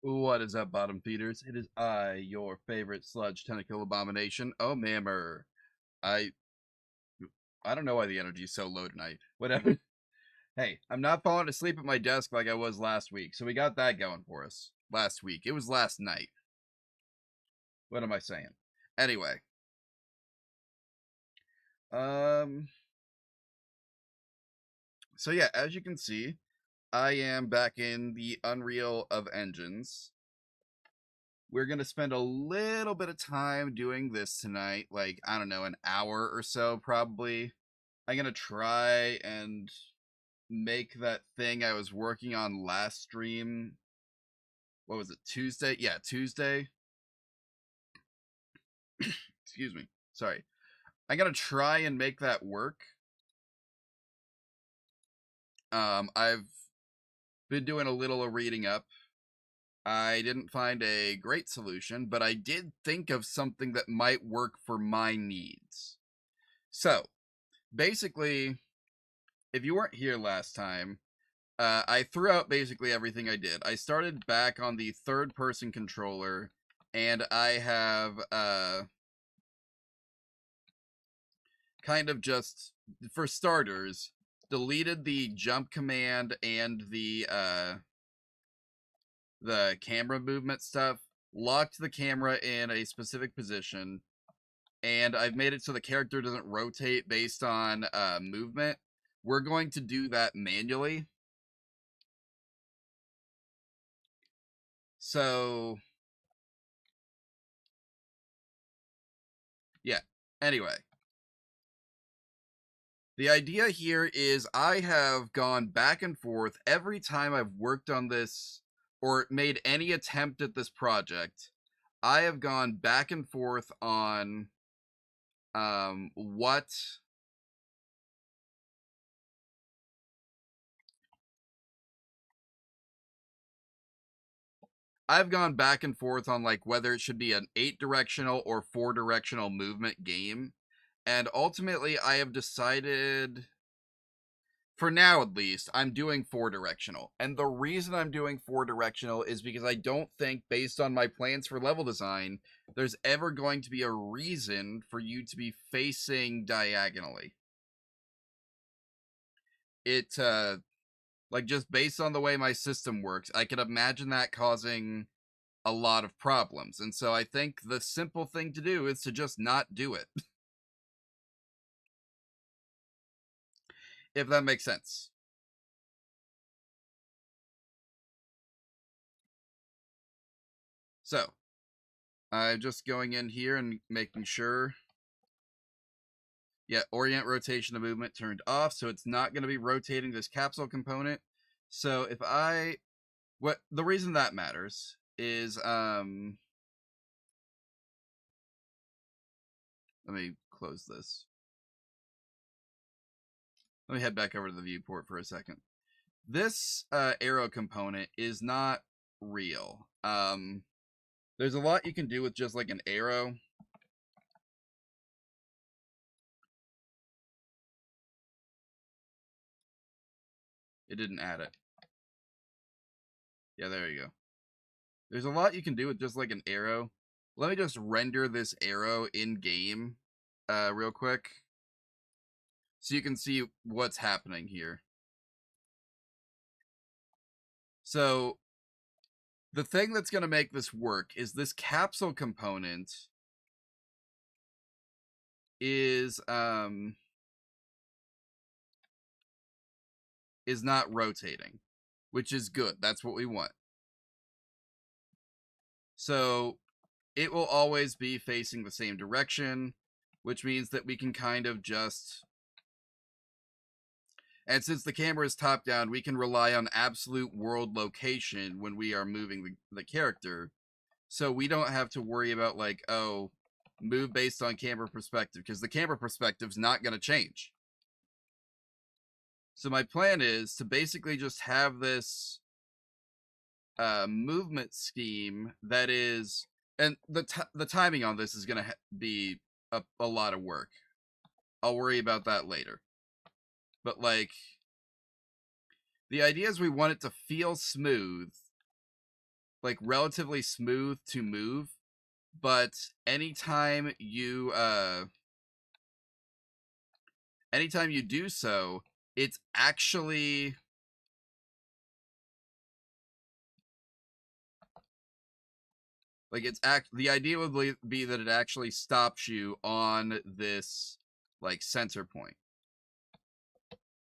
What is up, bottom feeders? It is I, your favorite sludge tentacle abomination, Mammer. I I don't know why the energy is so low tonight. Whatever. Hey, I'm not falling asleep at my desk like I was last week, so we got that going for us. Last week. It was last night. What am I saying? Anyway. Um so yeah, as you can see, I am back in the Unreal of Engines. We're going to spend a little bit of time doing this tonight, like, I don't know, an hour or so probably. I'm going to try and make that thing I was working on last stream. What was it? Tuesday? Yeah, Tuesday. Excuse me. Sorry. I'm going to try and make that work. I've been doing a little reading up. I didn't find a great solution, but I did think of something that might work for my needs. So, basically, if you weren't here last time, I threw out basically everything I did. I started back on the third person controller, and I have kind of just, for starters, deleted the jump command and the camera movement stuff, locked the camera in a specific position, and I've made it so the character doesn't rotate based on movement. We're going to do that manually. So, yeah. Anyway, the idea here is I have gone back and forth every time I've worked on this or made any attempt at this project. I have gone back and forth on what I've gone back and forth on, like, whether it should be an 8-directional or 4-directional movement game. And ultimately I have decided, for now at least, I'm doing 4-directional. And the reason I'm doing 4-directional is because I don't think, based on my plans for level design, there's ever going to be a reason for you to be facing diagonally. It, like, just based on the way my system works, I could imagine that causing a lot of problems. And so I think the simple thing to do is to just not do it. If that makes sense. So, I'm just going in here and making sure. Yeah, orient rotation of movement turned off, so it's not going to be rotating this capsule component. So if I, what the reason that matters is, let me close this. Let me head back over to the viewport for a second. This arrow component is not real. There's a lot you can do with just like an arrow. It didn't add it. Yeah, there you go. There's a lot you can do with just like an arrow. Let me just render this arrow in game real quick so you can see what's happening here. So the thing that's going to make this work is this capsule component is not rotating, which is good. That's what we want. So it will always be facing the same direction, which means that we can kind of just, and since the camera is top down, we can rely on absolute world location when we are moving the character. So we don't have to worry about, like, oh, move based on camera perspective, because the camera perspective is not going to change. So my plan is to basically just have this movement scheme that is, and the timing on this is going to be a lot of work. I'll worry about that later. But, like, the idea is we want it to feel smooth, like relatively smooth to move, but anytime you do so, it's actually like the idea would be that it actually stops you on this like center point.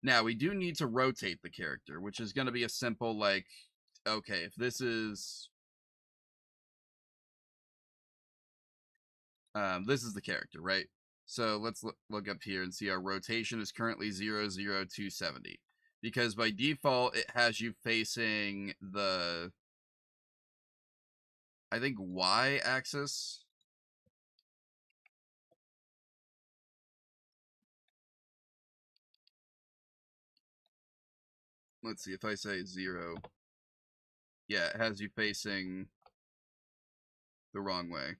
Now we do need to rotate the character, which is going to be a simple like, okay, if this is this is the character, right? So let's look up here and see our rotation is currently 00270, because by default it has you facing the, I think, Y axis. Let's see if I say 0. Yeah, it has you facing the wrong way.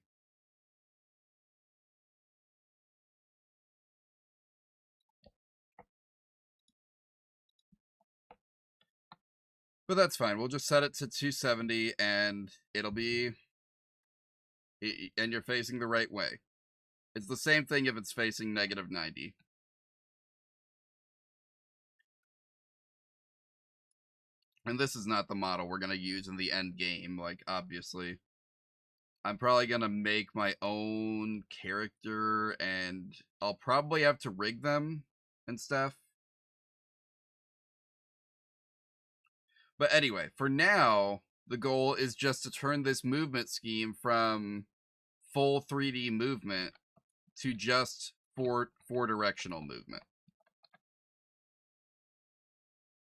But that's fine. We'll just set it to 270 and it'll be, and you're facing the right way. It's the same thing if it's facing negative 90. And this is not the model we're going to use in the end game, like, obviously. I'm probably going to make my own character, and I'll probably have to rig them and stuff. But anyway, for now, the goal is just to turn this movement scheme from full 3D movement to just four directional movement.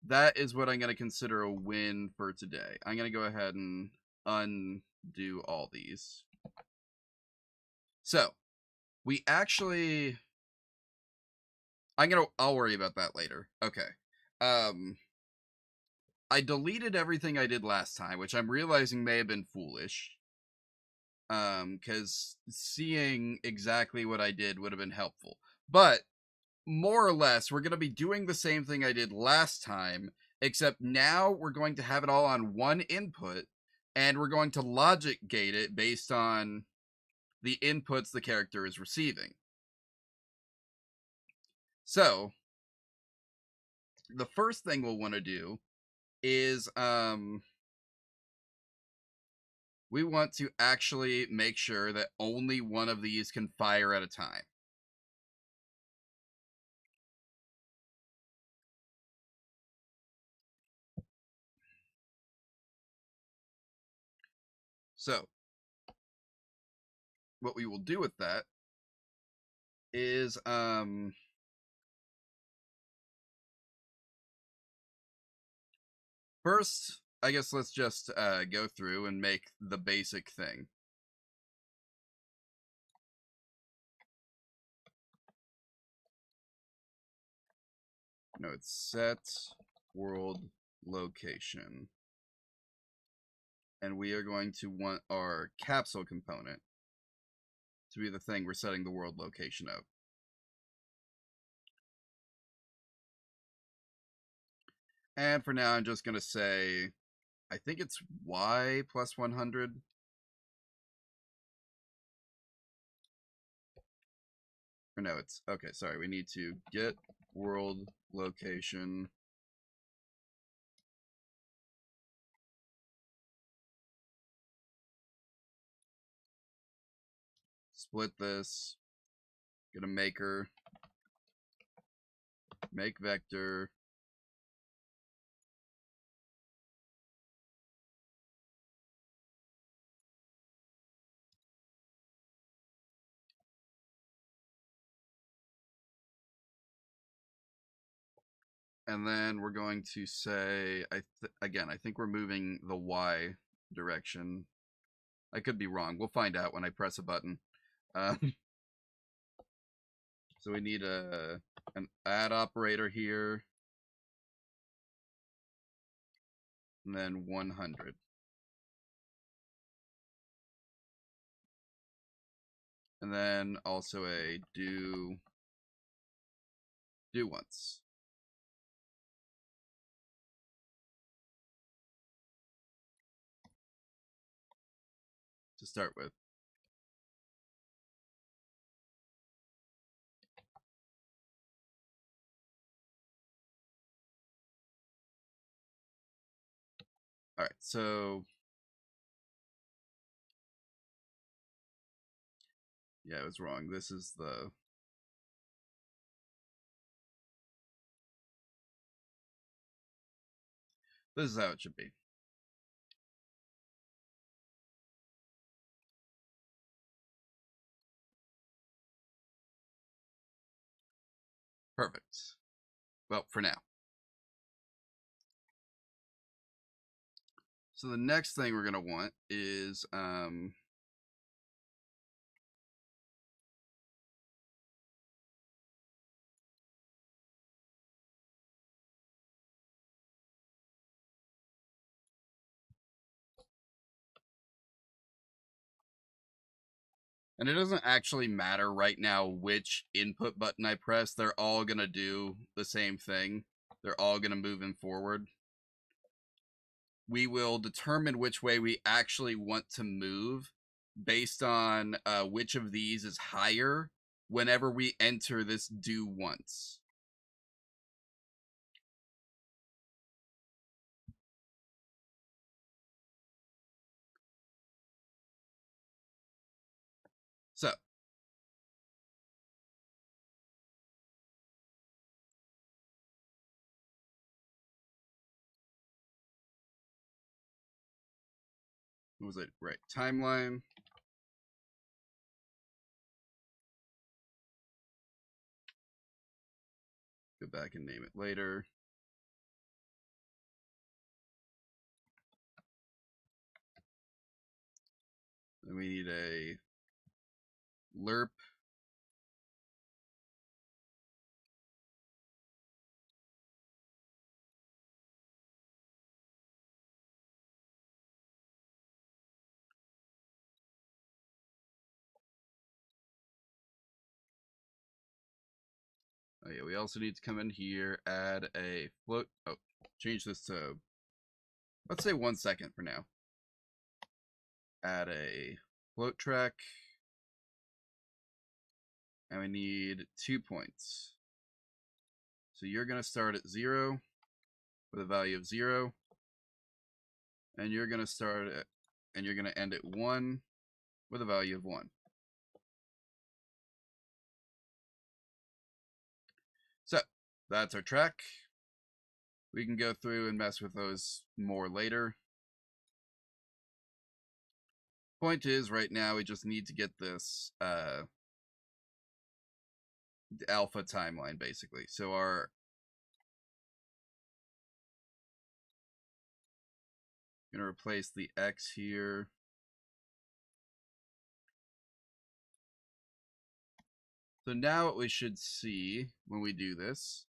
That is what I'm going to consider a win for today. I'm going to go ahead and undo all these. So, we actually, I'll worry about that later. Okay. I deleted everything I did last time, which I'm realizing may have been foolish. Because seeing exactly what I did would have been helpful. But more or less, we're going to be doing the same thing I did last time, except now we're going to have it all on one input, and we're going to logic gate it based on the inputs the character is receiving. So, the first thing we'll want to do is we want to actually make sure that only one of these can fire at a time. So, what we will do with that is first, I guess let's just go through and make the basic thing. No, it's set world location. And we are going to want our capsule component to be the thing we're setting the world location of. And for now, I'm just going to say, I think it's Y plus 100. Or no, it's, okay, sorry, we need to get world location. Split this, get a maker, make vector, and then we're going to say, again, I think we're moving the Y direction. I could be wrong. We'll find out when I press a button. So we need an add operator here, and then 100. And then also a do once. start with. All right, so yeah, I was wrong. This is how it should be. Perfect. Well, for now. So the next thing we're going to want is and it doesn't actually matter right now which input button I press. They're all going to do the same thing. They're all going to move in forward. We will determine which way we actually want to move based on which of these is higher whenever we enter this do once. So what was it? Right, timeline. Go back and name it later. Then we need a lerp. Oh yeah, we also need to come in here, add a float. Oh, change this to, let's say 1 second for now. Add a float track. And we need 2 points. So you're going to start at 0 with a value of 0. And you're going to start at, and you're going to end at 1 with a value of 1. So that's our track. We can go through and mess with those more later. Point is, right now we just need to get this alpha timeline, basically. So our I'm going to replace the X here. So now what we should see when we do this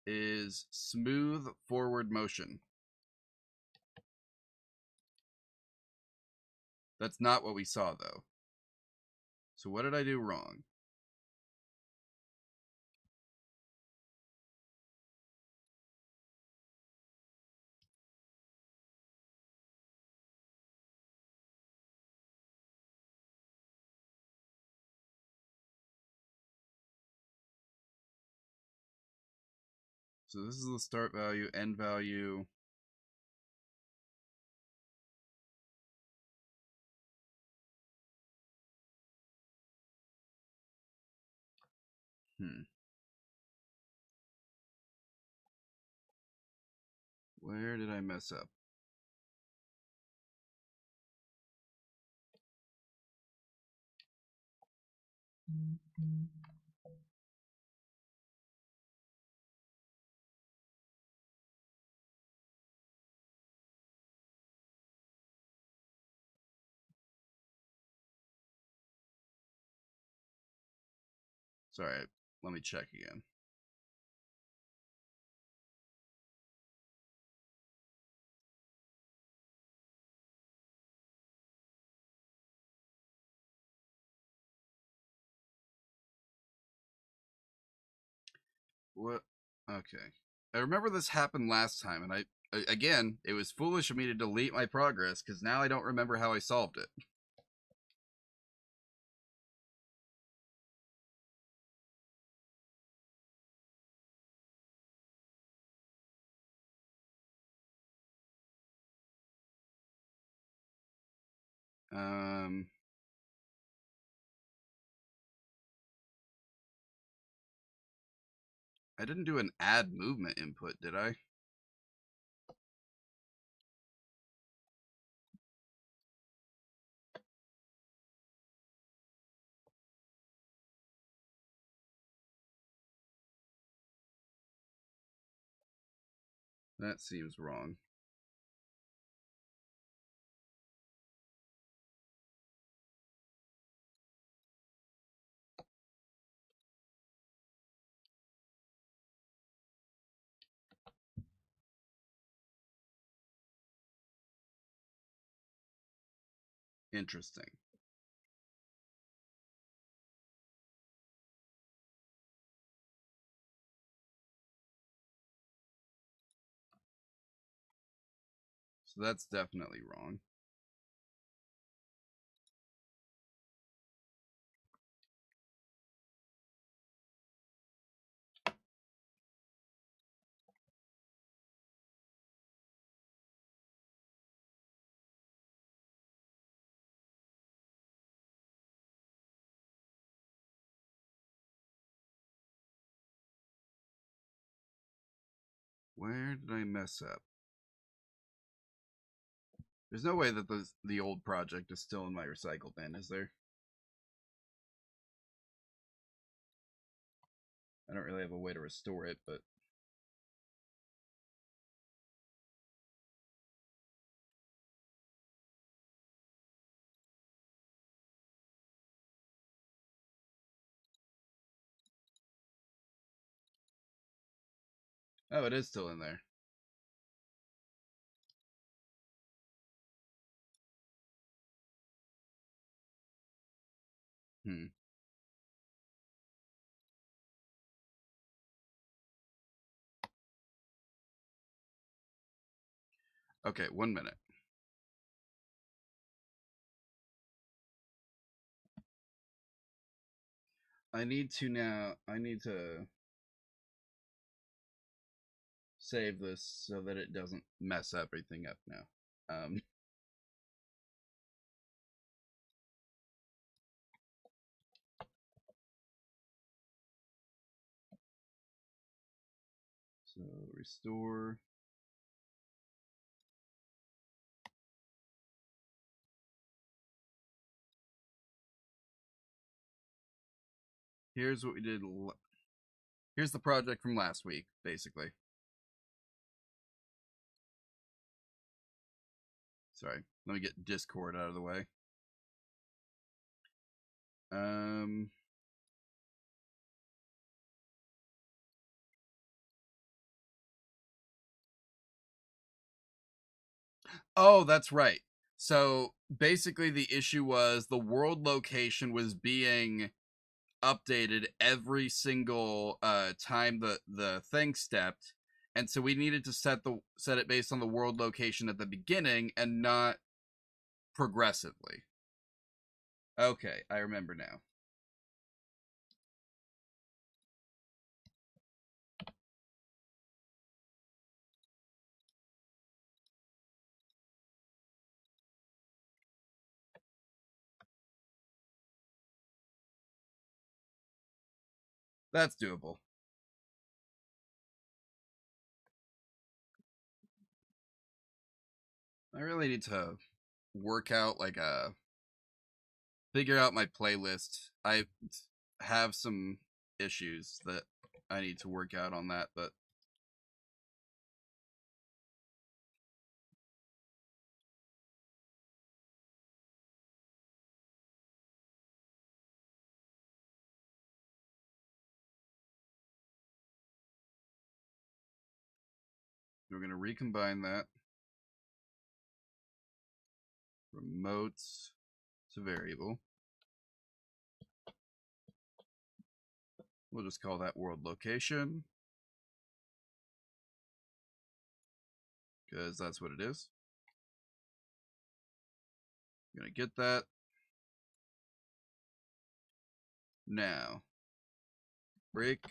is smooth forward motion. That's not what we saw, though. So what did I do wrong? So this is the start value, end value. Where did I mess up? Sorry, let me check again. What? Okay. I remember this happened last time, and again, it was foolish of me to delete my progress because now I don't remember how I solved it. Um, I didn't do an add movement input, did I? That seems wrong. Interesting. So that's definitely wrong. Where did I mess up? There's no way that the old project is still in my recycle bin, is there? I don't really have a way to restore it, but oh, it is still in there. Hmm. Okay, 1 minute. I need to save this so that it doesn't mess everything up now. Um, so restore. Here's what we did. Here's the project from last week, basically. Sorry, let me get Discord out of the way. Um, oh, that's right. So basically, the issue was the world location was being updated every single time the thing stepped, and so we needed to set it based on the world location at the beginning and not progressively. Okay, I remember now. That's doable. I really need to work out like a figure out my playlist. I have some issues that I need to work out on that, but we're going to recombine that. Remotes to variable. We'll just call that world location because that's what it is. I'm going to get that. Now, break.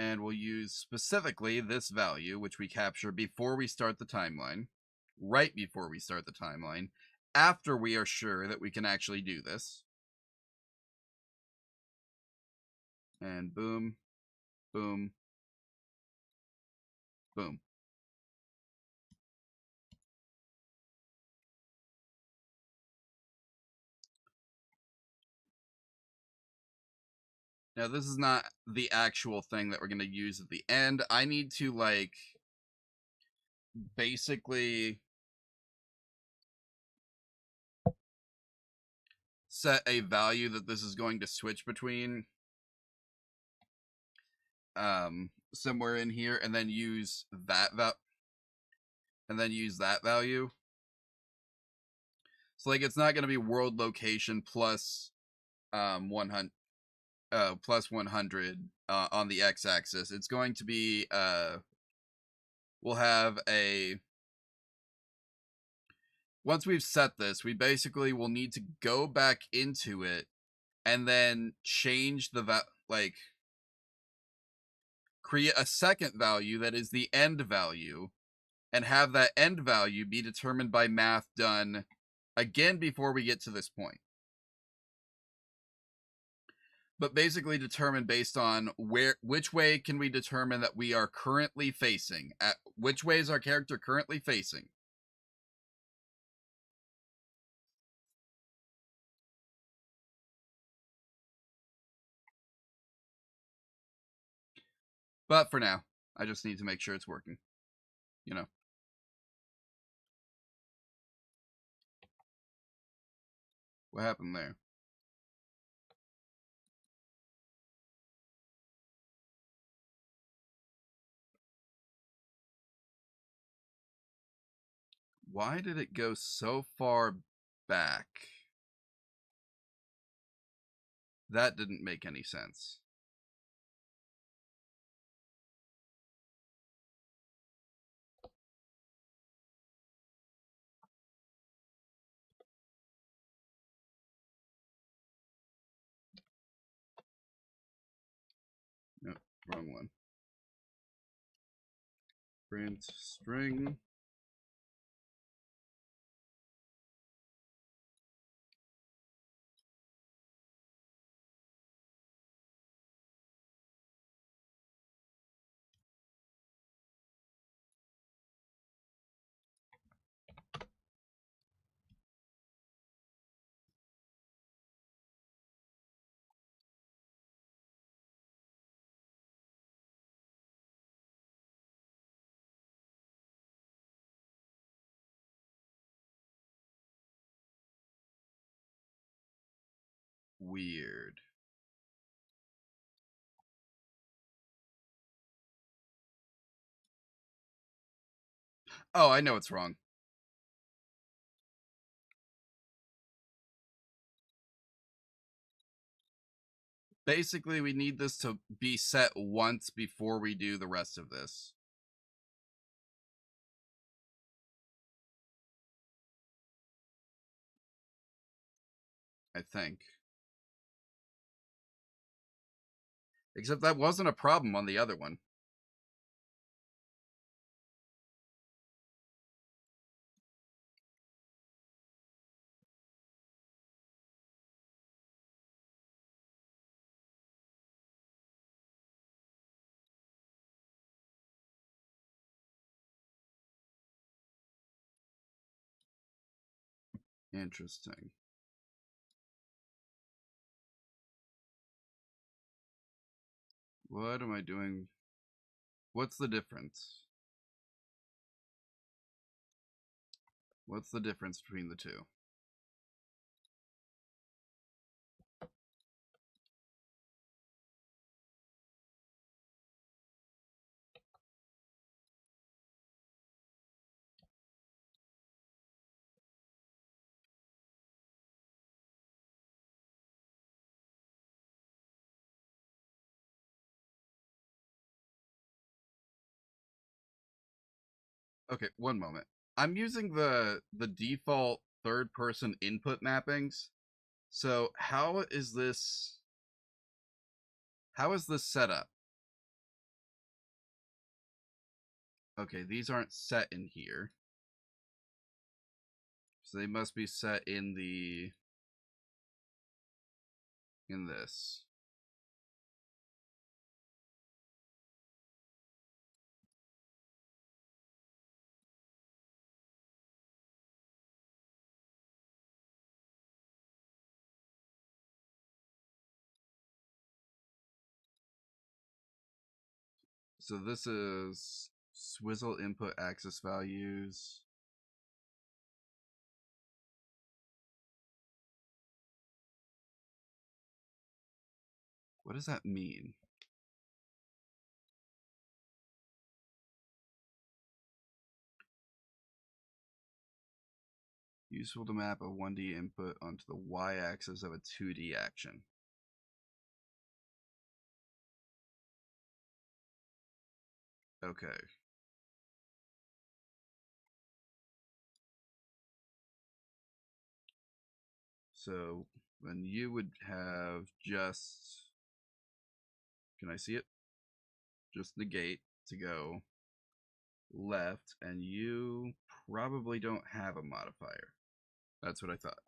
And we'll use specifically this value, which we capture before we start the timeline, right before we start the timeline, after we are sure that we can actually do this. And boom, boom, boom. Now, this is not the actual thing that we're going to use at the end. I need to, like, basically set a value that this is going to switch between somewhere in here, and then use that value. So, like, it's not going to be world location plus 100 plus 100 on the x-axis. It's going to be we'll have a, once we've set this, we basically will need to go back into it and then change the create a second value that is the end value, and have that end value be determined by math done again before we get to this point. But basically determined based on which way can we determine that we are currently facing, at which way is our character currently facing. But for now, I just need to make sure it's working. You know. What happened there? Why did it go so far back? That didn't make any sense. Nope, wrong one. Print string. Weird. Oh, I know it's wrong. Basically, we need this to be set once before we do the rest of this. I think. Except that wasn't a problem on the other one. Interesting. What am I doing? What's the difference? What's the difference between the two? Okay, one moment. I'm using the default third person input mappings. So how is this set up? Okay, these aren't set in here. So they must be set in this. So this is Swizzle input access values. What does that mean? Useful to map a 1D input onto the y-axis of a 2D action. Okay. So then you would have just, can I see it? Just negate to go left, and you probably don't have a modifier. That's what I thought.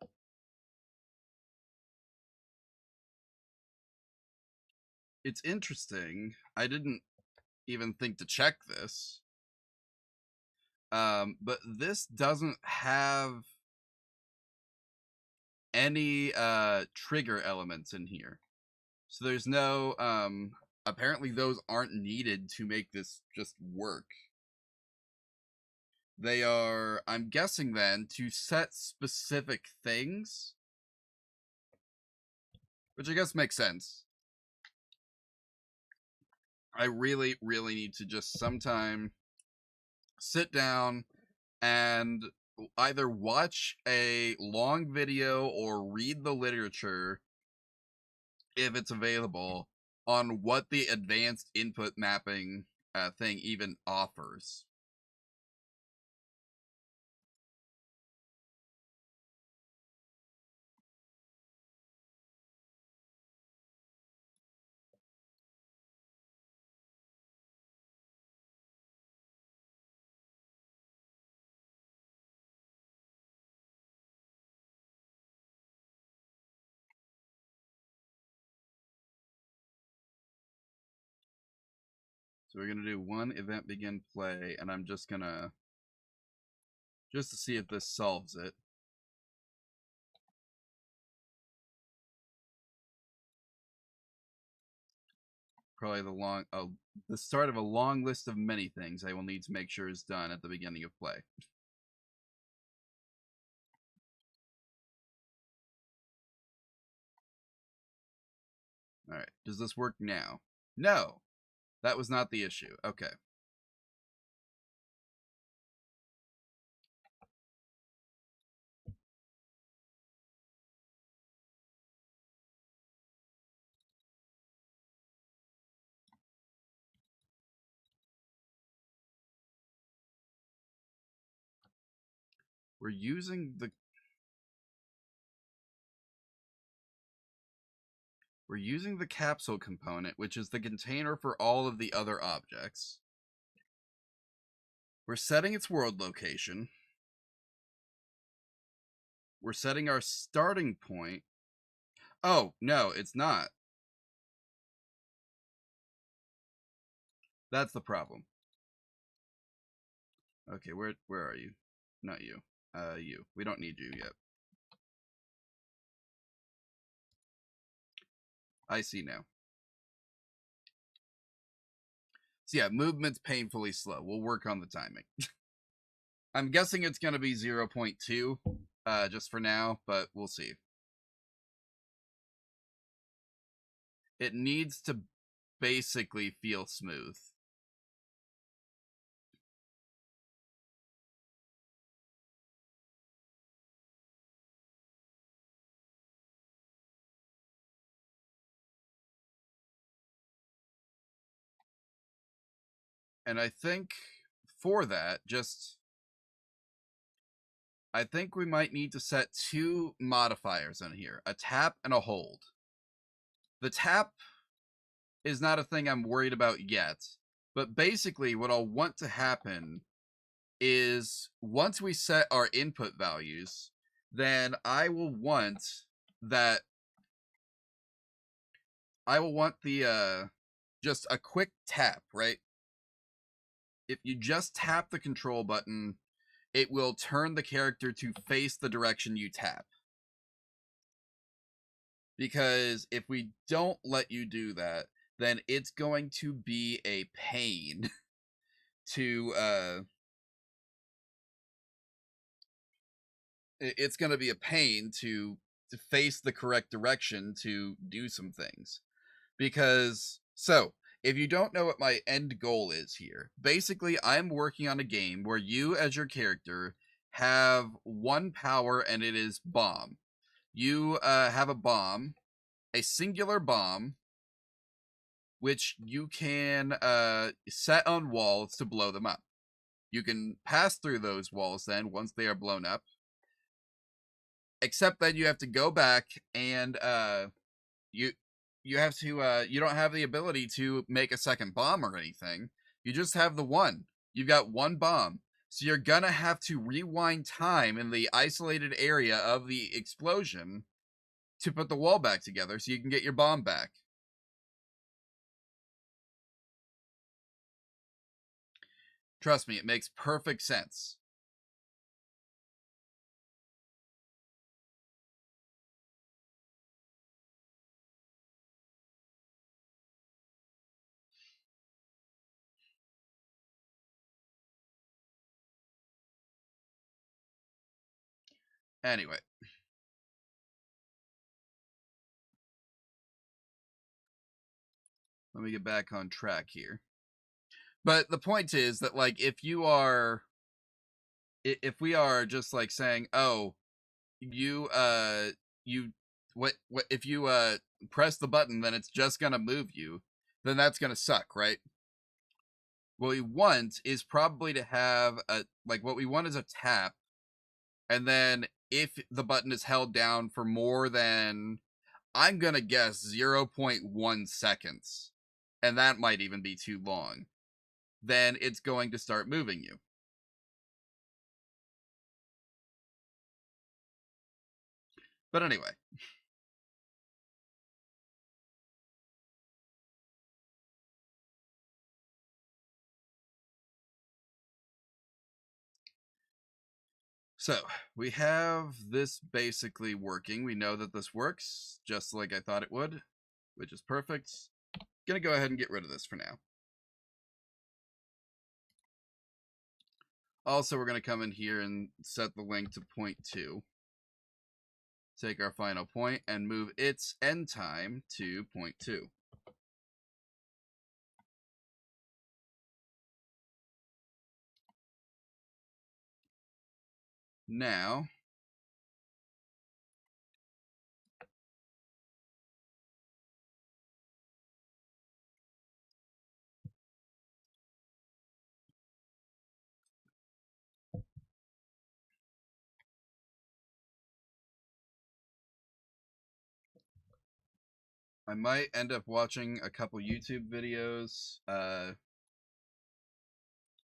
It's interesting. I didn't even think to check this. But this doesn't have any trigger elements in here. So there's no apparently those aren't needed to make this just work. They are, I'm guessing then, to set specific things, which I guess makes sense. I really, really need to just sometime sit down and either watch a long video or read the literature, if it's available, on what the advanced input mapping thing even offers. So we're gonna do one event begin play, and I'm just gonna, just to see if this solves it. Probably the start of a long list of many things I will need to make sure is done at the beginning of play. All right, does this work now? No, that was not the issue. Okay. We're using the capsule component, which is the container for all of the other objects. We're setting its world location. We're setting our starting point. Oh, no, it's not. That's the problem. Okay, where are you? Not you. You. We don't need you yet. I see now. So yeah, movement's painfully slow. We'll work on the timing. I'm guessing it's going to be 0.2 just for now, but we'll see. It needs to basically feel smooth. And I think for that, I think we might need to set two modifiers in here, a tap and a hold. The tap is not a thing I'm worried about yet. But basically what I'll want to happen is once we set our input values, then I will want the just a quick tap, right? If you just tap the control button, it will turn the character to face the direction you tap. Because if we don't let you do that, then it's going to be a pain to it's going to be a pain to face the correct direction to do some things. Because if you don't know what my end goal is here, basically I'm working on a game where you as your character have one power, and it is bomb. You have a bomb, a singular bomb, which you can set on walls to blow them up. You can pass through those walls then once they are blown up, except that you have to go back and you have to you don't have the ability to make a second bomb or anything. You just have the one. You've got one bomb. So you're gonna have to rewind time in the isolated area of the explosion to put the wall back together so you can get your bomb back. Trust me, it makes perfect sense. Anyway. Let me get back on track here. But the point is that, like, if we are just like saying, oh, you if you press the button, then it's just gonna move you, then that's gonna suck, right? What we want is probably to have what we want is a tap, and then if the button is held down for more than, I'm gonna guess, 0.1 seconds, and that might even be too long, then it's going to start moving you. But anyway. So, we have this basically working. We know that this works, just like I thought it would, which is perfect. Gonna go ahead and get rid of this for now. Also, we're gonna come in here and set the link to 0.2. Take our final point and move its end time to 0.2. Now, I might end up watching a couple YouTube videos.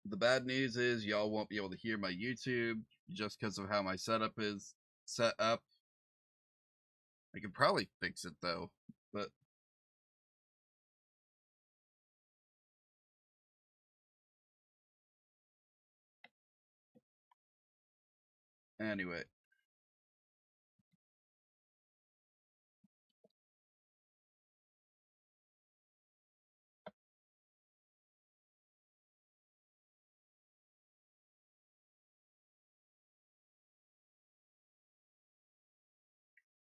The bad news is y'all won't be able to hear my YouTube just because of how my setup is set up. I could probably fix it though, but anyway.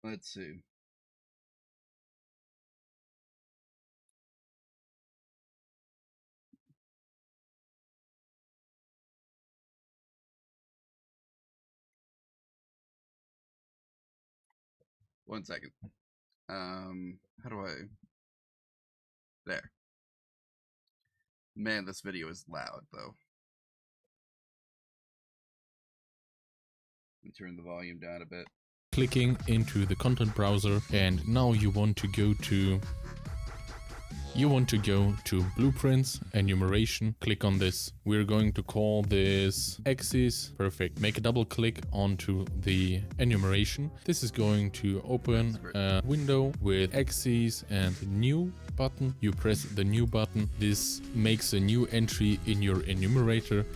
Let's see. One second. How do I... There. Man, this video is loud, though. Let me turn the volume down a bit. Clicking into the content browser, and now you want to go to you want to go to blueprints, enumeration, click on this. We're going to call this axis. Perfect. Make a double click onto the enumeration. This is going to open a window with axes and new button. You press the new button. This makes a new entry in your enumerator.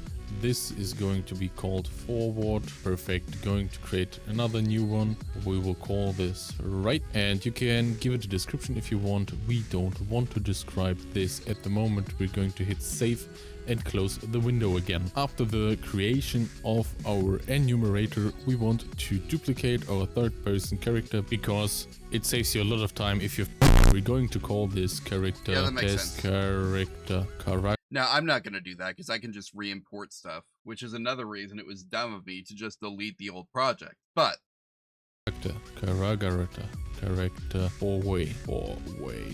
This is going to be called forward. Perfect. Going to create another new one. We will call this right, and you can give it a description if you want. We don't want to describe this at the moment. We're going to hit save and close the window again. After the creation of our enumerator, we want to duplicate our third-person character because it saves you a lot of time if you. We're going to call this character test character. Now, I'm not going to do that because I can just re-import stuff, which is another reason it was dumb of me to just delete the old project. But character four-way.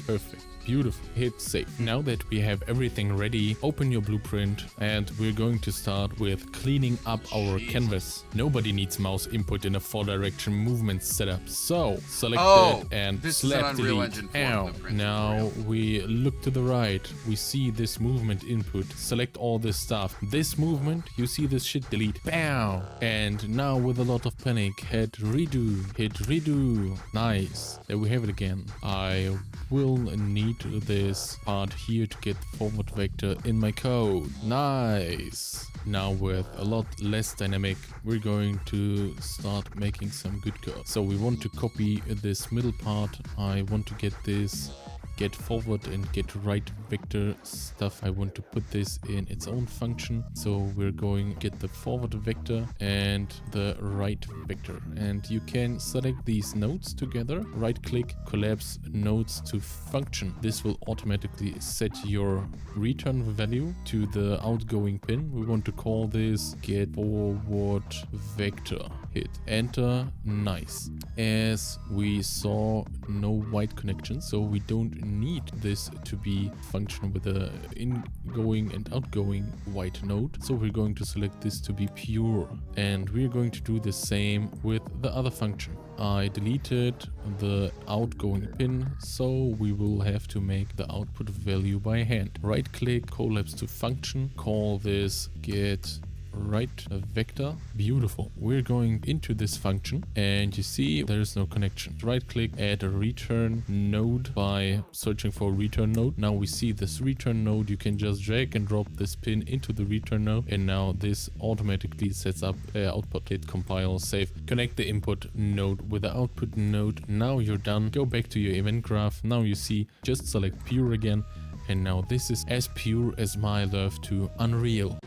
Perfect. Beautiful. Hit save. Now that we have everything ready, open your blueprint and we're going to start with cleaning up our canvas. Nobody needs mouse input in a 4-direction movement setup. So select that and slap delete. Now we look to the right. We see this movement input. Select all this stuff. This movement, you see this shit delete. Bow. And now with a lot of panic, hit redo. Hit redo. Nice. There we have it again. I will need this part here to get the forward vector in my code. Nice. Now with a lot less dynamic, we're going to start making some good code. So we want to copy this middle part. I want to get this get forward and get right vector stuff. I want to put this in its own function. So we're going to get the forward vector and the right vector. And you can select these nodes together, right click, collapse nodes to function. This will automatically set your return value to the outgoing pin. We want to call this get forward vector. Hit enter. Nice. As we saw, no white connection, so we don't need this to be function with a ingoing and outgoing white node. So we're going to select this to be pure, and we're going to do the same with the other function. I deleted the outgoing pin, so we will have to make the output value by hand. Right click, collapse to function, call this get right vector. Beautiful. We're going into this function and you see there is no connection. Right click, add a return node by searching for return node. Now we see this return node. You can just drag and drop this pin into the return node, and now this automatically sets up output. Hit compile, save. Connect the input node with the output node. Now you're done. Go back to your event graph. Now you see, just select pure again, and now this is as pure as my love to Unreal.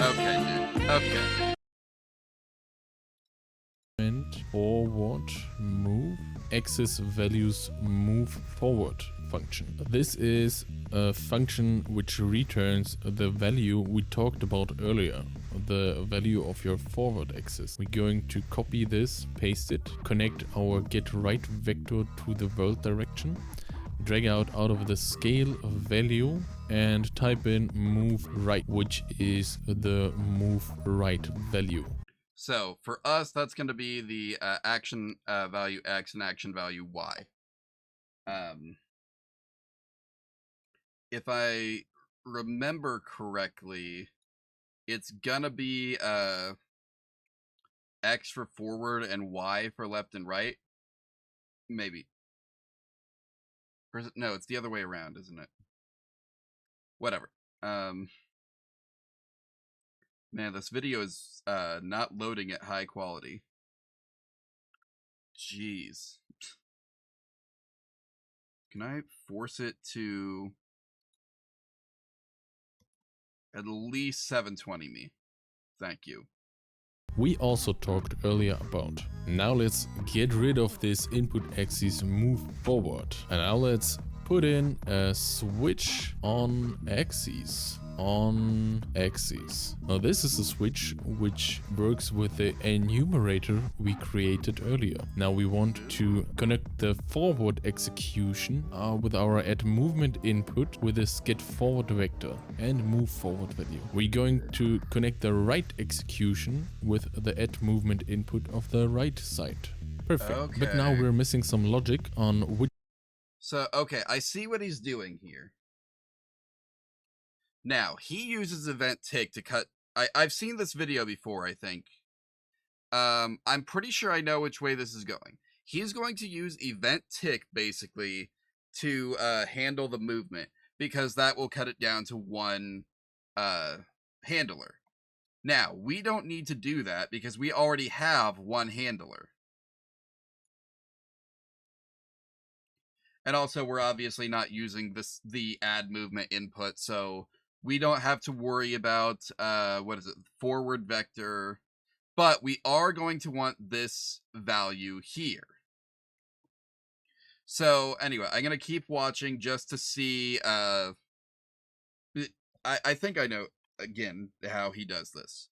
Okay, dude. Okay. And forward move axis values move forward function. This is a function which returns the value we talked about earlier, the value of your forward axis. We're going to copy this, paste it, connect our get right vector to the world direction, drag out of the scale value and type in move right, which is the move right value. So for us, that's going to be the action value X and action value Y. If I remember correctly, it's going to be X for forward and Y for left and right. Maybe. No, it's the other way around, isn't it? Whatever. Man, this video is not loading at high quality. Jeez. Can I force it to at least 720p? Thank you. We also talked earlier about. Now let's get rid of this input axis move forward. And now let's put in a switch on axis. Now this is a switch which works with the enumerator we created earlier. Now we want to connect the forward execution with our add movement input with this get forward vector and move forward value. We're going to connect the right execution with the add movement input of the right side. Perfect. Okay. But now we're missing some logic on which So, okay, I see what he's doing here. Now, he uses event tick to cut. I've seen this video before, I think. I'm pretty sure I know which way this is going. He's going to use event tick, basically, to handle the movement, because that will cut it down to one handler. Now, we don't need to do that because we already have one handler. And also, we're obviously not using the add movement input, so we don't have to worry about, what is it, forward vector. But we are going to want this value here. So, anyway, I'm going to keep watching just to see, I think I know, again, how he does this.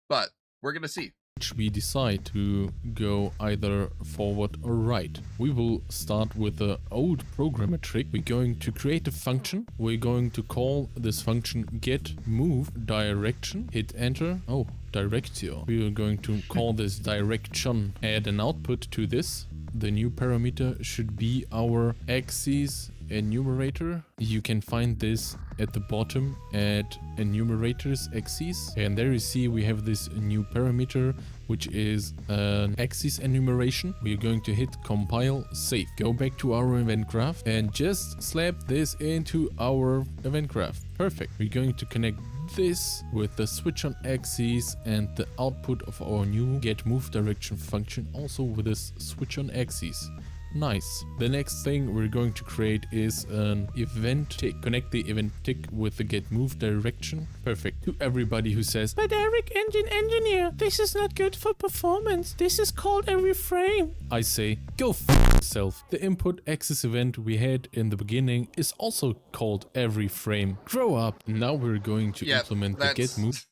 But we're going to see. We decide to go either forward or right. We will start with the old programmer trick. We're going to create a function. We're going to call this function get move direction. Hit enter. Oh, directio. We are going to call this direction. Add an output to this. The new parameter should be our axis enumerator. You can find this at the bottom at enumerators axis, and there you see we have this new parameter which is an axis enumeration. We are going to hit compile save. Go back to our event graph and just slap this into our event graph. Perfect. We're going to connect this with the switch on axis and the output of our new get move direction function also with this switch on axis. Nice. The next thing we're going to create is an event tick. Connect the event tick with the get move direction. Perfect. To everybody who says, "But Eric, engine engineer, this is not good for performance. This is called every frame." I say, go f yourself. The input axis event we had in the beginning is also called every frame. Grow up. Now we're going to implement the get move.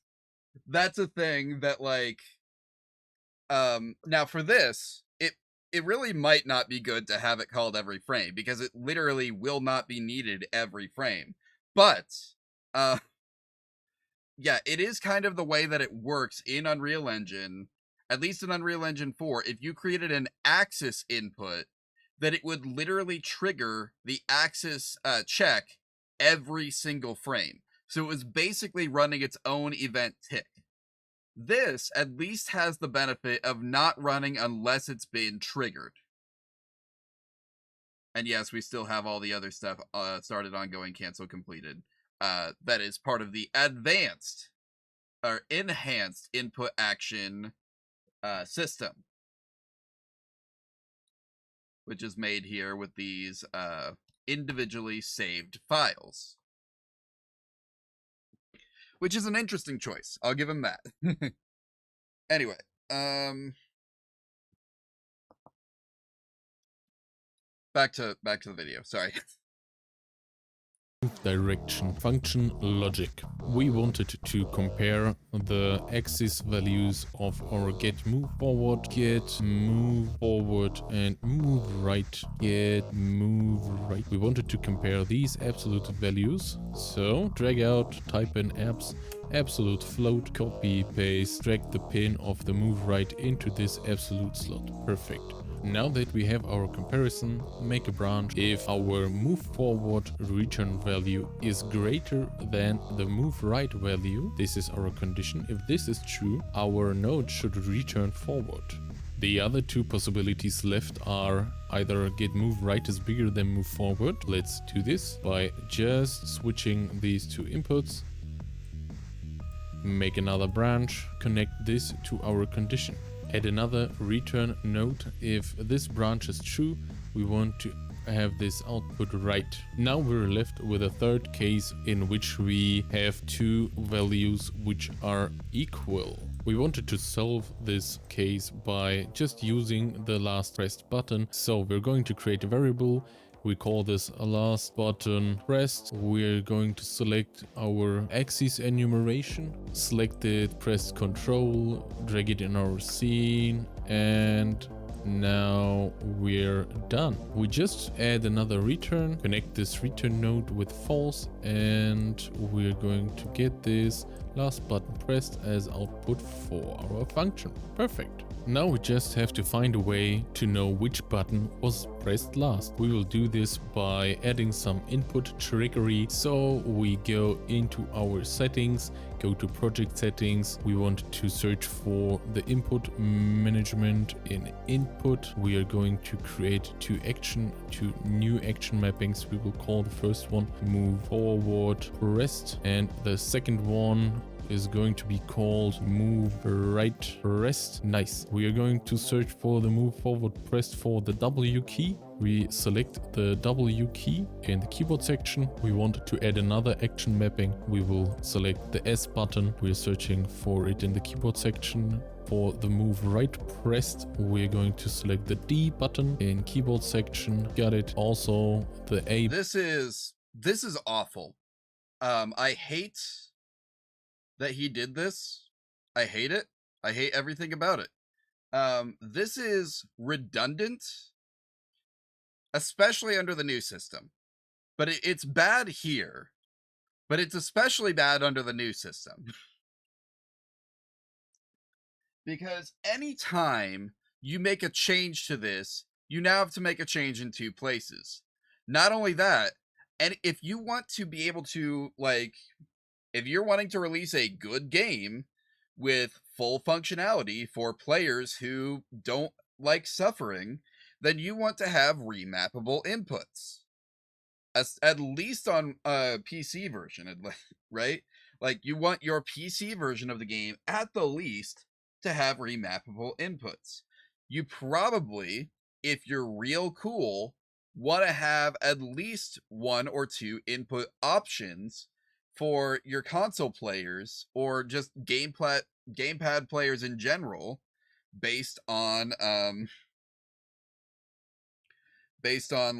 That's a thing that, like, now for this, it really might not be good to have it called every frame, because it literally will not be needed every frame. But, yeah, it is kind of the way that it works in Unreal Engine, at least in Unreal Engine 4. If you created an axis input, that it would literally trigger the axis check every single frame. So it was basically running its own event tick. This at least has the benefit of not running unless it's been triggered. And yes, we still have all the other stuff, started, ongoing, cancel, completed. That is part of the advanced or enhanced input action system, which is made here with these individually saved files. Which is an interesting choice. I'll give him that. Anyway, back to the video. Sorry. Direction function logic. We wanted to compare the axis values of our get move forward, get move forward, and move right. Get move right. We wanted to compare these absolute values. So drag out, type in abs, absolute float, copy, paste, drag the pin of the move right into this absolute slot. Perfect. Now that we have our comparison, make a branch. If our move forward return value is greater than the move right value, this is our condition. If this is true, our node should return forward. The other two possibilities left are either get move right is bigger than move forward. Let's do this by just switching these two inputs. Make another branch, connect this to our condition. Add another return node. If this branch is true, we want to have this output right. Now we're left with a third case in which we have two values which are equal. We wanted to solve this case by just using the last pressed button. So we're going to create a variable. We call this a last button pressed. We're going to select our axis enumeration, select it, press Ctrl, drag it in our scene, and Now we're done. We just add another return, connect this return node with false, and we're going to get this last button pressed as output for our function. Perfect. Now we just have to find a way to know which button was pressed last. We will do this by adding some input trickery. So we go into our settings, go to project settings. We want to search for the input management. In input, we are going to create two new action mappings. We will call the first one move forward pressed, and the second one is going to be called move right pressed. Nice. We are going to search for the move forward pressed for the W key. We select the W key in the keyboard section. We want to add another action mapping. We will select the S button. We're searching for it in the keyboard section. For the move right pressed, we're going to select the D button in keyboard section. Got it. Also the A. This is awful. I hate that he did this. I hate it. I hate everything about it. This is redundant, especially under the new system. But it's bad here. But it's especially bad under the new system. Because anytime you make a change to this, you now have to make a change in two places. Not only that, and if you want to be able to, like, if you're wanting to release a good game with full functionality for players who don't like suffering, then you want to have remappable inputs. At least on a PC version, right? Like, you want your PC version of the game, at the least, to have remappable inputs. You probably, if you're real cool, want to have at least one or two input options for your console players or just gamepad players in general, based on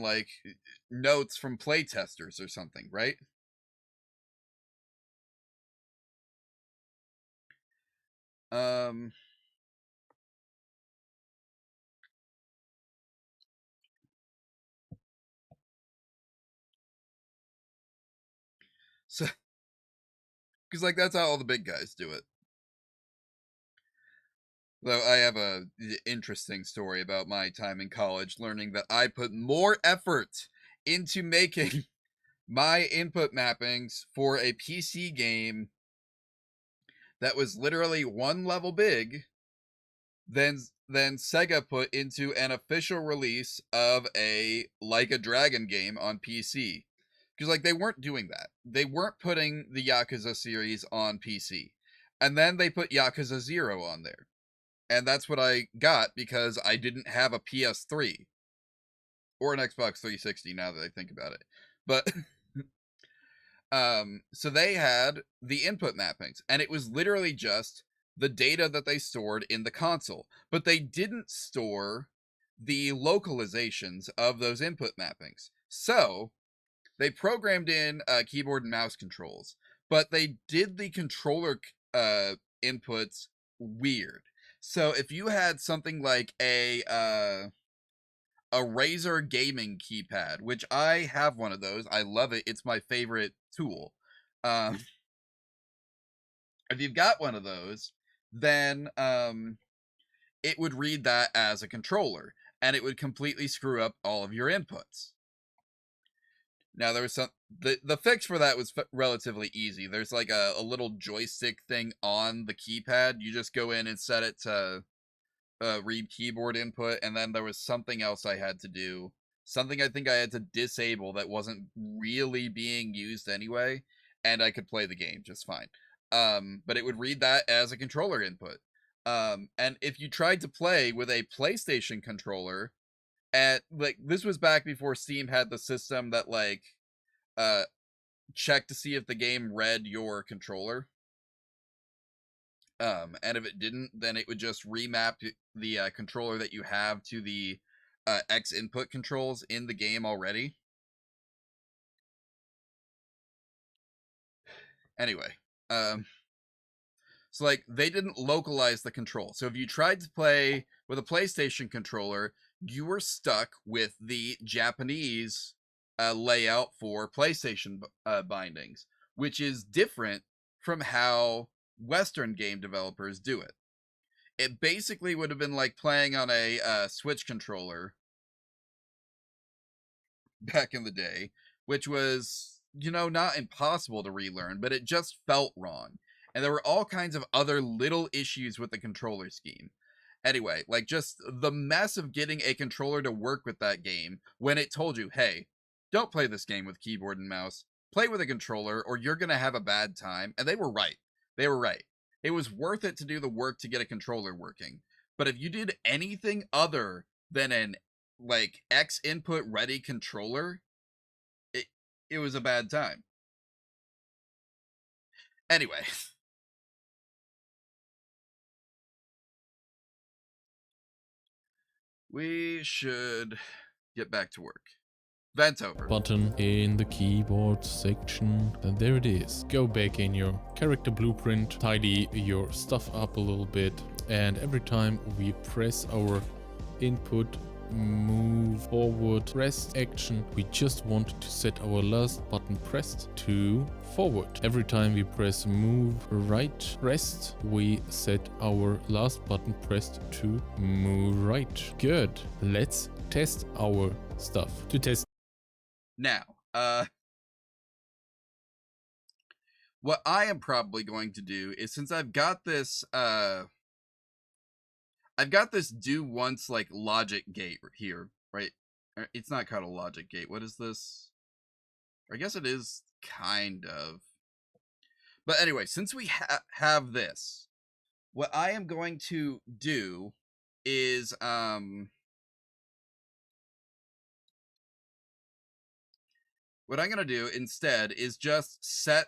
like notes from playtesters or something, right? So, because like that's how all the big guys do it. Though I have a interesting story about my time in college, learning that I put more effort into making my input mappings for a PC game that was literally one level big than Sega put into an official release of a Like a Dragon game on PC. Because like they weren't doing that. They weren't putting the Yakuza series on PC. And then they put Yakuza 0 on there. And that's what I got because I didn't have a PS3 or an Xbox 360 now that I think about it. But so they had the input mappings, and it was literally just the data that they stored in the console, but they didn't store the localizations of those input mappings. So they programmed in keyboard and mouse controls, but they did the controller inputs weird. So if you had something like a Razer gaming keypad, which I have one of those, I love it. It's my favorite tool. Um, if you've got one of those, then it would read that as a controller, and it would completely screw up all of your inputs. Now there was the fix for that was relatively easy. There's like a little joystick thing on the keypad. You just go in and set it to read keyboard input, and then there was something else I had to do. Something I think I had to disable that wasn't really being used anyway, and I could play the game just fine. But it would read that as a controller input. And if you tried to play with a PlayStation controller, at like this was back before Steam had the system that like checked to see if the game read your controller. And if it didn't, then it would just remap the controller that you have to the X input controls in the game already. Anyway, so like they didn't localize the control. So if you tried to play With a PlayStation controller, you were stuck with the Japanese layout for PlayStation bindings, which is different from how Western game developers do it. It basically would have been like playing on a Switch controller back in the day, which was, not impossible to relearn, but it just felt wrong. And there were all kinds of other little issues with the controller scheme. Anyway, like just the mess of getting a controller to work with that game when it told you, hey, don't play this game with keyboard and mouse. Play with a controller or you're going to have a bad time. And they were right. They were right. It was worth it to do the work to get a controller working. But if you did anything other than an like X input ready controller, it was a bad time. Anyway, we should get back to work. Vent over. Button in the keyboard section, and there it is. Go back in your character blueprint, tidy your stuff up a little bit, and every time we press our input, move forward, rest action, we just want to set our last button pressed to forward. Every time we press move right rest, we set our last button pressed to move right. Good. Let's test our stuff. To test now, what I am probably going to do is, since I've got this do once like logic gate here, right? It's not called a logic gate. What is this? I guess it is kind of. But anyway, since we have this, what I am going to do is what I'm going to do instead is just set.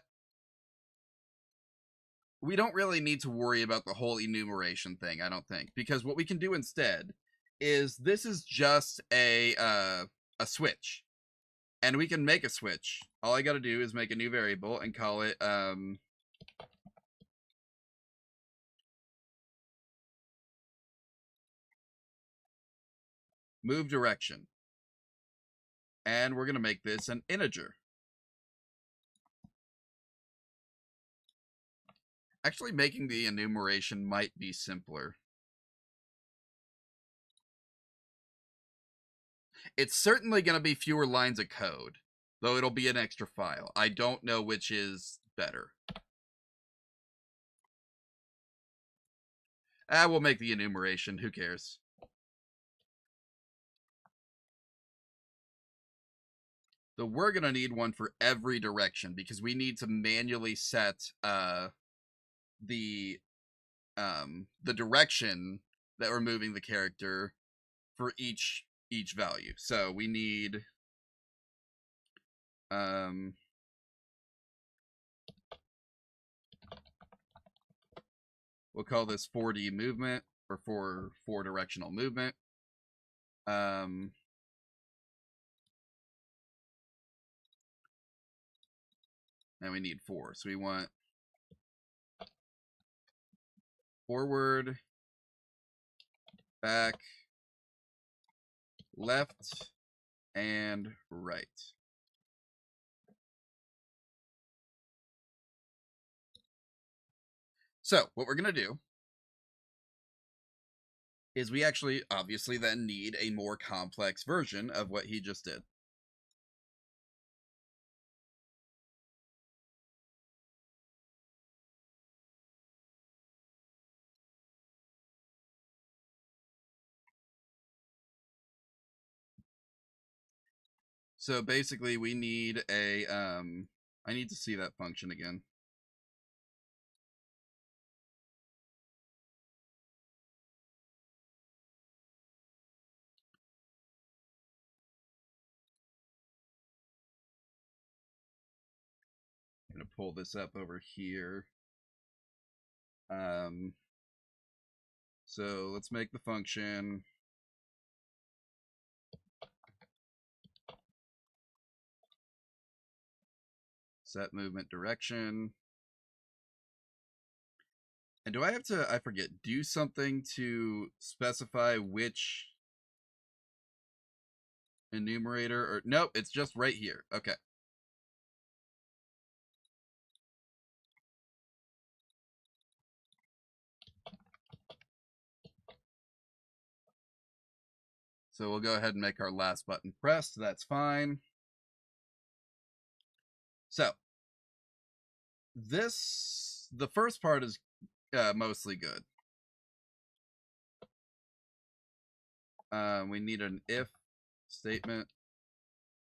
We don't really need to worry about the whole enumeration thing, I don't think, because what we can do instead is this is just a switch, and we can make a switch. All I got to do is make a new variable and call it move direction, and we're going to make this an integer. Actually, making the enumeration might be simpler. It's certainly going to be fewer lines of code, though it'll be an extra file. I don't know which is better. We'll make the enumeration. Who cares? So we're going to need one for every direction because we need to manually set the direction that we're moving the character for each value. So we need we'll call this 4D movement, or four directional movement. And we need 4. So we want forward, back, left, and right. So what we're going to do is we actually obviously then need a more complex version of what he just did. So basically we need a, I need to see that function again. I'm going to pull this up over here. So let's make the function set movement direction. And do I have to, I forget, do something to specify which enumerator? Or nope, it's just right here. Okay. So we'll go ahead and make our last button pressed. That's fine. So the first part is mostly good. We need an if statement,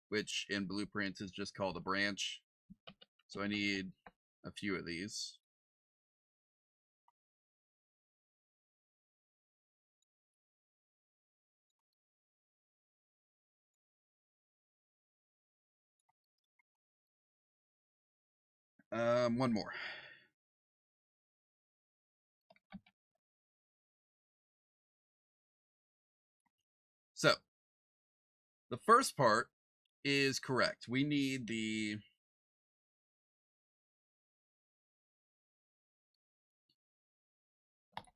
which in Blueprint is just called a branch. So I need a few of these. One more. So the first part is correct. We need the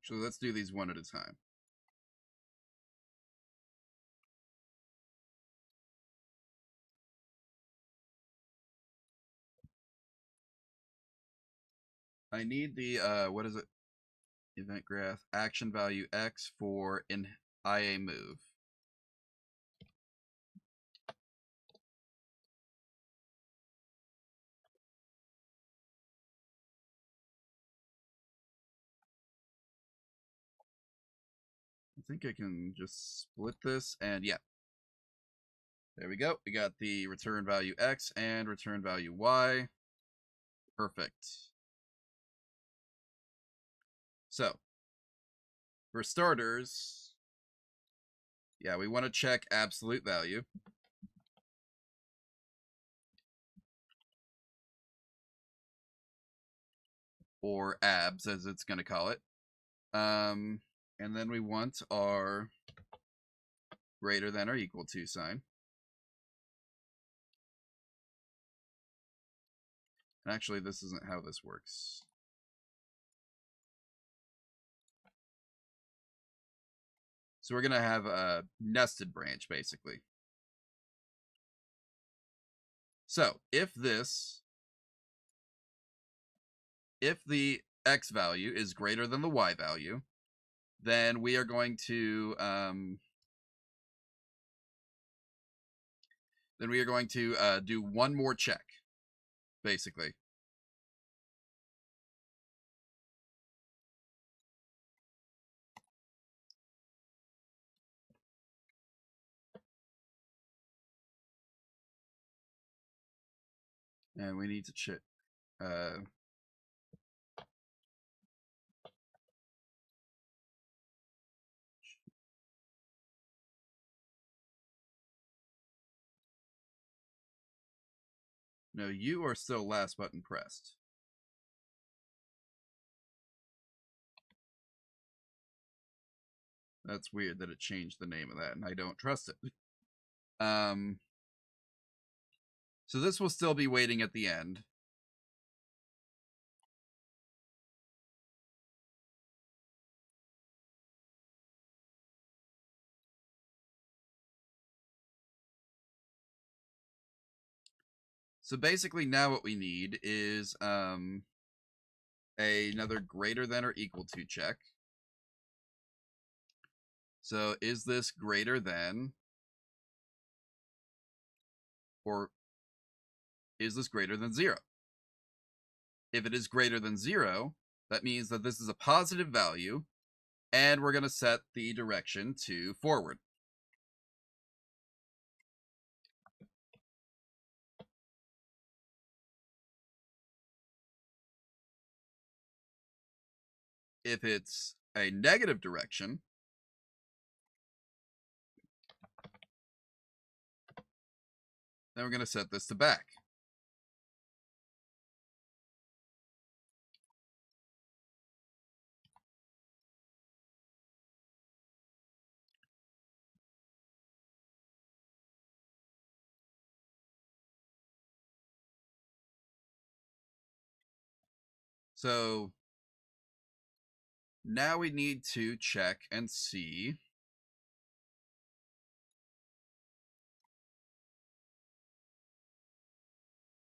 so let's do these one at a time. I need the what is it? Event graph action value X for an IA move. I think I can just split this and yeah. There we go. We got the return value X and return value Y. Perfect. So, for starters, yeah, we want to check absolute value. Or abs, as it's going to call it. And then we want our greater than or equal to sign. And actually, this isn't how this works. So we're going to have a nested branch, basically. So if the X value is greater than the Y value, then we are going to do one more check, basically. And we need to check. No, you are still last button pressed. That's weird that it changed the name of that, and I don't trust it. So this will still be waiting at the end. So basically now what we need is another greater than or equal to check. So is this greater than or is this greater than 0? If it is greater than 0, that means that this is a positive value, and we're going to set the direction to forward. If it's a negative direction, then we're going to set this to back. So Now we need to check and see.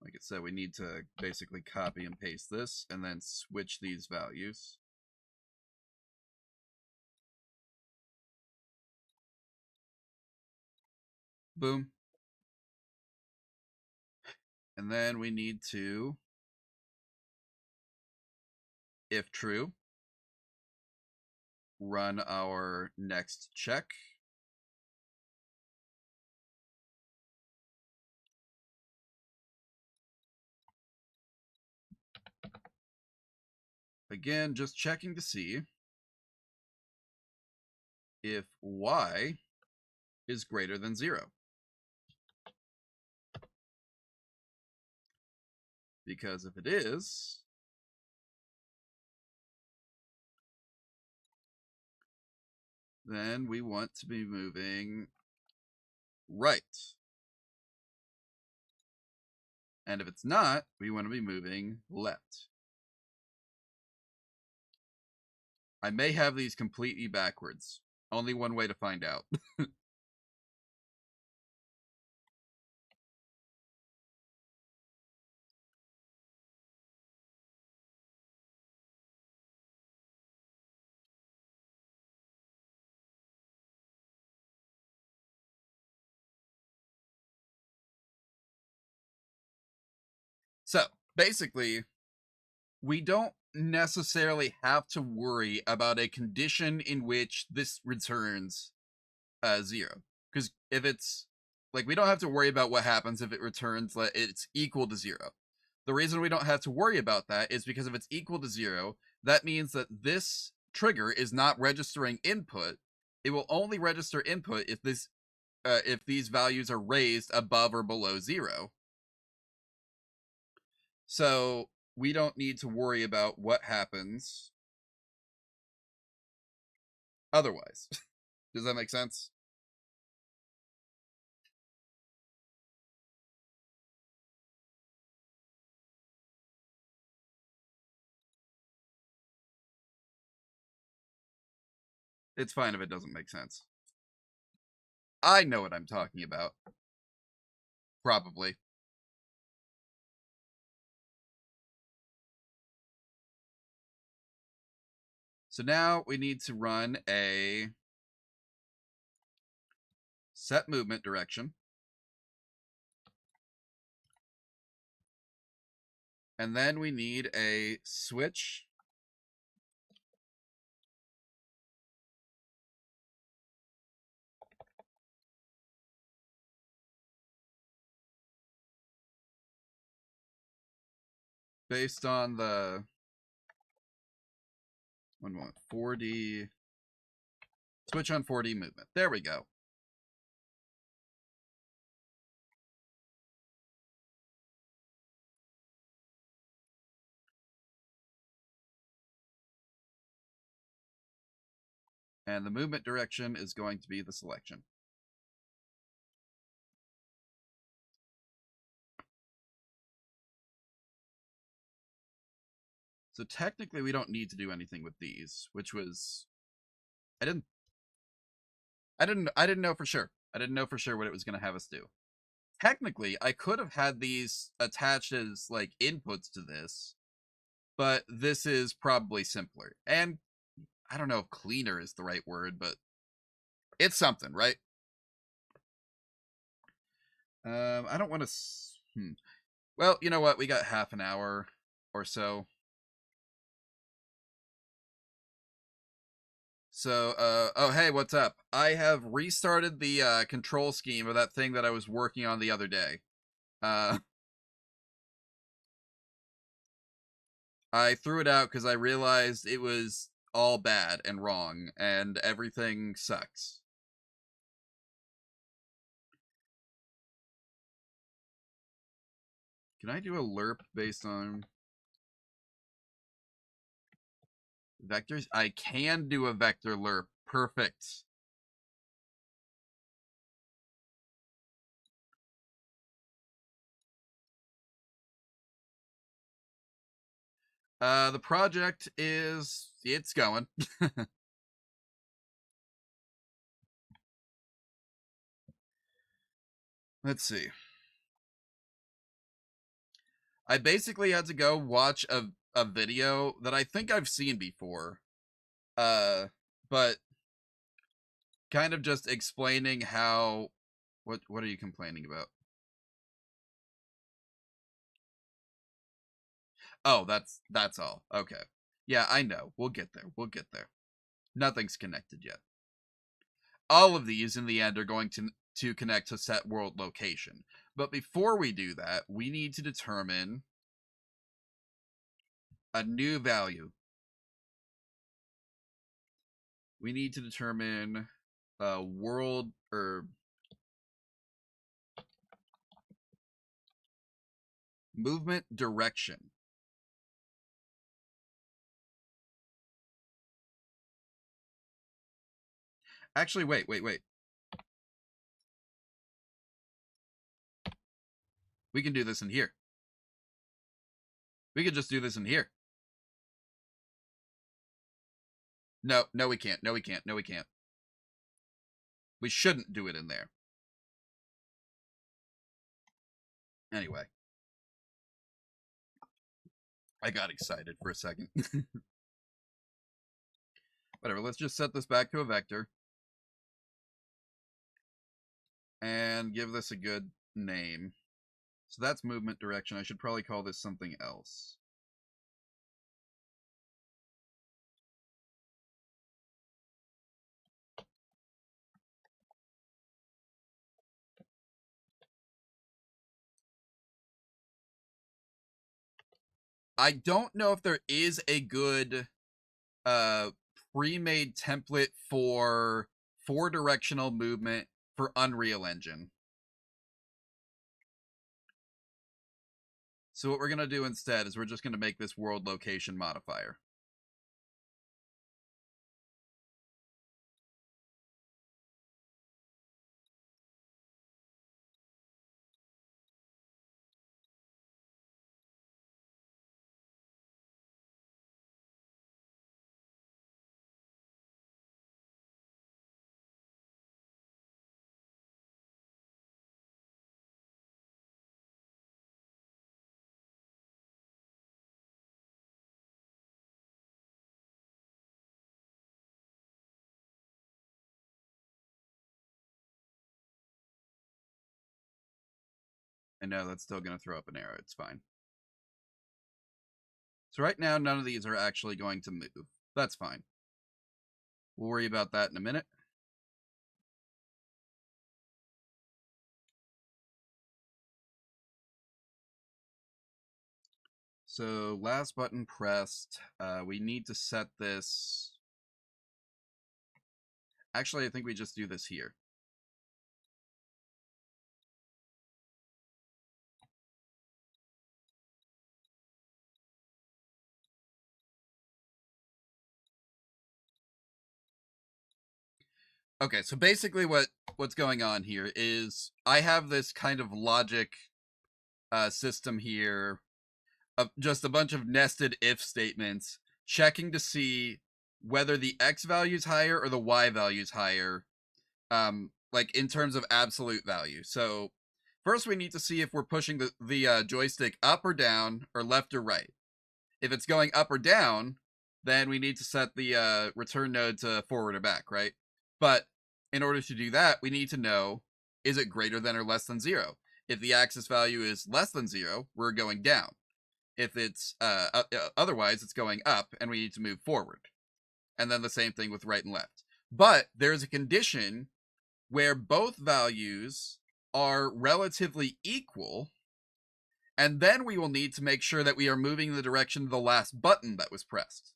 Like I said, we need to basically copy and paste this and then switch these values. Boom. And then we need to, if true, run our next check. Again, just checking to see if y is greater than 0. Because if it is, then we want to be moving right. And if it's not, we want to be moving left. I may have these completely backwards. Only one way to find out. So, basically, we don't necessarily have to worry about a condition in which this returns 0. Because if it's, like, we don't have to worry about what happens if it returns, it's equal to 0. The reason we don't have to worry about that is because if it's equal to 0, that means that this trigger is not registering input. It will only register input if these values are raised above or below 0. So we don't need to worry about what happens otherwise. Does that make sense? It's fine if it doesn't make sense. I know what I'm talking about. Probably. So now we need to run a set movement direction. And then we need a switch based on the 4D switch on 4D movement. There we go. And the movement direction is going to be the selection. So technically we don't need to do anything with these, which was I didn't know for sure. I didn't know for sure what it was going to have us do. Technically, I could have had these attached as like inputs to this, but this is probably simpler. And I don't know if cleaner is the right word, but it's something, right? I don't want to. Well, you know what? We got half an hour or so. So, oh, hey, what's up? I have restarted the control scheme of that thing that I was working on the other day. I threw it out because I realized it was all bad and wrong, and everything sucks. Can I do a lerp based on vectors? I can do a vector lerp. Perfect. The project it's going. Let's see. I basically had to go watch a video that I think I've seen before. But kind of just explaining how what are you complaining about? Oh, that's all. Okay. Yeah, I know. We'll get there. We'll get there. Nothing's connected yet. All of these in the end are going to connect to set world location. But before we do that, we need to determine a new value. We need to determine world or movement direction. Actually, wait. We can do this in here. We could just do this in here. No, we can't. No, we can't. No, we can't. We shouldn't do it in there. Anyway. I got excited for a second. Whatever, let's just set this back to a vector. And give this a good name. So that's movement direction. I should probably call this something else. I don't know if there is a good pre-made template for 4-directional movement for Unreal Engine. So what we're going to do instead is we're just going to make this world location modifier. I know that's still going to throw up an error. It's fine. So right now, none of these are actually going to move. That's fine. We'll worry about that in a minute. So last button pressed. We need to set this. Actually, I think we just do this here. Okay, so basically what's going on here is I have this kind of logic system here of just a bunch of nested if statements checking to see whether the x value is higher or the y value is higher, like in terms of absolute value. So first we need to see if we're pushing the joystick up or down or left or right. If it's going up or down, then we need to set the return node to forward or back, right? But in order to do that, we need to know, is it greater than or less than 0? If the axis value is less than 0, we're going down. If it's otherwise, it's going up, and we need to move forward. And then the same thing with right and left. But there's a condition where both values are relatively equal, and then we will need to make sure that we are moving in the direction of the last button that was pressed.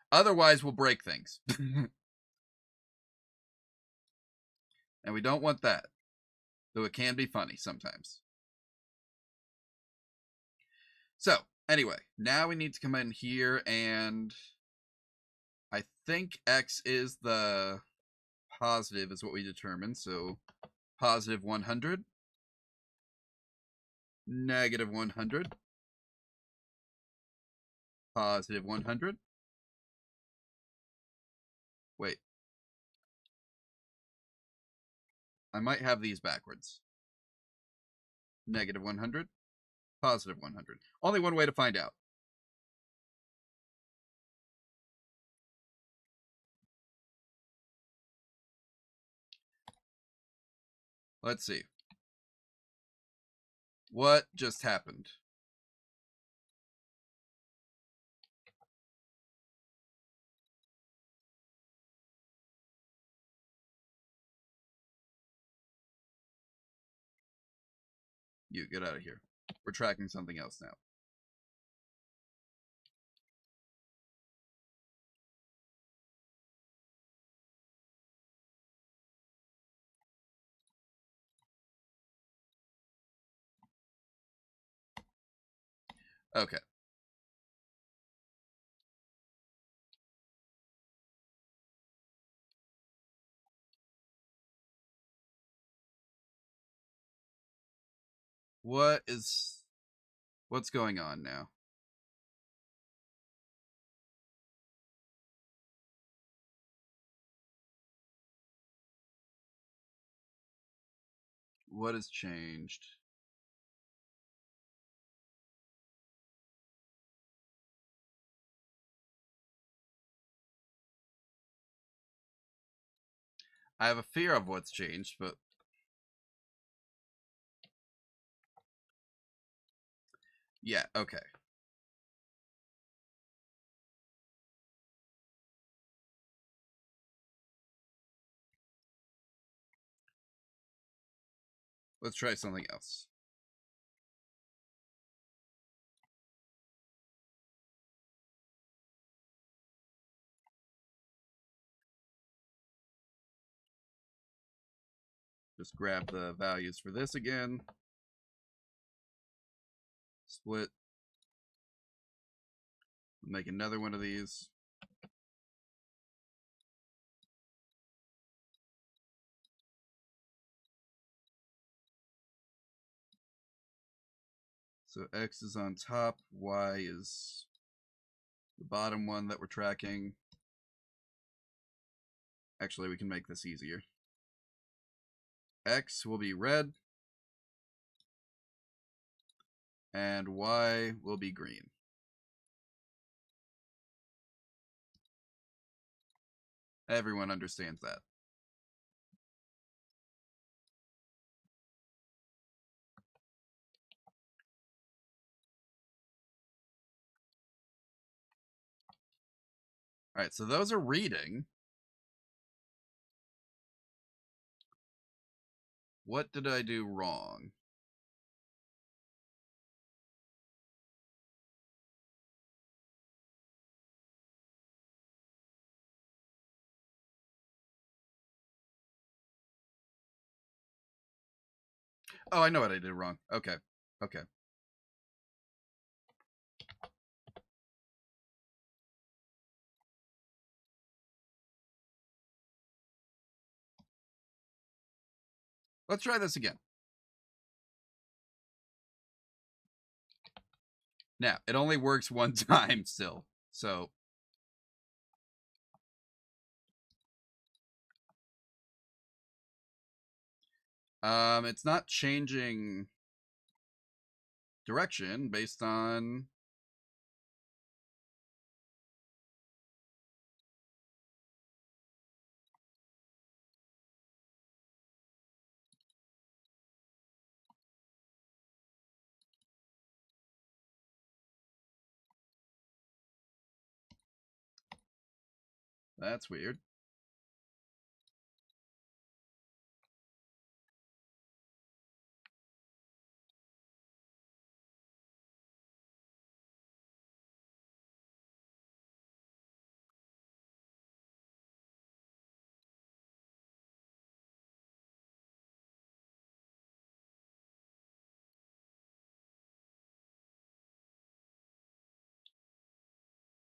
Otherwise, we'll break things. And we don't want that, though it can be funny sometimes. So, anyway, now we need to come in here, and I think x is the positive is what we determined, so positive 100. Negative 100. Positive 100. Wait. I might have these backwards. Negative 100. Positive 100. Only one way to find out. Let's see. What just happened? You get out of here. We're tracking something else now. Okay. What's going on now? What has changed? I have a fear of what's changed, but yeah, okay. Let's try something else. Just grab the values for this again. Split. Make another one of these. So X is on top, Y is the bottom one that we're tracking. Actually, we can make this easier. X will be red, and Y will be green. Everyone understands that. All right, so those are reading. What did I do wrong? Oh, I know what I did wrong. Okay. Okay. Let's try this again. Now, it only works one time still. So it's not changing direction based on that's weird.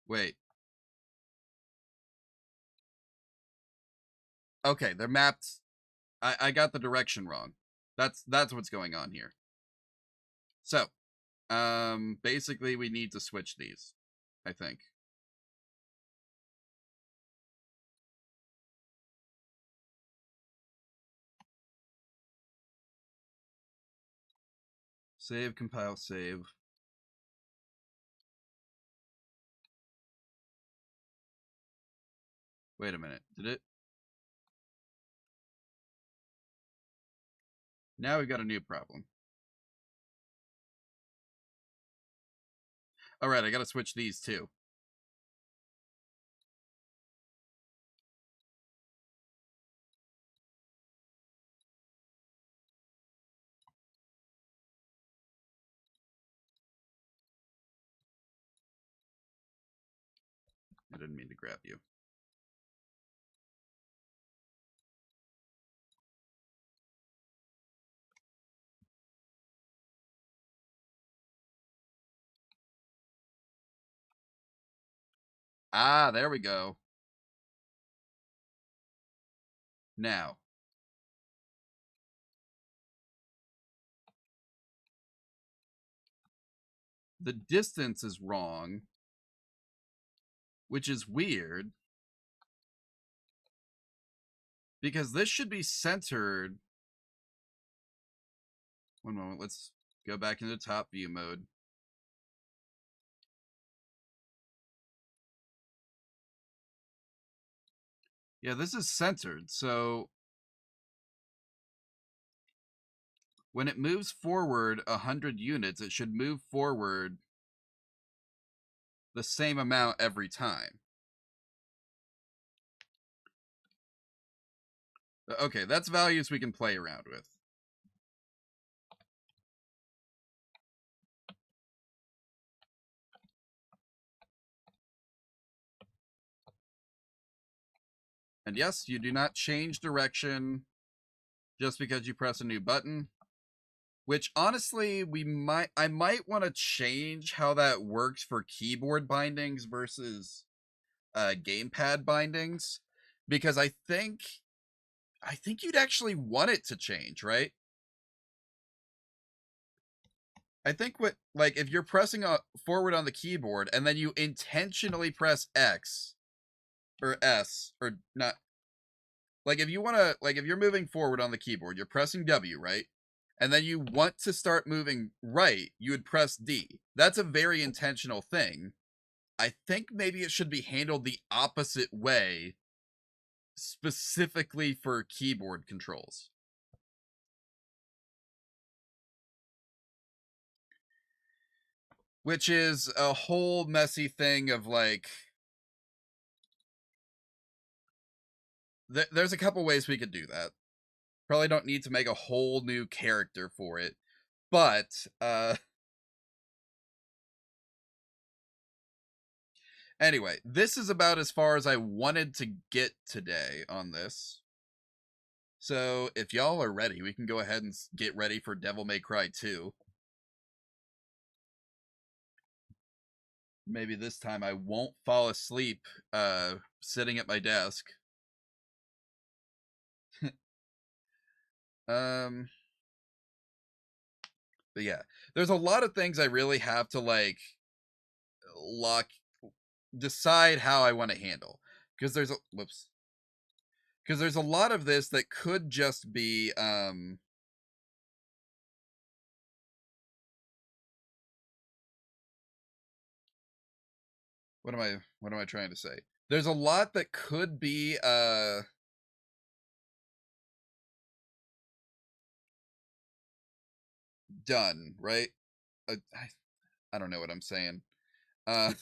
Wait. Okay, they're mapped. I got the direction wrong. That's what's going on here. So, basically we need to switch these, I think. Save, compile, save. Wait a minute. Did it? Now we've got a new problem. All right, I got to switch these too. I didn't mean to grab you. Ah, there we go. Now, the distance is wrong, which is weird because this should be centered. One moment, let's go back into top view mode. Yeah, this is centered, so when it moves forward 100 units, it should move forward the same amount every time. Okay, that's values we can play around with. And yes, you do not change direction just because you press a new button. Which honestly, I might want to change how that works for keyboard bindings versus gamepad bindings, because I think you'd actually want it to change, right? I think what, like, if you're pressing forward on the keyboard and then you intentionally press X or S or not, like if you want to, like if you're moving forward on the keyboard, you're pressing W, right? And then you want to start moving right, you would press D. That's a very intentional thing. I think maybe it should be handled the opposite way, specifically for keyboard controls. Which is a whole messy thing of like, there's a couple ways we could do that. Probably don't need to make a whole new character for it, but anyway, this is about as far as I wanted to get today on this. So if y'all are ready, we can go ahead and get ready for Devil May Cry 2. Maybe this time I won't fall asleep sitting at my desk. um but yeah, there's a lot of things I really have to like lock decide how I want to handle, because there's a whoops because there's a lot of this that could just be what am I trying to say? There's a lot that could be done, right? I don't know what I'm saying. Uh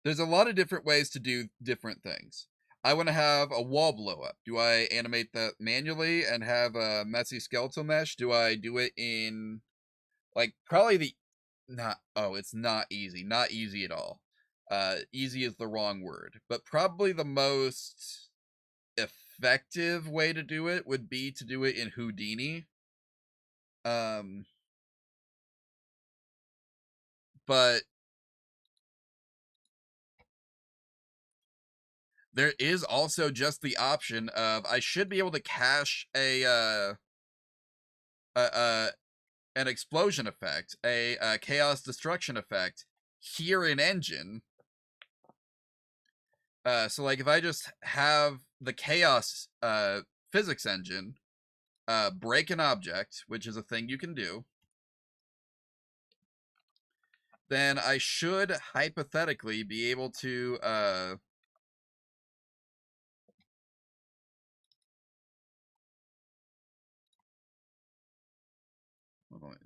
there's a lot of different ways to do different things. I want to have a wall blow up. Do I animate that manually and have a messy skeletal mesh? Do I do it in like probably the not oh, it's not easy. Not easy at all. Easy is the wrong word, but probably the most effective way to do it would be to do it in Houdini. Um but there is also just the option of I should be able to cache a uh, an explosion effect, a chaos destruction effect here in engine. So like if I just have the chaos physics engine break an object, which is a thing you can do, then I should hypothetically be able to hold on.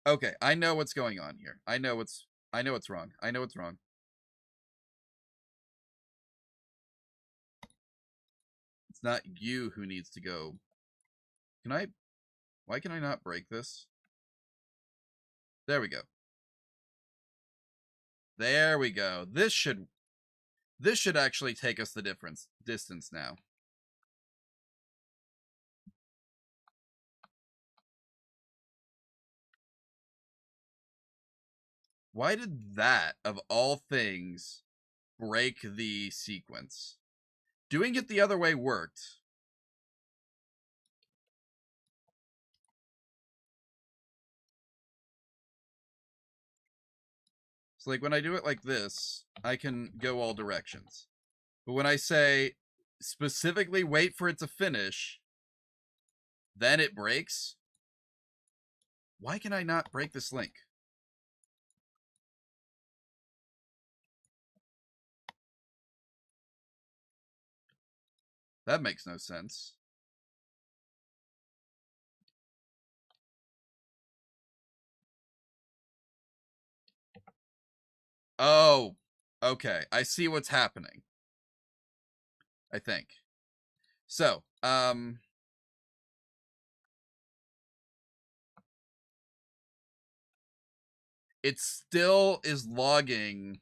Okay, I know what's going on here. I know what's wrong. I know what's wrong. It's not you who needs to go. Can I why can I not break this? There we go. There we go. This should actually take us the distance now. Why did that, of all things, break the sequence? Doing it the other way worked. So like when I do it like this, I can go all directions. But when I say specifically wait for it to finish, then it breaks. Why can I not break this link? That makes no sense. Oh, okay. I see what's happening. I think. So, it still is logging.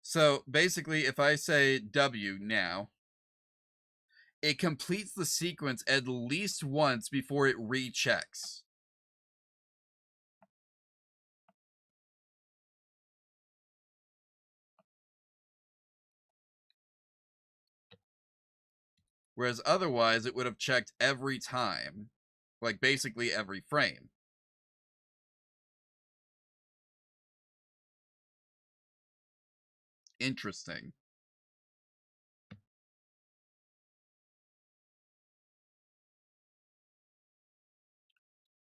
So basically, if I say W now, it completes the sequence at least once before it rechecks. Whereas otherwise, it would have checked every time, like basically every frame. Interesting.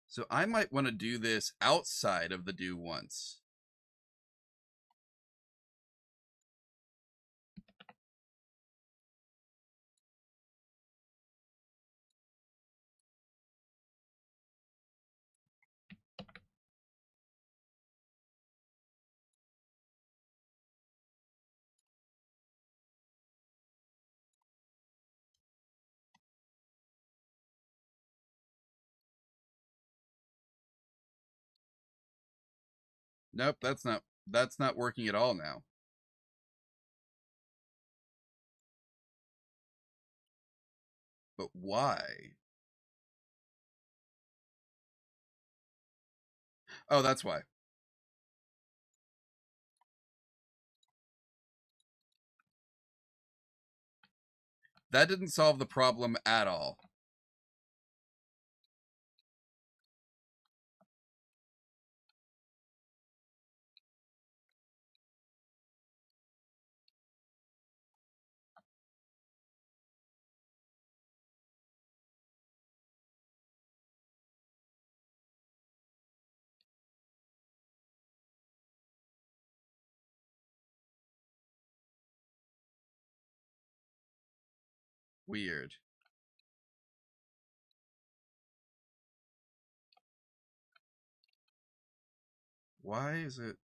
So I might want to do this outside of the do once. Nope, that's not working at all now. But why? Oh, that's why. That didn't solve the problem at all. Weird. Why is it?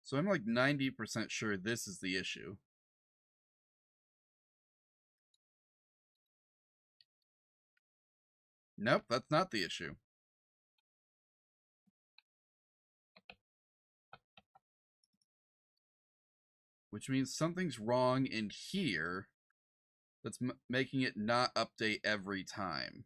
So I'm like 90% sure this is the issue. Nope, that's not the issue. Which means something's wrong in here that's making it not update every time.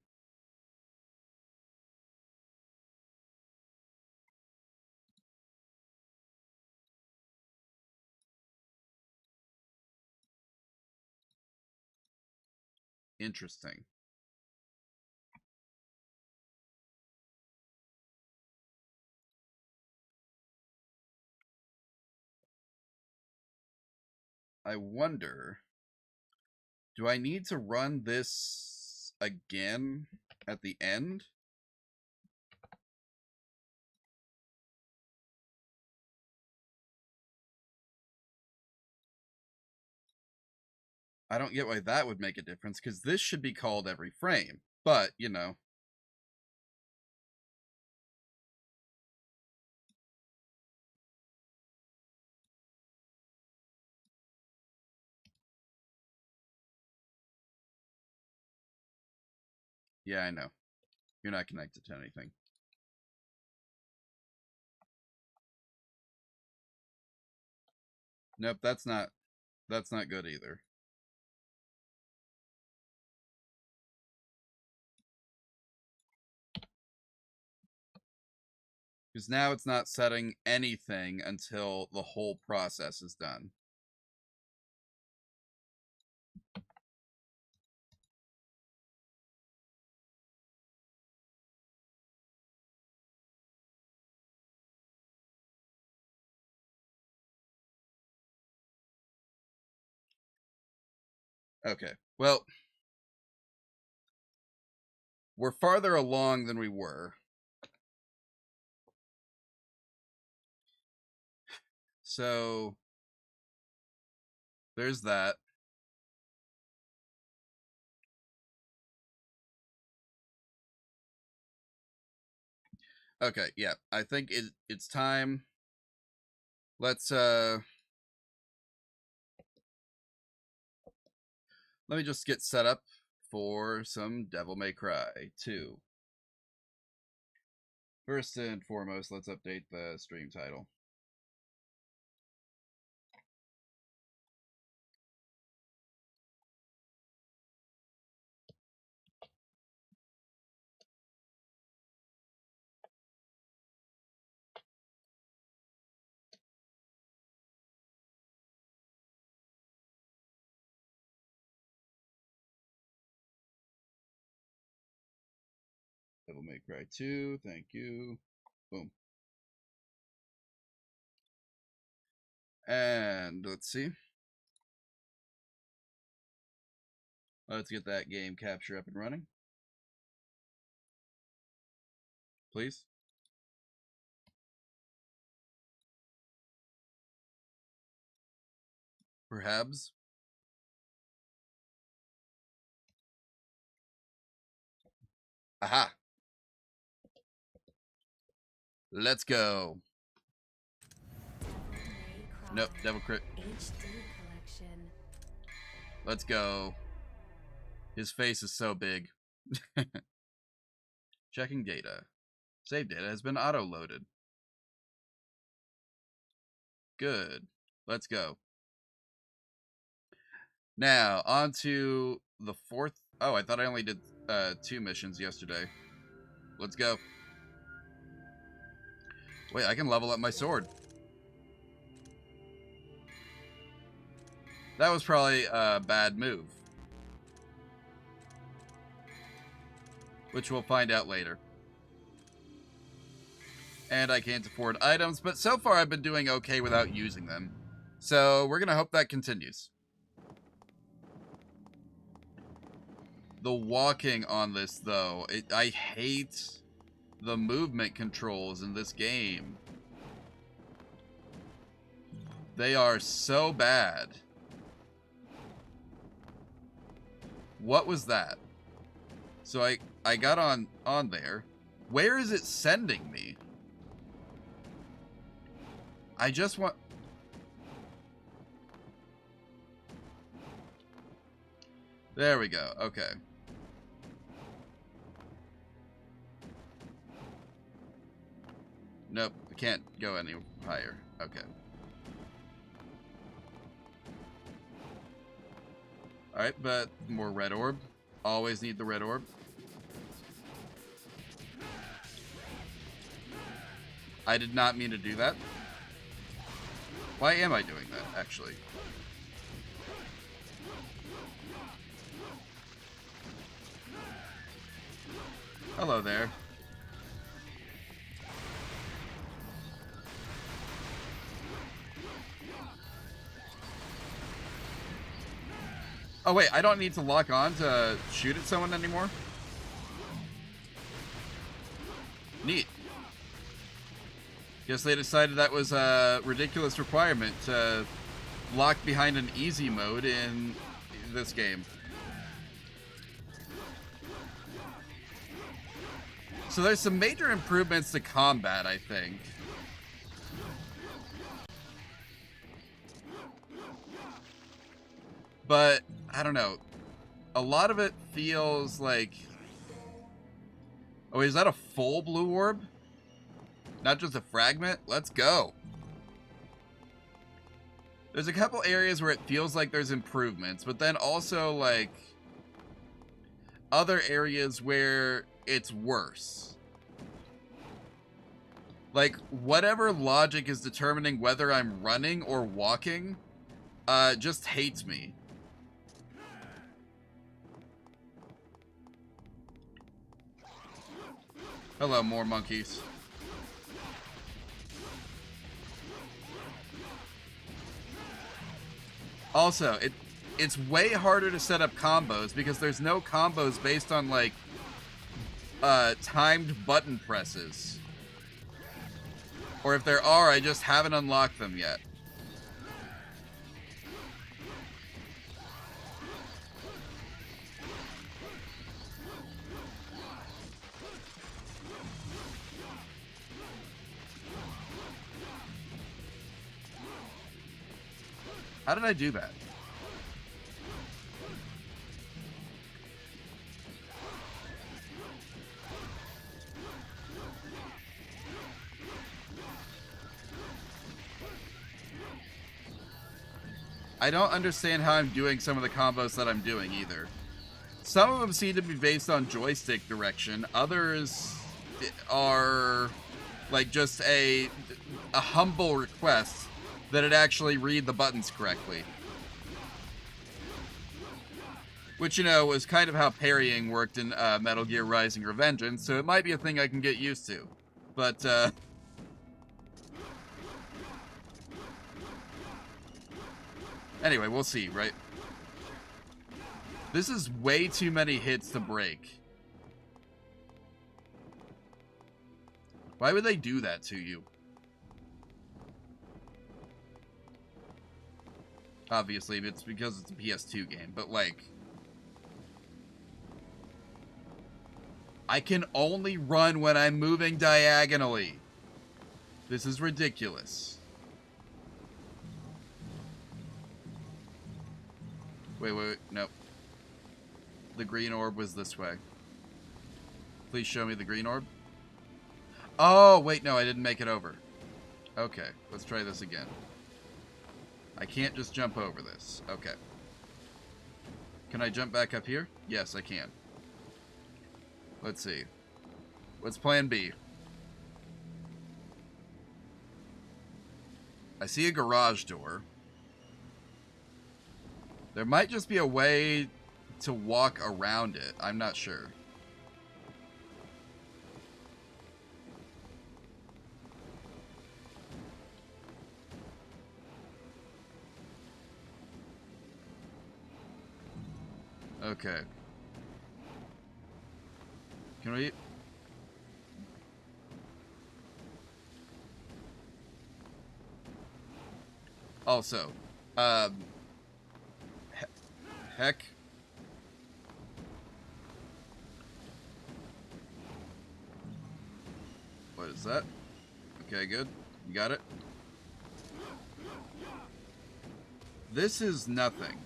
Interesting. I wonder, do I need to run this again at the end? I don't get why that would make a difference, because this should be called every frame. But, you know. Yeah, I know. You're not connected to anything. Nope, that's not good either. Because now it's not setting anything until the whole process is done. Okay, well, we're farther along than we were. So, there's that. Okay, yeah, I think it's time. Let's, let me just get set up for some Devil May Cry 2. First and foremost, let's update the stream title. Devil May Cry 2, thank you. Boom. And let's see. Let's get that game capture up and running. Please. Perhaps. Aha. Let's go. Nope, Devil Crit. Let's go. His face is so big. Checking data. Save data has been auto-loaded. Good. Let's go. Now, on to the fourth. Oh, I thought I only did 2 missions yesterday. Let's go. Wait, I can level up my sword. That was probably a bad move. Which we'll find out later. And I can't afford items, but so far I've been doing okay without using them. So we're going to hope that continues. The walking on this, though, I hate the movement controls in this game. They are so bad. What was that? So I got on there. Where is it sending me? I just want... There we go. Okay. Nope, I can't go any higher. Okay. Alright, but more red orb. Always need the red orb. I did not mean to do that. Why am I doing that, actually? Hello there. Oh wait, I don't need to lock on to shoot at someone anymore? Neat. Guess they decided that was a ridiculous requirement to lock behind an easy mode in this game. So there's some major improvements to combat, I think. But, I don't know. A lot of it feels like... Oh, is that a full blue orb? Not just a fragment? Let's go. There's a couple areas where it feels like there's improvements, but then also, like, other areas where it's worse. Like, whatever logic is determining whether I'm running or walking, just hates me. Hello, more monkeys. Also, it's way harder to set up combos because there's no combos based on, like, timed button presses. Or if there are, I just haven't unlocked them yet. How did I do that? I don't understand how I'm doing some of the combos that I'm doing either. Some of them seem to be based on joystick direction. Others are like just a humble request that it actually read the buttons correctly. Which, you know, was kind of how parrying worked in Metal Gear Rising: Revengeance, so it might be a thing I can get used to. But, anyway, we'll see, right? This is way too many hits to break. Why would they do that to you? Obviously, it's because it's a PS2 game, but, like... I can only run when I'm moving diagonally. This is ridiculous. Wait, nope. The green orb was this way. Please show me the green orb. Oh, wait, no, I didn't make it over. Okay, let's try this again. I can't just jump over this. Okay. Can I jump back up here? Yes, I can. Let's see. What's plan B? I see a garage door. There might just be a way to walk around it. I'm not sure. Okay. Can we... Also, heck. What is that? Okay, good. You got it? This is nothing.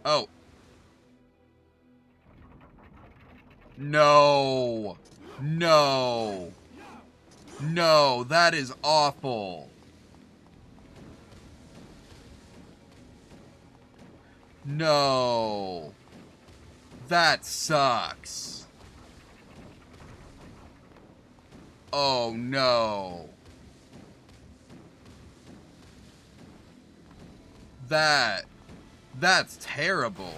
Oh. No. No. No, that is awful. No. That sucks. Oh no. That's terrible.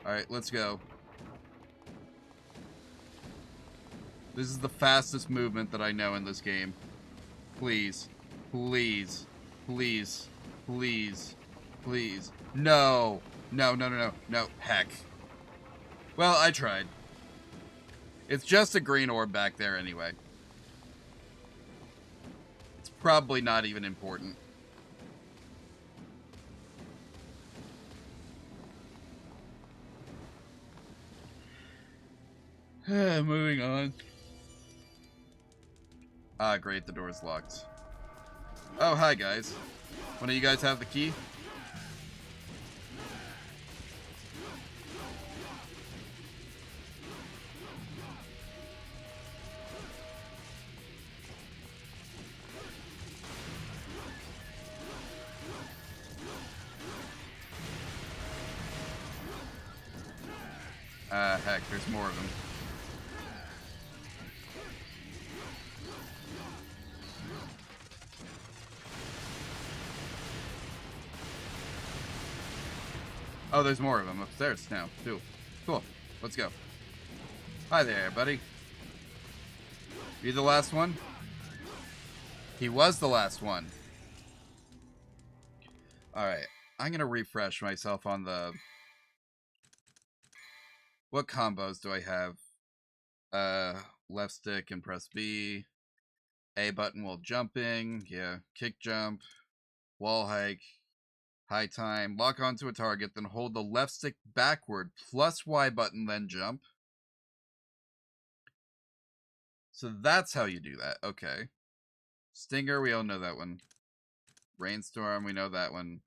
Alright, let's go. This is the fastest movement that I know in this game. Please. Please. Please. Please. Please. No. No, no, no, no. No. Heck. Well, I tried. It's just a green orb back there anyway. It's probably not even important. Moving on. Ah, great, the door's locked. Oh, hi, guys. One of you guys have the key? Heck, there's more of them. Oh, there's more of them upstairs now, too. Cool. Let's go. Hi there, buddy. You the last one? He was the last one. Alright. I'm gonna refresh myself on the... What combos do I have? Left stick and press B. A button while jumping. Yeah. Kick jump. Wall hike. High time. Lock onto a target, then hold the left stick backward plus Y button, then jump. So that's how you do that. Okay. Stinger, we all know that one. Rainstorm, we know that one.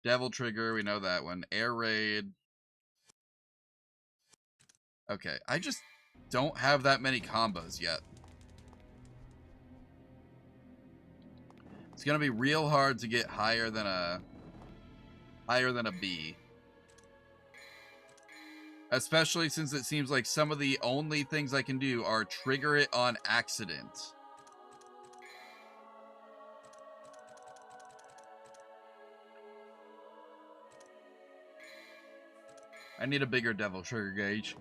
Devil Trigger, we know that one. Air Raid. Okay, I just don't have that many combos yet. It's gonna be real hard to get higher than a B. Especially since it seems like some of the only things I can do are trigger it on accident. I need a bigger Devil Trigger gauge.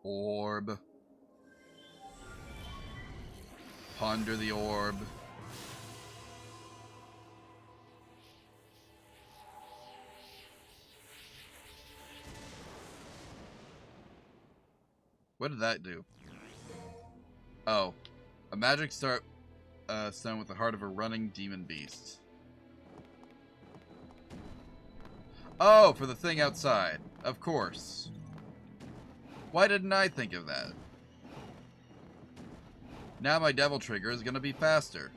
Orb. Ponder the orb. What did that do? Oh. A magic stone with the heart of a running demon beast. Oh, for the thing outside. Of course. Why didn't I think of that? Now my Devil Trigger is going to be faster.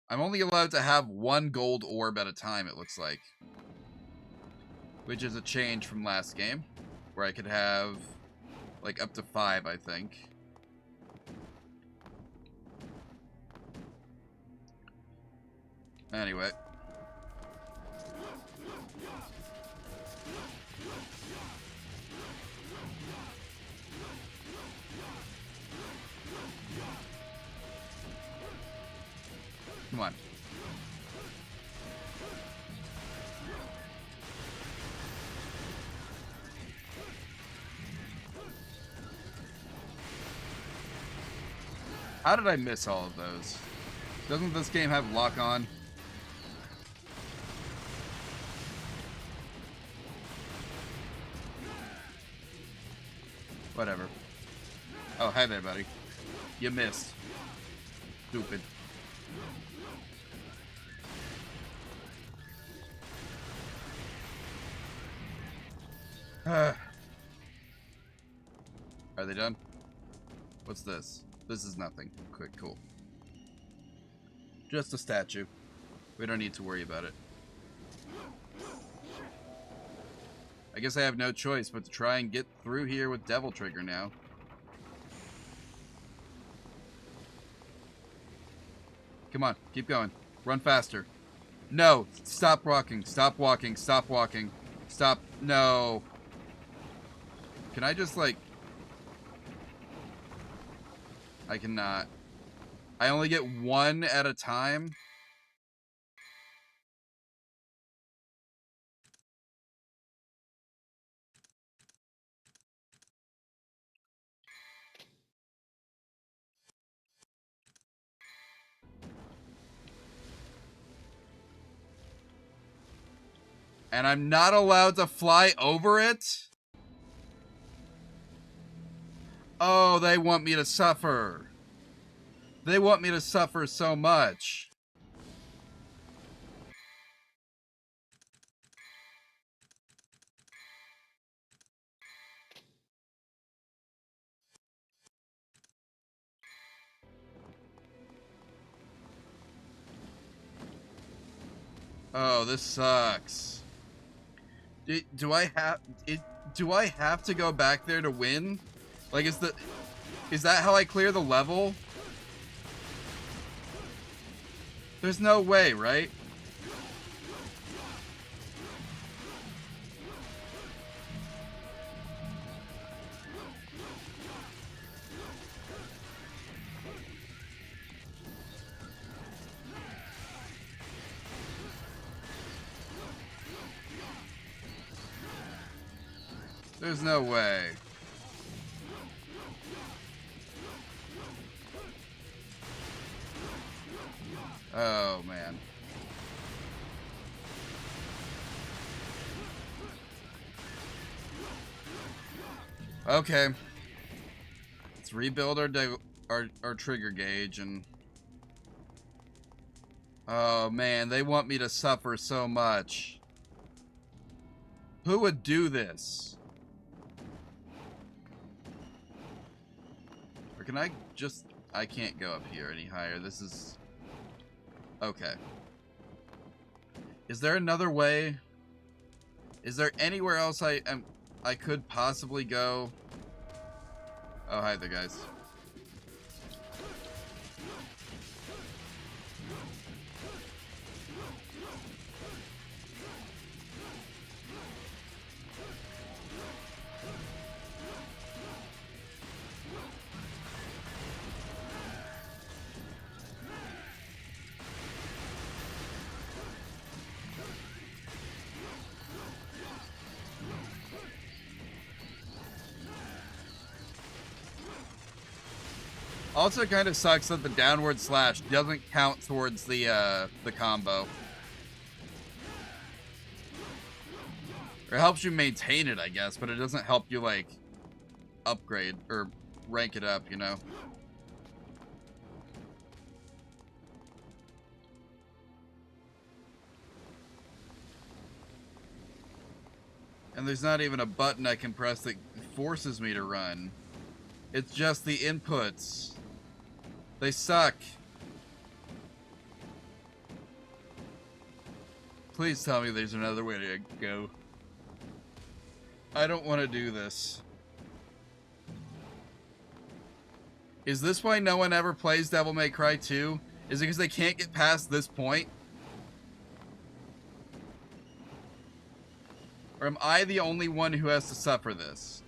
I'm only allowed to have one gold orb at a time, it looks like. Which is a change from last game, where I could have, like, up to 5, I think. Anyway. Come on. How did I miss all of those? Doesn't this game have lock on? Whatever. Oh, hi there, buddy. You missed. Stupid. Are they done? What's this? This is nothing. Quick, cool. Just a statue. We don't need to worry about it. I guess I have no choice but to try and get through here with Devil Trigger now. Come on, keep going. Run faster. No, stop walking, stop walking, stop walking. Stop, no. Can I just, like... I cannot. I only get one at a time? And I'm not allowed to fly over it? Oh, they want me to suffer. They want me to suffer so much. Oh, this sucks. Do I have to go back there to win? Like, is that how I clear the level? There's no way, right? There's no way. Oh, man. Okay. Let's rebuild our trigger gauge and... Oh, man, they want me to suffer so much. Who would do this? Or can I just... I can't go up here any higher. This is... Okay. Is there another way? Is there anywhere else I could possibly go? Oh, hi there, guys. Also, kind of sucks that the downward slash doesn't count towards the combo. Or it helps you maintain it, I guess, but it doesn't help you, like, upgrade or rank it up, you know? And there's not even a button I can press that forces me to run. It's just the inputs. They suck. Please tell me there's another way to go. I don't want to do this. Is this why no one ever plays Devil May Cry 2? Is it because they can't get past this point? Or am I the only one who has to suffer this?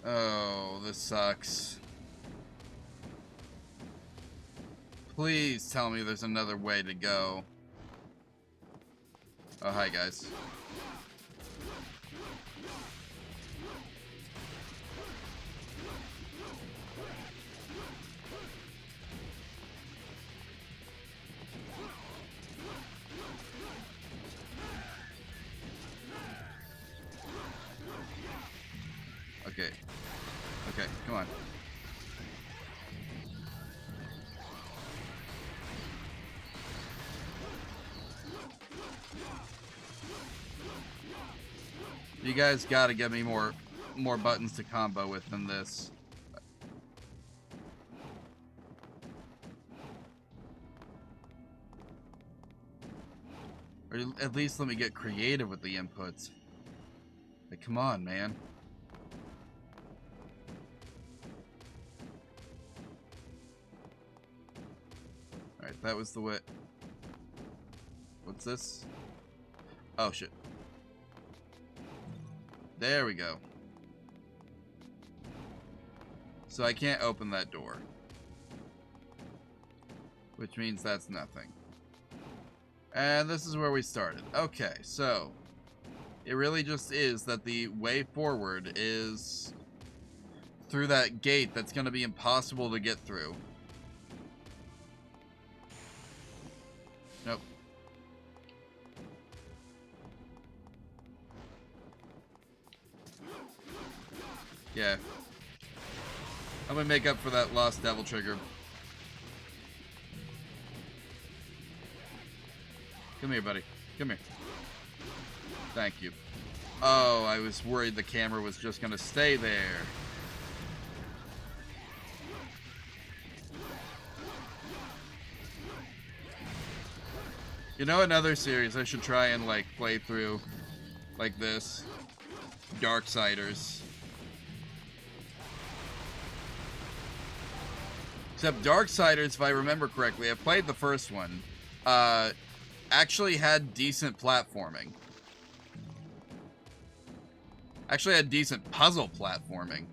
Oh, this sucks. Please tell me there's another way to go. Oh, hi, guys. Okay. Okay, come on. You guys gotta give me more buttons to combo with than this. Or at least let me get creative with the inputs. Like, come on, man. Alright, that was the way. What's this? Oh, shit. There we go. So I can't open that door. Which means that's nothing. And this is where we started. Okay, so it really just is that the way forward is through that gate that's going to be impossible to get through. Nope. Yeah. I'm gonna make up for that lost devil trigger. Come here, buddy. Come here. Thank you. Oh, I was worried the camera was just gonna stay there. You know, another series I should try and, like, play through like this. Darksiders. Except Darksiders, if I remember correctly, I played the first one, actually had decent platforming. Actually had decent puzzle platforming.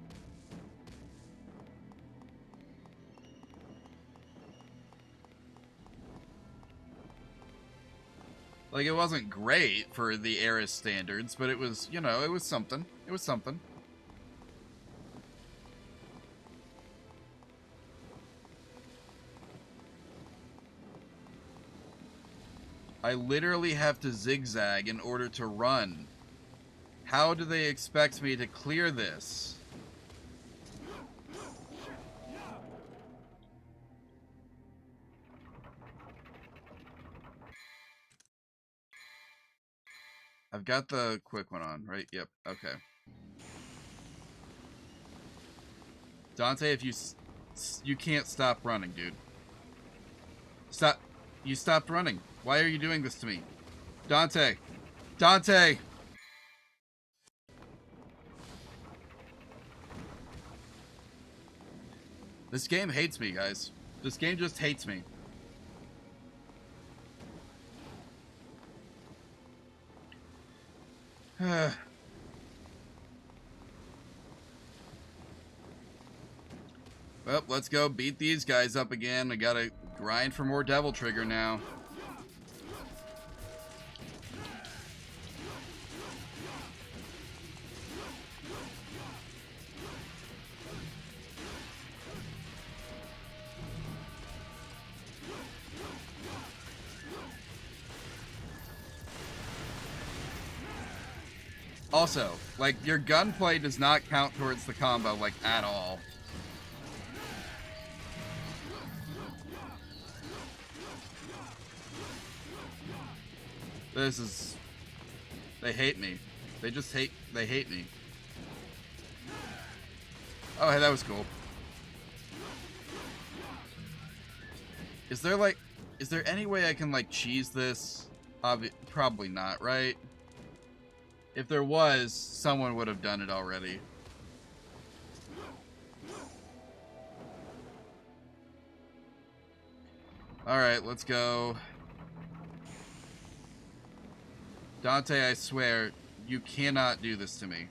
Like, it wasn't great for the era standards, but it was, you know, it was something. It was something. I literally have to zigzag in order to run. How do they expect me to clear this? I've got the quick one on, right? Yep, okay. Dante, if you can't stop running, dude. Stop. You stopped running. Why are you doing this to me? Dante! Dante! This game hates me, guys. This game just hates me. Well, let's go beat these guys up again. I gotta grind for more Devil Trigger now. Also, like, your gunplay does not count towards the combo, like, at all. This is... They hate me. They just hate... They hate me. Oh, hey, that was cool. Is there, like... Is there any way I can, like, cheese this? Probably not, right? If there was, someone would have done it already. Alright, let's go. Dante, I swear, you cannot do this to me.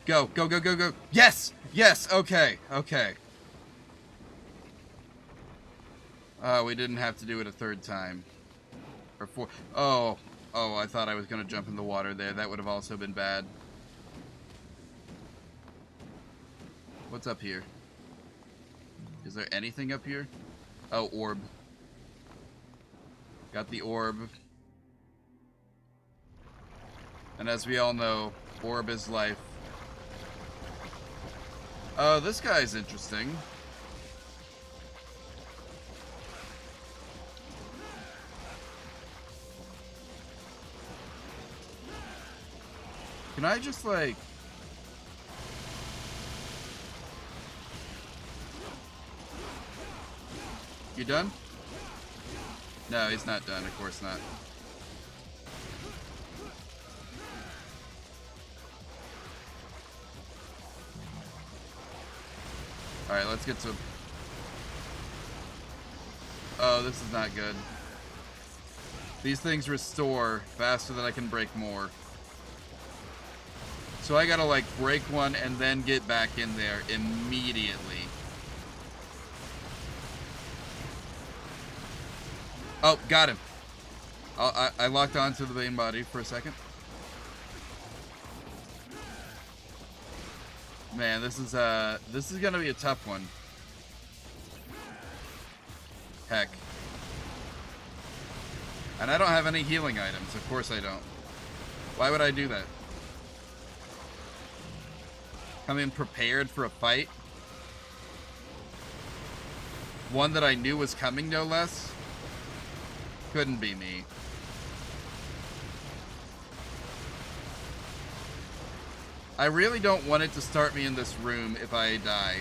Go, go, go, go, go. Yes! Yes! Okay, okay. We didn't have to do it a third time. Or four. Oh, I thought I was gonna jump in the water there. That would have also been bad. What's up here? Is there anything up here? Oh, orb. Got the orb. And as we all know, orb is life. Oh, this guy's interesting. Can I just, like... You done? No, he's not done. Of course not. Alright, let's get some... Oh, this is not good. These things restore faster than I can break more. So I gotta, like, break one and then get back in there immediately. Oh, got him. I locked onto the main body for a second. Man, this is gonna be a tough one. Heck. And I don't have any healing items. Of course I don't. Why would I do that? Come in prepared for a fight? One that I knew was coming, no less? Couldn't be me. I really don't want it to start me in this room if I die.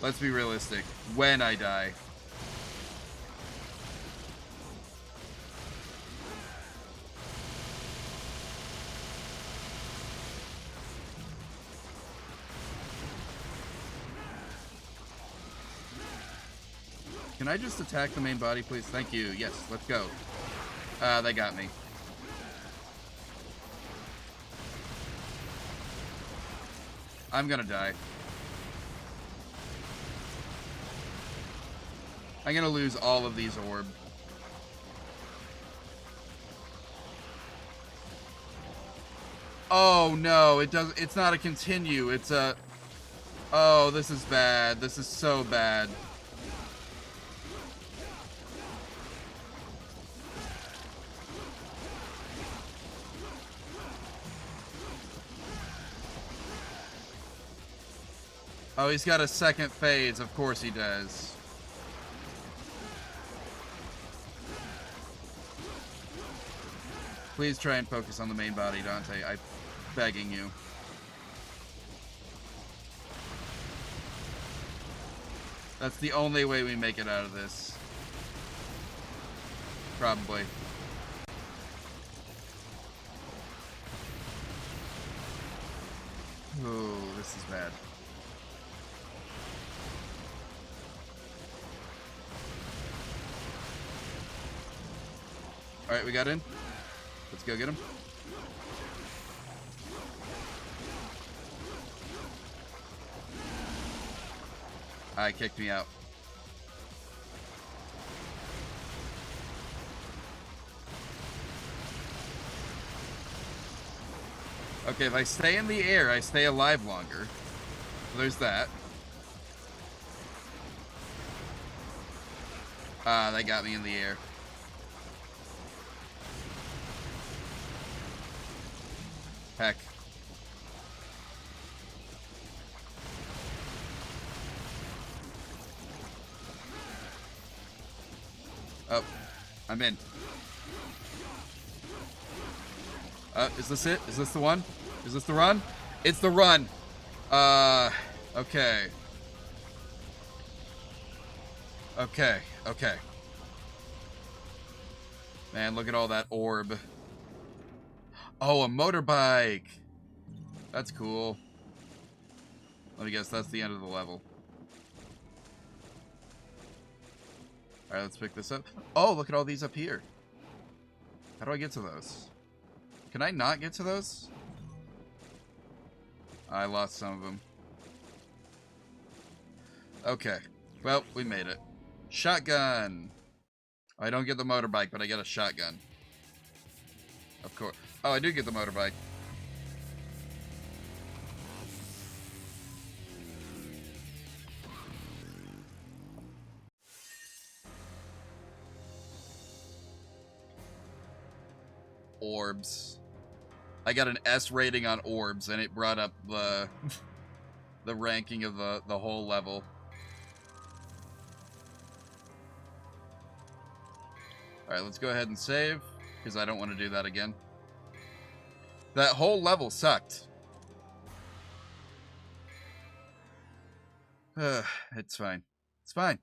Let's be realistic. When I die. Can I just attack the main body, please? Thank you. Yes, let's go. They got me. I'm gonna die. I'm gonna lose all of these orb. Oh no, it's not a continue, it's a... Oh, this is bad. This is so bad. Oh, he's got a second phase. Of course he does. Please try and focus on the main body, Dante. I'm begging you. That's the only way we make it out of this. Probably. Oh, this is bad. Alright, we got in. Let's go get him. I kicked me out. Okay, if I stay in the air, I stay alive longer. So there's that. They got me in the air. Heck. Oh, I'm in. Is this it? Is this the one? Is this the run? It's the run. Okay. Okay, okay. Man, look at all that orb. Oh, a motorbike. That's cool. Let me guess, that's the end of the level. Alright, let's pick this up. Oh, look at all these up here. How do I get to those? Can I not get to those? I lost some of them. Okay. Well, we made it. Shotgun. I don't get the motorbike, but I get a shotgun. Of course. Oh, I do get the motorbike. Orbs. I got an S rating on orbs, and it brought up the the ranking of the whole level. Alright, let's go ahead and save, because I don't want to do that again. That whole level sucked. It's fine. It's fine.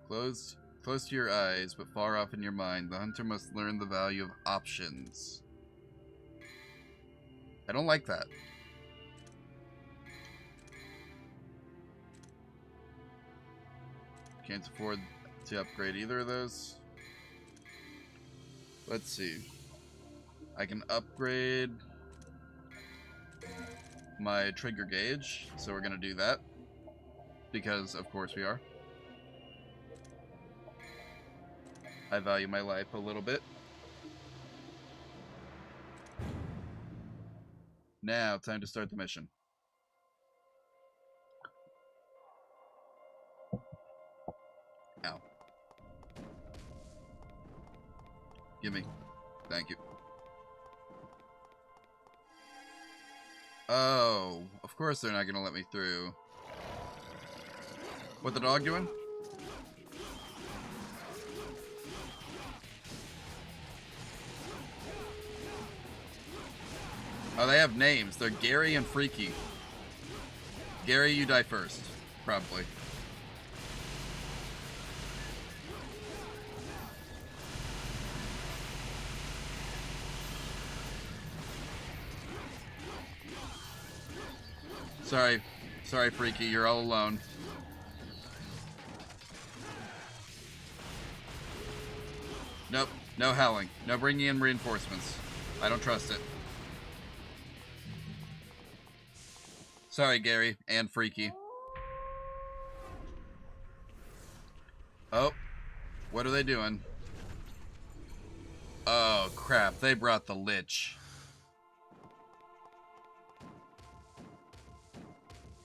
Close to your eyes, but far off in your mind. The hunter must learn the value of options. I don't like that. Can't afford to upgrade either of those. Let's see. I can upgrade my trigger gauge, so we're gonna do that. Because, of course, we are. I value my life a little bit. Now, time to start the mission. Ow. Gimme. Thank you. Oh, of course they're not gonna let me through. What the dog doing? Oh, they have names. They're Gary and Freaky. Gary, you die first. Probably. Sorry. Sorry, Freaky. You're all alone. Nope. No howling. No bringing in reinforcements. I don't trust it. Sorry, Gary and Freaky. Oh. What are they doing? Oh, crap. They brought the Lich.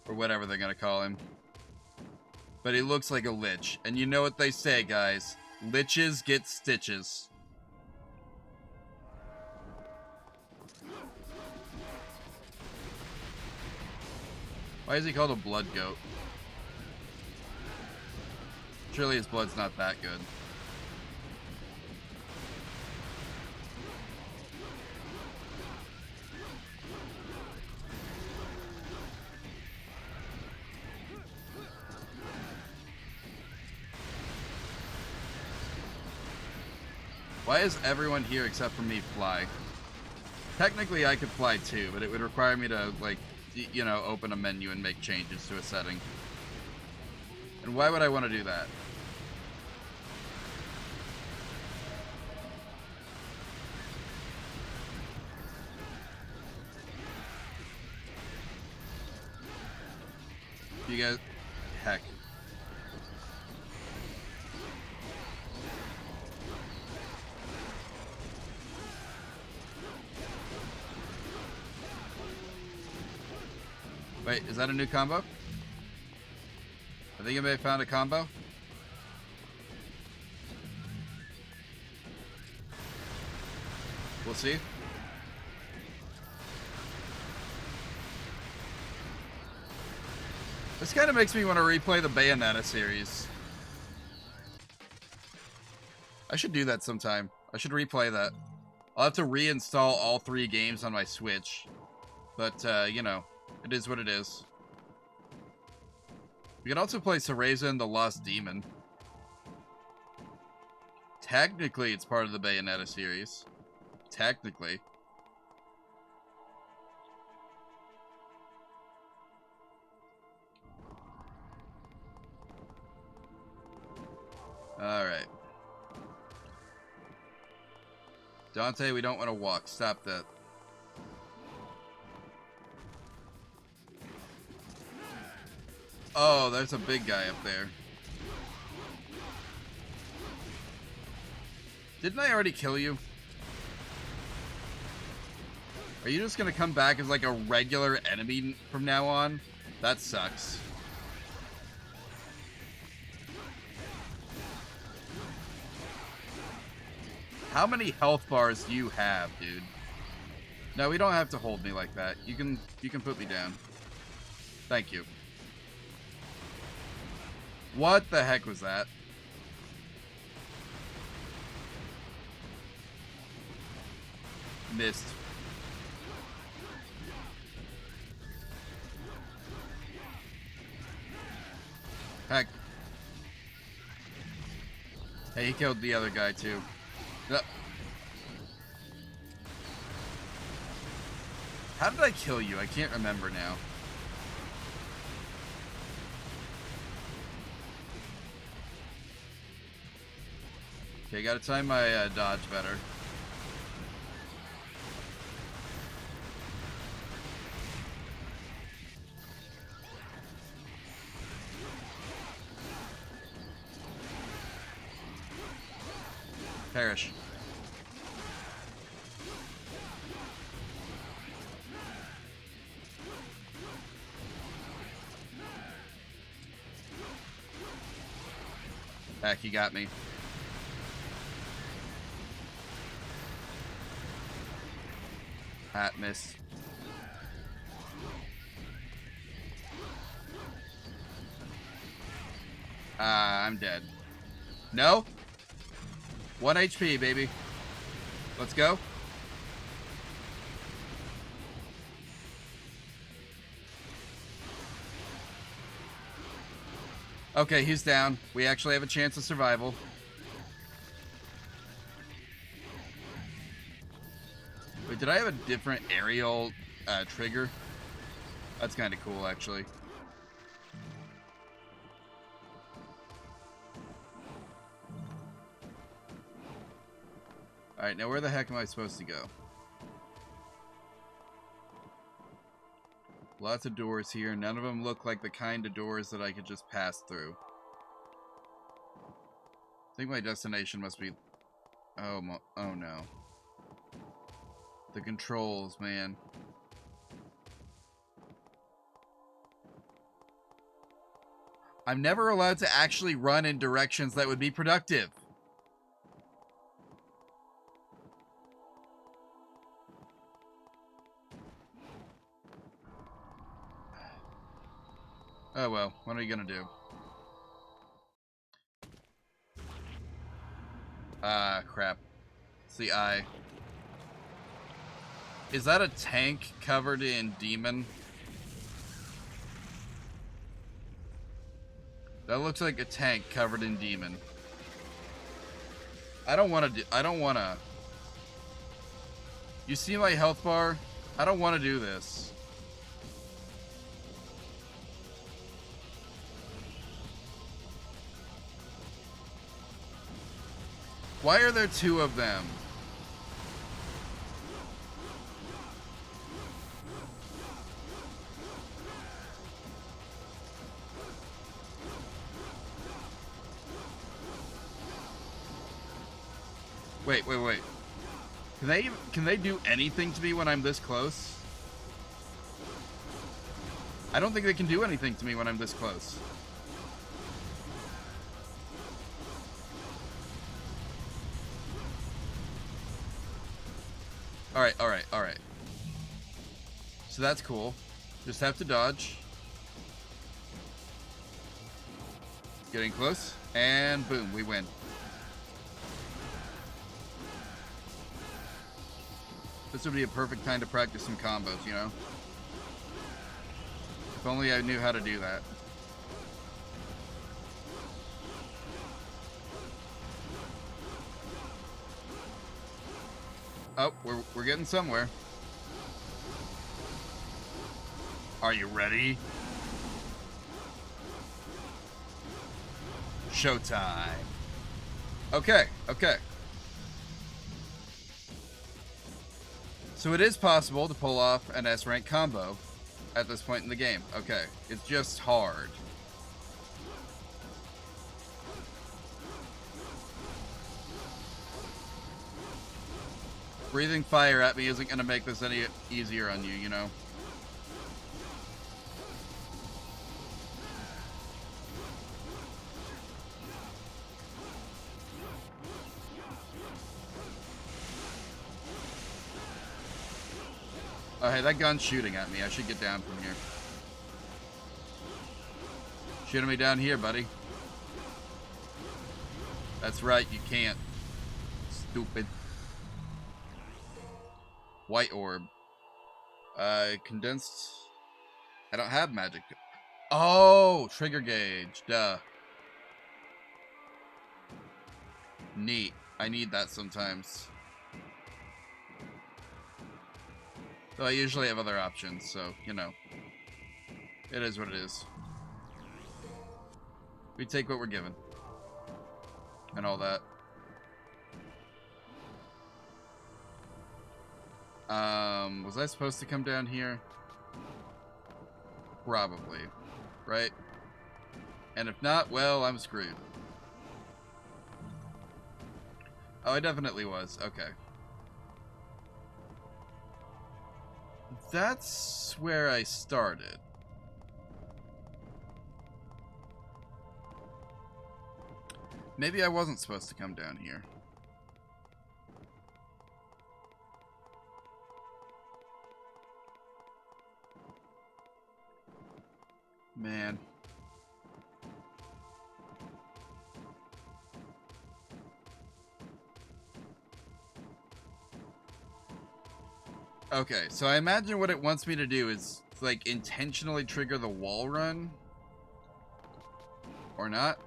Or whatever they're gonna call him. But he looks like a Lich. And you know what they say, guys. Liches get stitches. Why is he called a blood goat? Surely his blood's not that good. Why is everyone here except for me fly? Technically I could fly too, but it would require me to, like, you know, open a menu and make changes to a setting. And why would I want to do that? You guys... Heck. Wait, is that a new combo? I think I may have found a combo. We'll see. This kind of makes me want to replay the Bayonetta series. I should do that sometime. I should replay that. I'll have to reinstall all 3 games on my Switch. But, you know, it is what it is. We can also play Cereza and the Lost Demon. Technically, it's part of the Bayonetta series. Technically. Alright. Dante, we don't want to walk. Stop that. Oh, there's a big guy up there. Didn't I already kill you? Are you just gonna come back as like a regular enemy from now on? That sucks. How many health bars do you have, dude? No, we don't have to hold me like that. You can put me down. Thank you. What the heck was that? Missed. Heck. Hey, he killed the other guy too. How did I kill you? I can't remember now. Okay, gotta time my dodge better. Perish. Heck, he got me. Hat miss. I'm dead. No? 1 HP, baby. Let's go. Okay, he's down. We actually have a chance of survival. Wait, did I have a different aerial trigger? That's kind of cool, actually. Alright, now where the heck am I supposed to go? Lots of doors here. None of them look like the kind of doors that I could just pass through. I think my destination must be... Oh no. The controls, man. I'm never allowed to actually run in directions that would be productive. Oh well, what are you gonna do? Crap. It's the eye. Is that a tank covered in demon? That looks like a tank covered in demon. I don't wanna. You see my health bar? I don't wanna do this. Why are there two of them? Wait. Can they do anything to me when I'm this close? I don't think they can do anything to me when I'm this close. Alright. So that's cool. Just have to dodge. Getting close. And boom, we win. This would be a perfect time to practice some combos, you know? If only I knew how to do that. Oh, we're getting somewhere. Are you ready? Showtime. Okay. So it is possible to pull off an S-rank combo at this point in the game. Okay, it's just hard. Breathing fire at me isn't going to make this any easier on you, you know? Oh, hey, that gun's shooting at me. I should get down from here. Shooting me down here, buddy. That's right, you can't. Stupid. White orb. Condensed. I don't have magic. Oh, trigger gauge. Duh. Neat. I need that sometimes. Though I usually have other options, so, you know. It is what it is. We take what we're given. And all that. Was I supposed to come down here? Probably. Right? And if not, well, I'm screwed. Oh, I definitely was. Okay. That's where I started. Maybe I wasn't supposed to come down here. Man. Okay, so I imagine what it wants me to do is, like, intentionally trigger the wall run. Or not.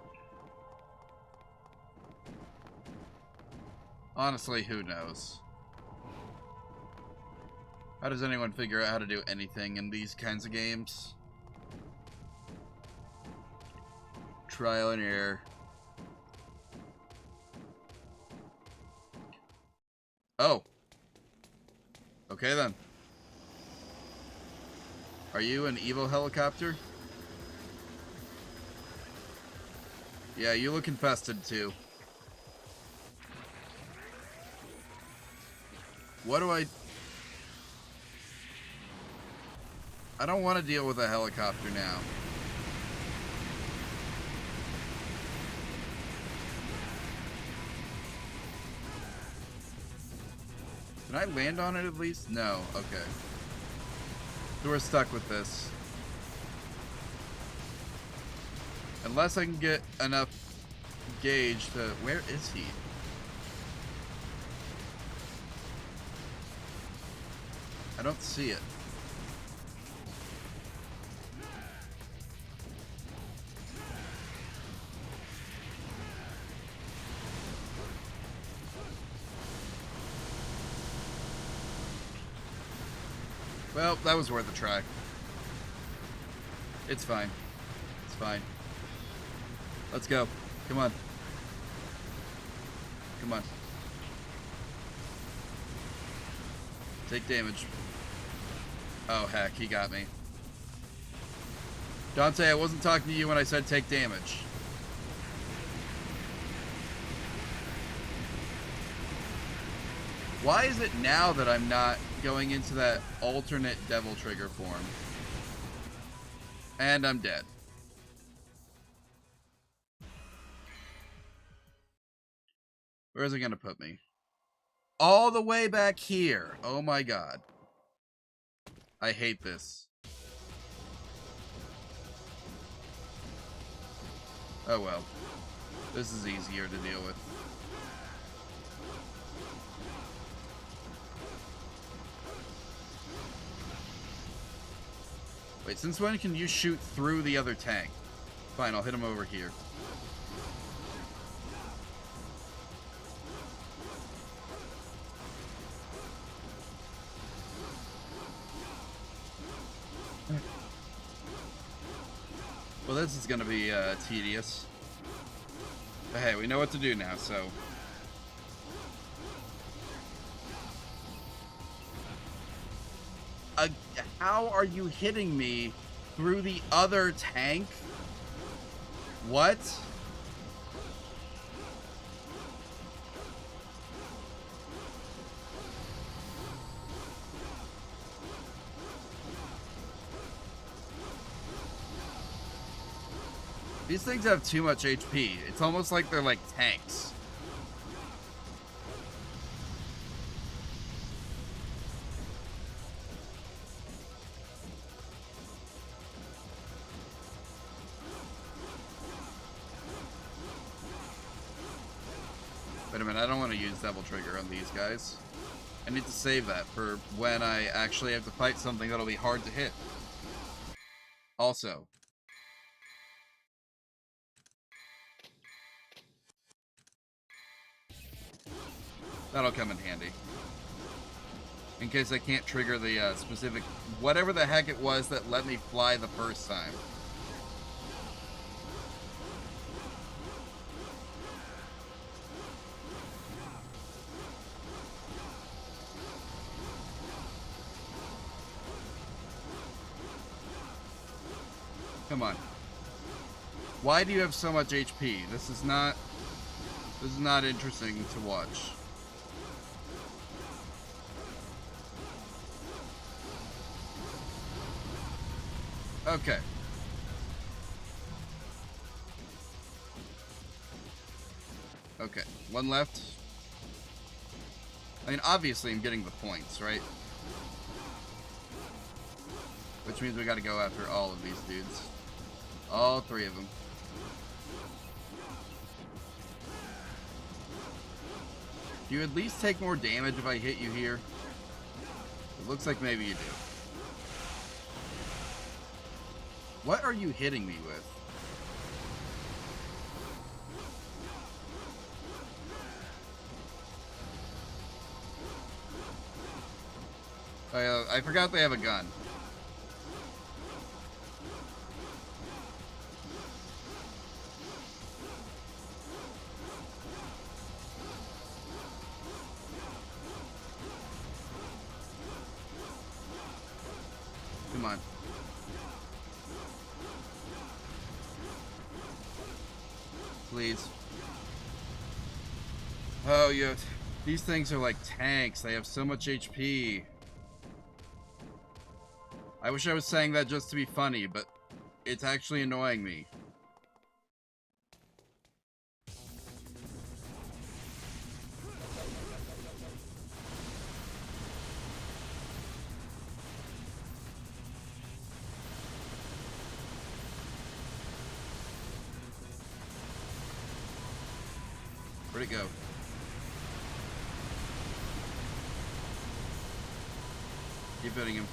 Honestly, who knows? How does anyone figure out how to do anything in these kinds of games? Trial and error. Oh. Okay then. Are you an evil helicopter? Yeah, you look infested too. What do I don't want to deal with a helicopter now. Can I land on it at least? No. Okay. So we're stuck with this. Unless I can get enough gauge to... Where is he? I don't see it. Well, that was worth a try. It's fine. It's fine. Let's go. Come on. Come on. Take damage. Oh, heck. He got me. Dante, I wasn't talking to you when I said take damage. Why is it now that I'm not going into that alternate devil trigger form? And I'm dead. Where is it going to put me? All the way back here. Oh my god. I hate this. Oh well. This is easier to deal with. Wait, since when can you shoot through the other tank? Fine, I'll hit him over here. Well, this is gonna be tedious. But hey, we know what to do now, so... how are you hitting me through the other tank? What? These things have too much HP. It's almost like they're like tanks. Wait a minute, I don't want to use double trigger on these guys. I need to save that for when I actually have to fight something that'll be hard to hit. Also, that'll come in handy. In case I can't trigger the specific... whatever the heck it was that let me fly the first time. Come on. Why do you have so much HP? This is not interesting to watch. Okay. Okay, one left. I mean, obviously I'm getting the points, right? Which means we gotta go after all of these dudes. All three of them. Do you at least take more damage if I hit you here? It looks like maybe you do. What are you hitting me with? I forgot they have a gun. Come on. Please. Oh, these things are like tanks. They have so much HP. I wish I was saying that just to be funny, but it's actually annoying me. Where'd it go? Keep hitting him.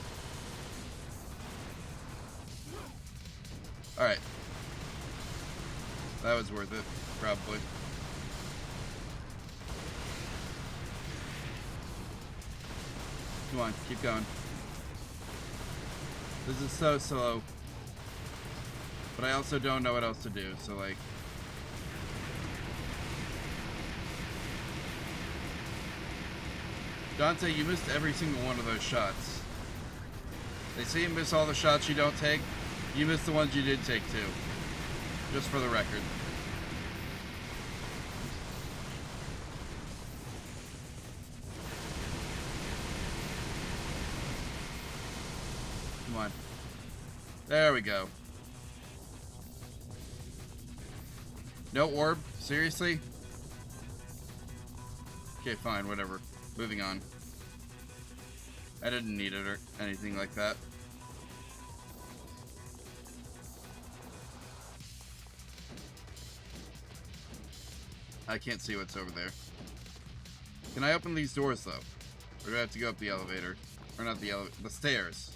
Alright. That was worth it, probably. Come on, keep going. This is so slow. But I also don't know what else to do, so like... Dante, you missed every single one of those shots. They say you miss all the shots you don't take. You missed the ones you did take too. Just for the record. Come on. There we go. No orb? Seriously? Okay, fine, whatever. Moving on. I didn't need it or anything like that. I can't see what's over there. Can I open these doors, though? Or do I have to go up the elevator? Or not the elevator, the stairs.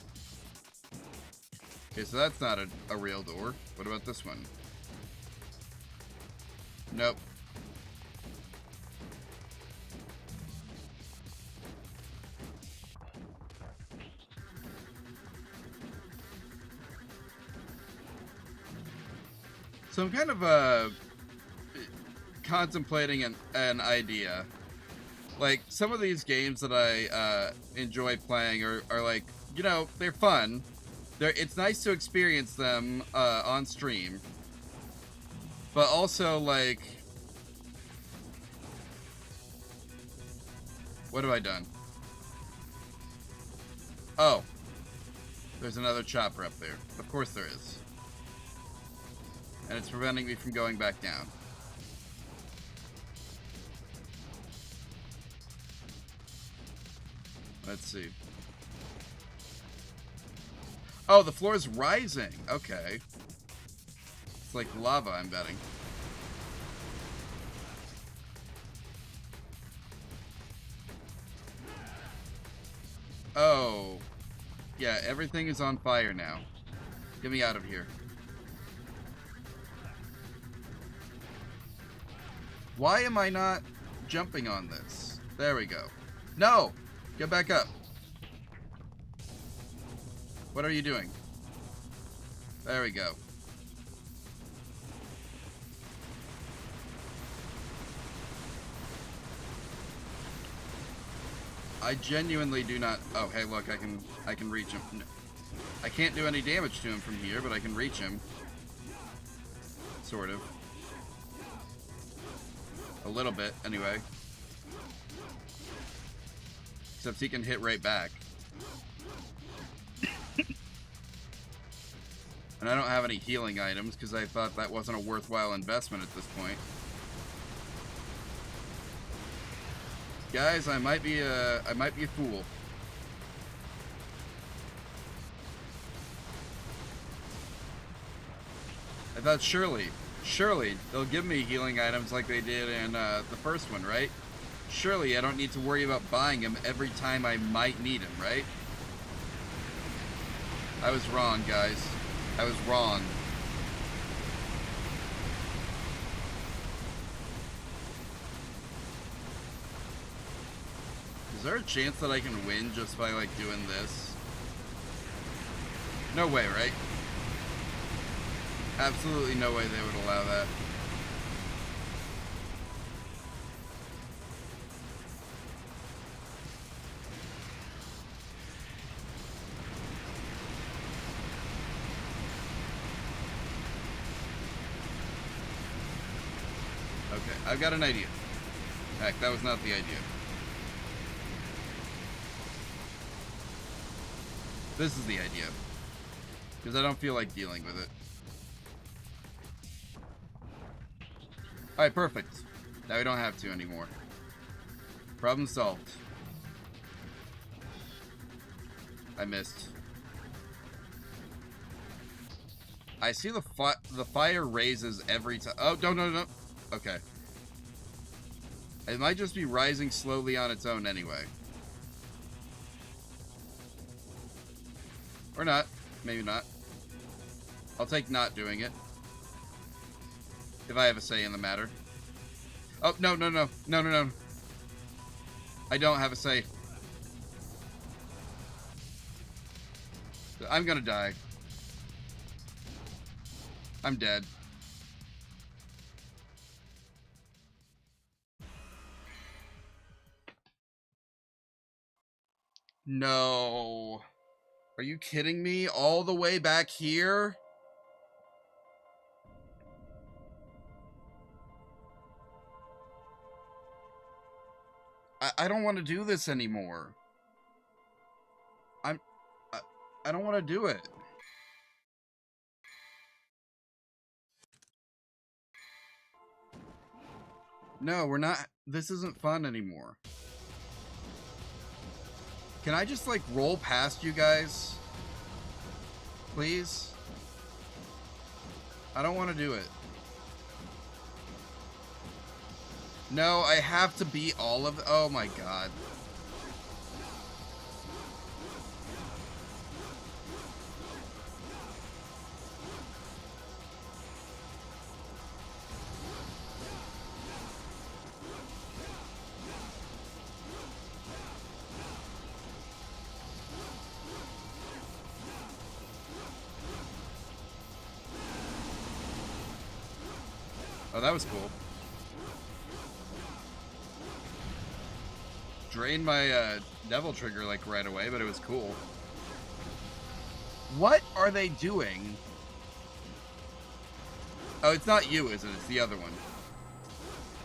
Okay, so that's not a real door. What about this one? Nope. So I'm kind of, contemplating an idea. Like, some of these games that I enjoy playing are like, you know, they're fun. It's nice to experience them on stream. But also, like... What have I done? Oh. There's another chopper up there. Of course there is. And it's preventing me from going back down. Let's see. Oh, the floor is rising. Okay. It's like lava, I'm betting. Yeah, everything is on fire now. Get me out of here. Why am I not jumping on this? There we go. No! Get back up. What are you doing? There we go. I genuinely do not... Oh, hey, look, I can reach him. No. I can't do any damage to him from here, but I can reach him. Sort of. A little bit, anyway. Except he can hit right back. And I don't have any healing items, because I thought that wasn't a worthwhile investment at this point. Guys, I might be a fool. I thought surely they'll give me healing items like they did in the first one, right? Surely I don't need to worry about buying them every time I might need them, right? I was wrong, guys. I was wrong. Is there a chance that I can win just by, like, doing this? No way, right? Absolutely no way they would allow that. Okay, I've got an idea. Heck, that was not the idea. This is the idea. Because I don't feel like dealing with it. Alright, perfect. Now we don't have to anymore. Problem solved. I missed. I see the fire raises every time. Oh, no. Okay. It might just be rising slowly on its own anyway. Or not. Maybe not. I'll take not doing it. If I have a say in the matter. Oh, no. I don't have a say. I'm gonna die. I'm dead. No. Are you kidding me? All the way back here? I don't want to do this anymore. I don't want to do it. No, we're not. This isn't fun anymore. Can I just, like, roll past you guys? Please? I don't want to do it. No, I have to beat all of... Oh my god. Oh, that was cool. Drained my devil trigger like right away, but it was cool. What are they doing? Oh, it's not you, is it? It's the other one.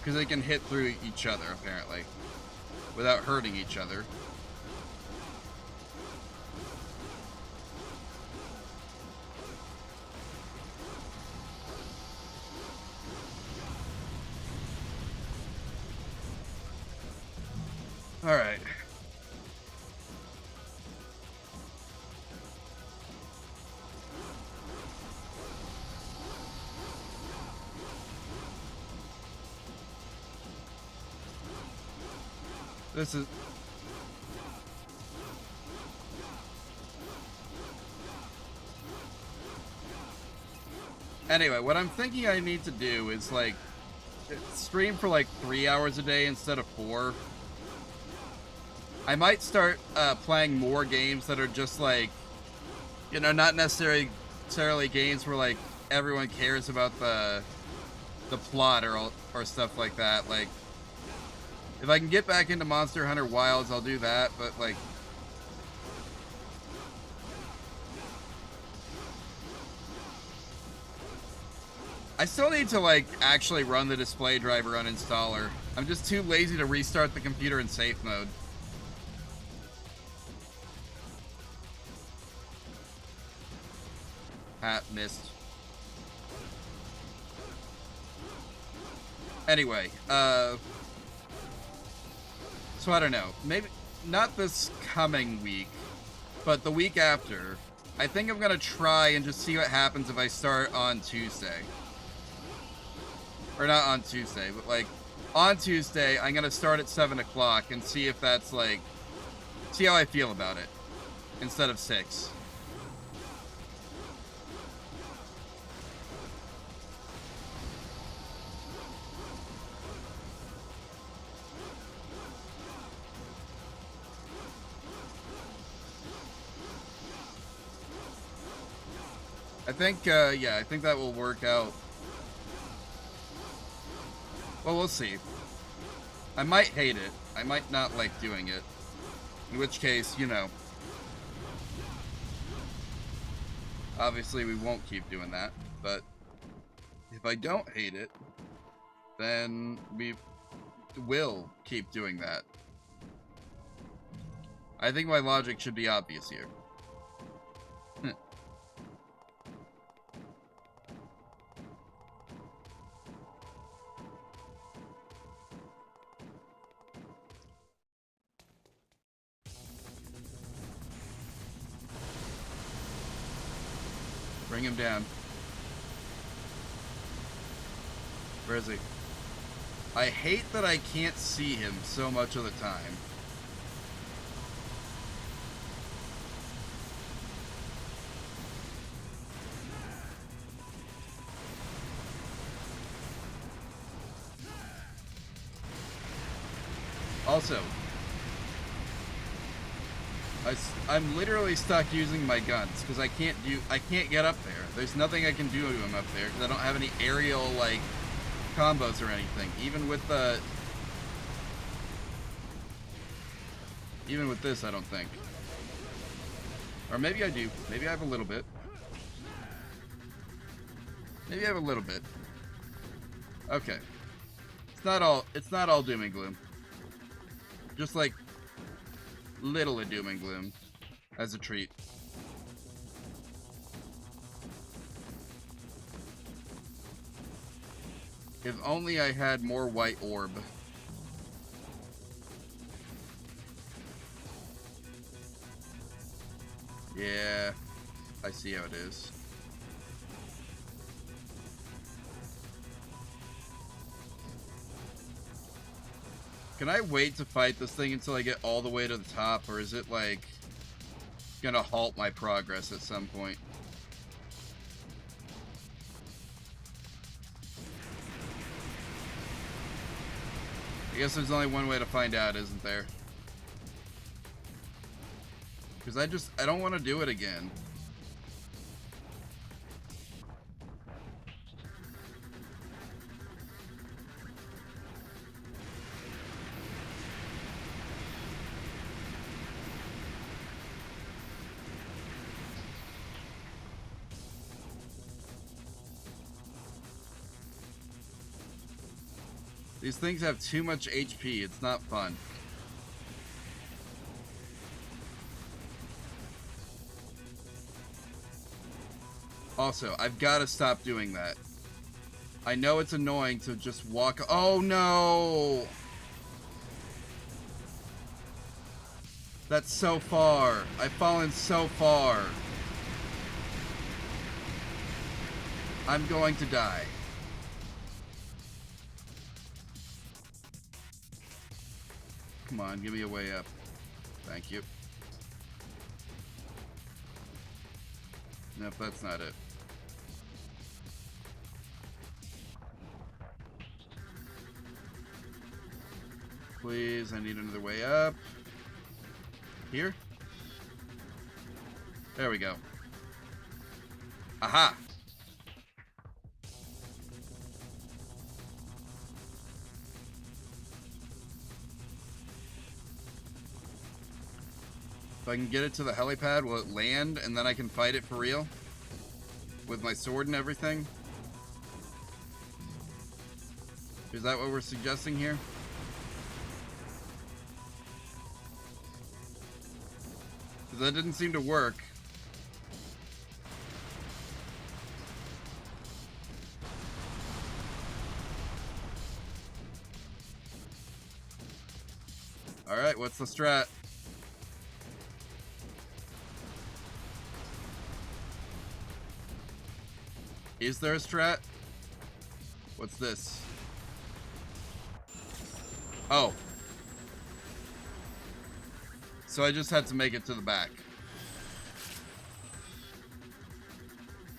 Because they can hit through each other, apparently. Without hurting each other. Alright. This is... Anyway, what I'm thinking I need to do is, like, stream for, like, 3 hours a day instead of 4. I might start playing more games that are just, like, you know, not necessarily games where, like, everyone cares about the plot or stuff like that. Like, if I can get back into Monster Hunter Wilds, I'll do that, but, like, I still need to, like, actually run the display driver uninstaller. I'm just too lazy to restart the computer in safe mode. Missed. Anyway, so I don't know. Maybe not this coming week, but the week after. I think I'm gonna try and just see what happens if I start on Tuesday. Or not on Tuesday, but like on Tuesday, I'm gonna start at 7 o'clock and see if that's like, see how I feel about it instead of 6. I think, yeah, I think that will work out. Well, we'll see. I might hate it. I might not like doing it. In which case, you know. Obviously, we won't keep doing that. But if I don't hate it, then we will keep doing that. I think my logic should be obvious here. Bring him down. Where is he? I hate that I can't see him so much of the time. Also, I'm literally stuck using my guns because I can't get up there. There's nothing I can do to him up there because I don't have any aerial like combos or anything. Even with this, I don't think. Or maybe I do. Maybe I have a little bit. Maybe I have a little bit. Okay. It's not all doom and gloom. Just like little of doom and gloom as a treat. If only I had more white orb. Yeah, I see how it is. Can I wait to fight this thing until I get all the way to the top, or is it, like, gonna halt my progress at some point? I guess there's only one way to find out, isn't there? Because I don't want to do it again. These things have too much HP, it's not fun. Also, I've got to stop doing that. I know it's annoying to just walk. Oh no! That's so far. I've fallen so far. I'm going to die. Come on, give me a way up. Thank you. Nope, that's not it. Please, I need another way up. Here? There we go. Aha! If I can get it to the helipad, will it land and then I can fight it for real? With my sword and everything? Is that what we're suggesting here? Because that didn't seem to work. Alright, what's the strat? Is there a strat? What's this? Oh. So I just had to make it to the back.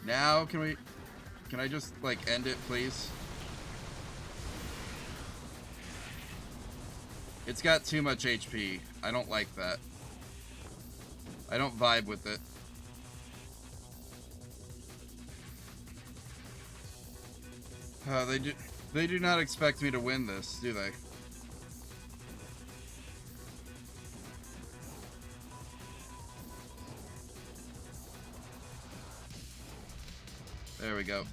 Now, can I just, like, end it, please? It's got too much HP. I don't like that. I don't vibe with it. They do not expect me to win this, do they? There we go.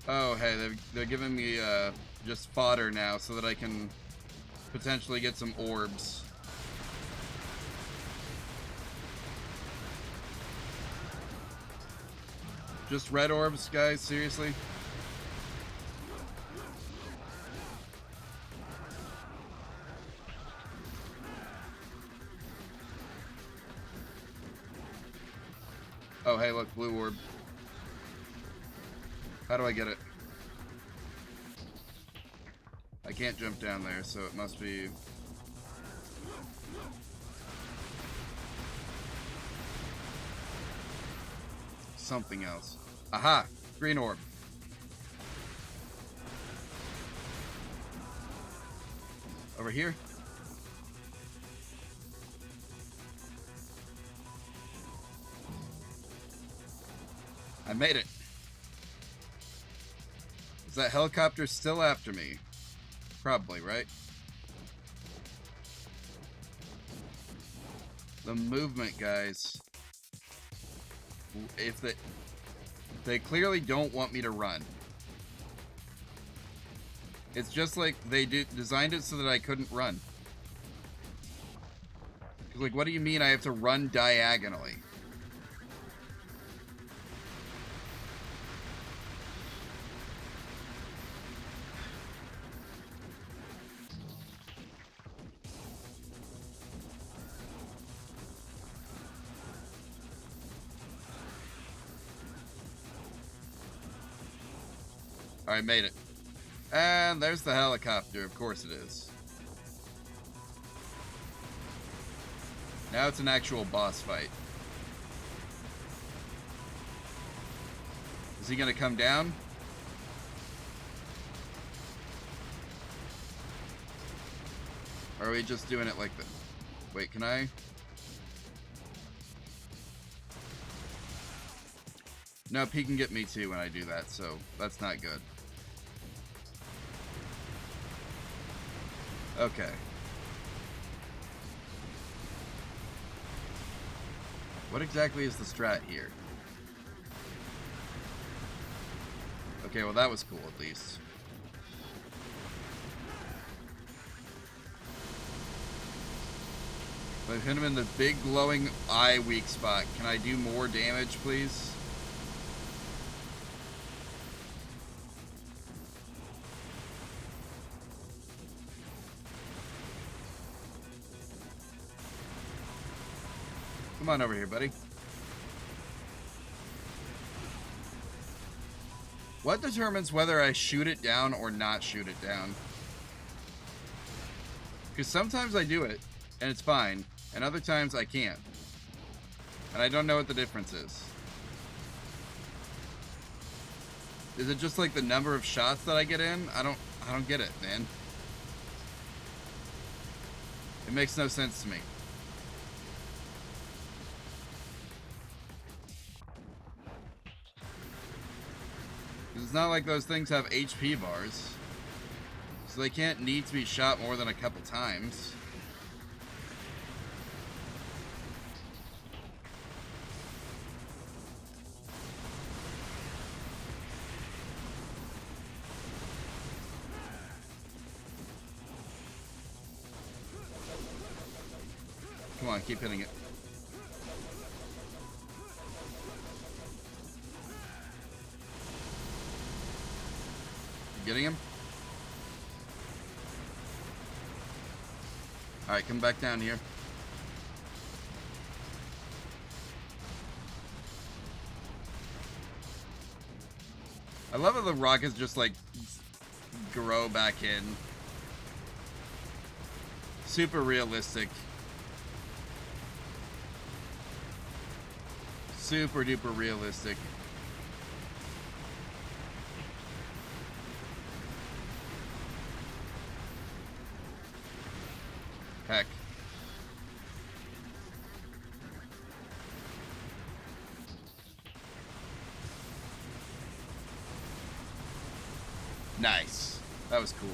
Oh, hey, they're giving me just fodder now so that I can potentially get some orbs. Just red orbs, guys? Seriously? Oh, hey, look, blue orb. How do I get it? I can't jump down there, so it must be... something else. Aha! Green orb. Over here? I made it. Is that helicopter still after me? Probably, right? The movement, guys. If they clearly don't want me to run. It's just like they designed it so that I couldn't run. Like, what do you mean I have to run diagonally? I made it. And there's the helicopter. Of course it is. Now it's an actual boss fight. Is he gonna come down? Or are we just doing it like this? Wait, can I? Nope, he can get me too when I do that, so that's not good. Okay. What exactly is the strat here? Okay, well that was cool at least. If I hit him in the big glowing eye weak spot, can I do more damage, please? Come on over here, buddy. What determines whether I shoot it down or not shoot it down? Because sometimes I do it, and it's fine, and other times I can't. And I don't know what the difference is. Is it just like the number of shots that I get in? I don't get it, man. It makes no sense to me. It's not like those things have HP bars. So they can't need to be shot more than a couple times. Come on, keep hitting it. You getting him? Alright, come back down here. I love how the rockets just like grow back in. Super realistic. Super duper realistic. Heck. Nice. That was cool.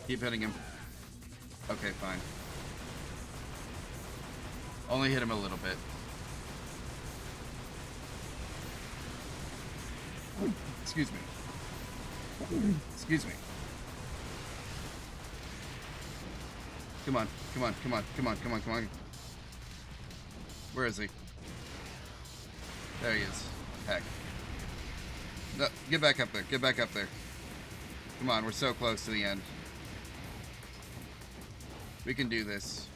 Keep hitting him. Okay, fine. Only hit him a little bit. Excuse me. Excuse me. Come on, come on, come on, come on, come on, come on. Where is he? There he is. Heck. No, get back up there. Get back up there. Come on, we're so close to the end. We can do this.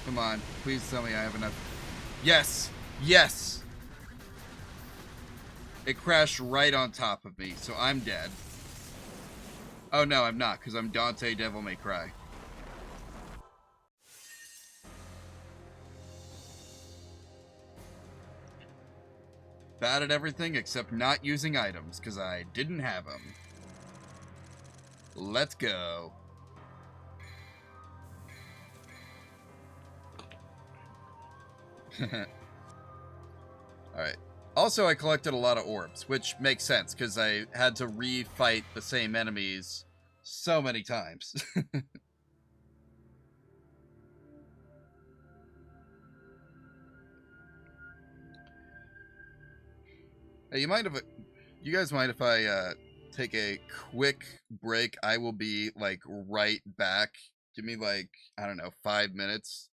Come on. Please tell me I have enough. Yes! Yes! It crashed right on top of me, so I'm dead. Oh no, I'm not, because I'm Dante Devil May Cry. Bad at everything except not using items, because I didn't have them. Let's go. Alright. Also, I collected a lot of orbs, which makes sense, because I had to refight the same enemies so many times. Hey, you guys mind if I take a quick break? I will be like right back. Give me like, I don't know, 5 minutes.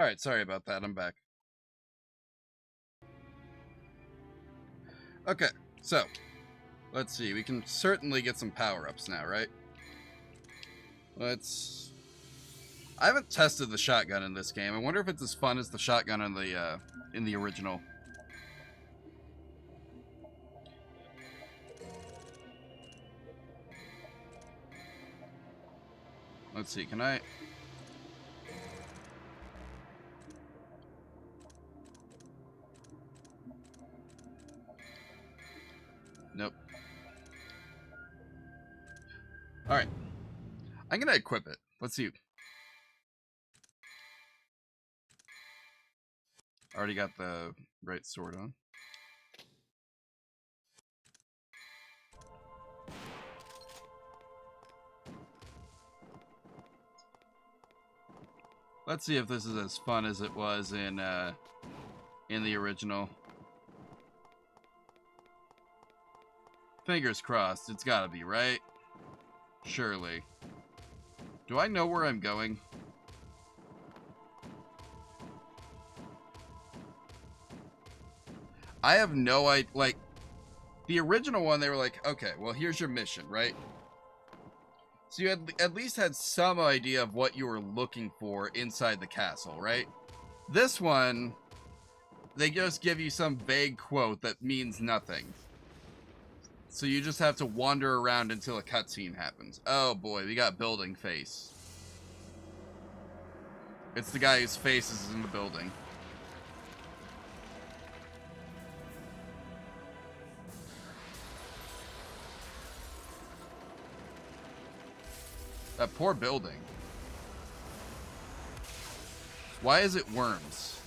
Alright, sorry about that. I'm back. Okay, so let's see. We can certainly get some power-ups now, right? Let's... I haven't tested the shotgun in this game. I wonder if it's as fun as the shotgun in the original. Let's see, can I... Nope. Alright. I'm gonna equip it. Let's see. Already got the right sword on. Let's see if this is as fun as it was in the original. Fingers crossed. It's gotta be, right? Surely. Do I know where I'm going? I have no idea. Like, the original one, they were like, okay, well, here's your mission, right? So you had at least had some idea of what you were looking for inside the castle, right? This one, they just give you some vague quote that means nothing. So you just have to wander around until a cutscene happens. Oh boy, we got building face. It's the guy whose face is in the building. That poor building. Why is it worms?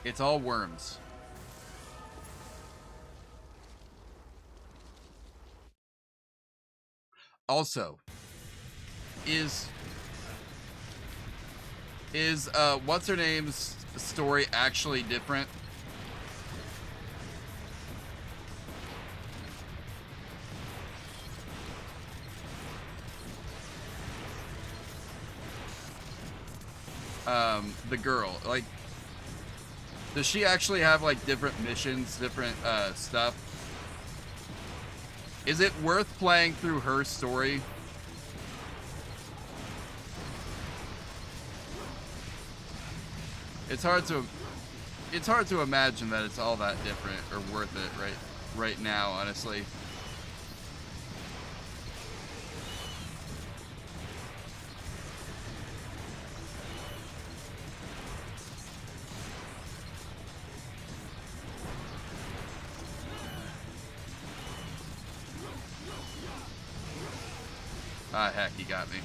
It's all worms. Also, is what's her name's story actually different? The girl, like, does she actually have like different missions, different stuff? Is it worth playing through her story? It's hard to imagine that it's all that different or worth it right now, honestly. Ah, heck, he got me.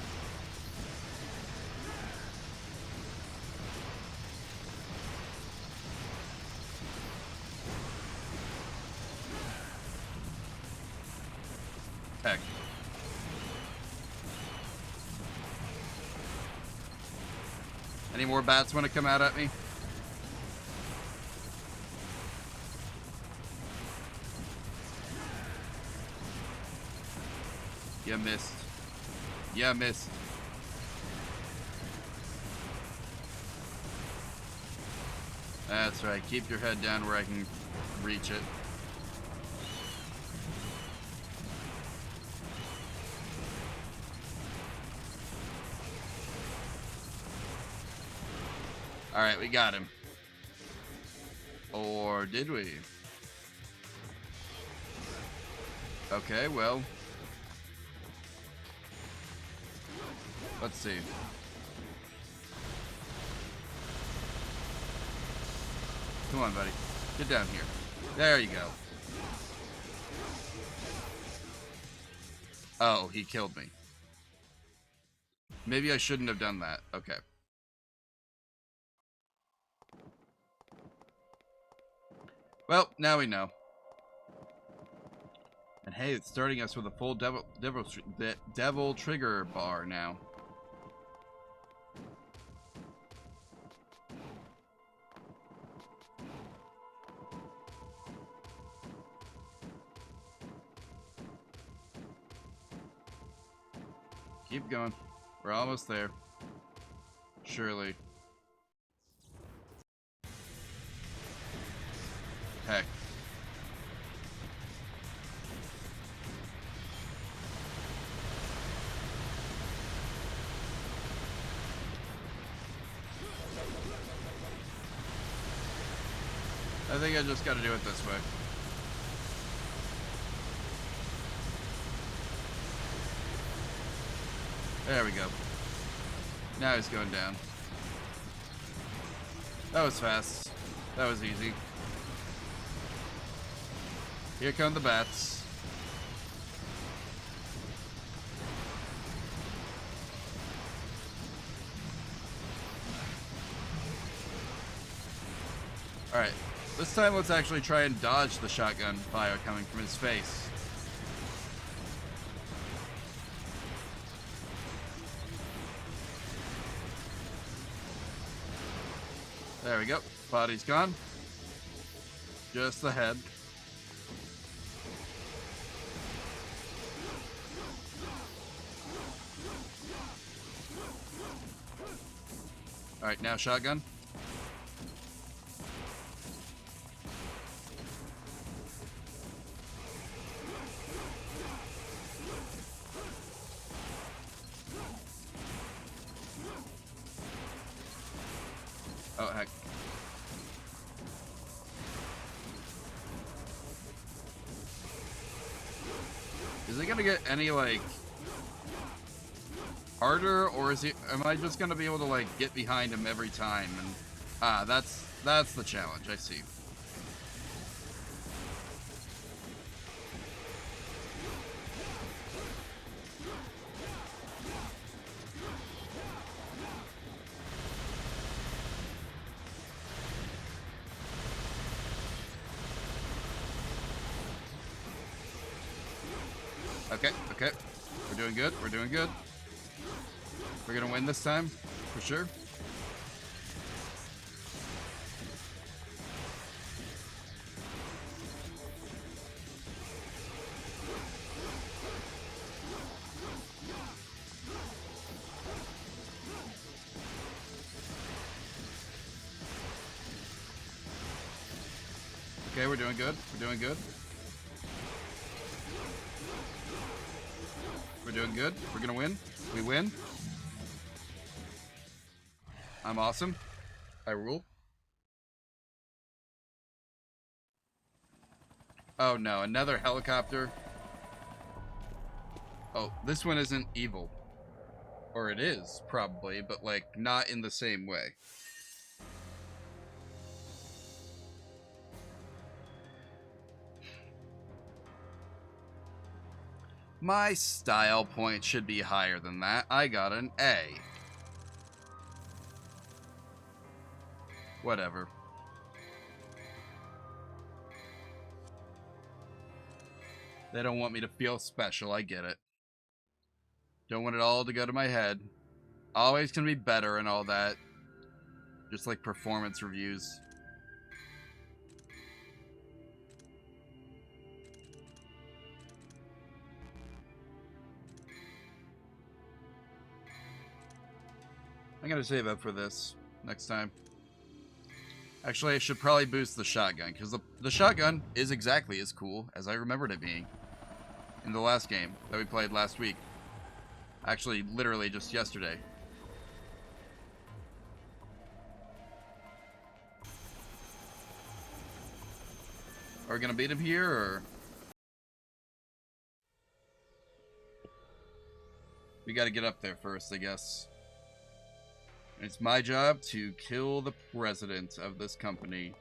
Heck. Any more bats want to come out at me? You missed. You missed. That's right. Keep your head down where I can reach it. Alright, we got him. Or did we? Okay, well. Let's see. Come on, buddy. Get down here. There you go. Oh, he killed me. Maybe I shouldn't have done that. Okay. Well, now we know. And hey, it's starting us with a full devil trigger bar now. Keep going. We're almost there. Surely. Heck. I think I just gotta do it this way. There we go. Now he's going down. That was fast. That was easy. Here come the bats. Alright. This time, let's actually try and dodge the shotgun fire coming from his face. There we go. Body's gone. Just the head. Alright, now shotgun. Oh, heck. Is it gonna get any, like, harder, or is it, am I just gonna be able to, like, get behind him every time? And, that's the challenge, I see. Okay, okay. We're doing good. We're doing good. We're gonna win this time, for sure. Okay, we're doing good. We're doing good. We're doing good. We're gonna win. We win. I'm awesome. I rule. Oh no, another helicopter. Oh, this one isn't evil. Or it is, probably, but like, not in the same way. My style point should be higher than that. I got an A. Whatever. They don't want me to feel special, I get it. Don't want it all to go to my head. Always can be better and all that. Just like performance reviews. I'm gonna save up for this next time. Actually, I should probably boost the shotgun, because the shotgun is exactly as cool as I remembered it being in the last game that we played last week. Actually, literally just yesterday. Are we gonna beat him here, or? We gotta get up there first, I guess. It's my job to kill the president of this company.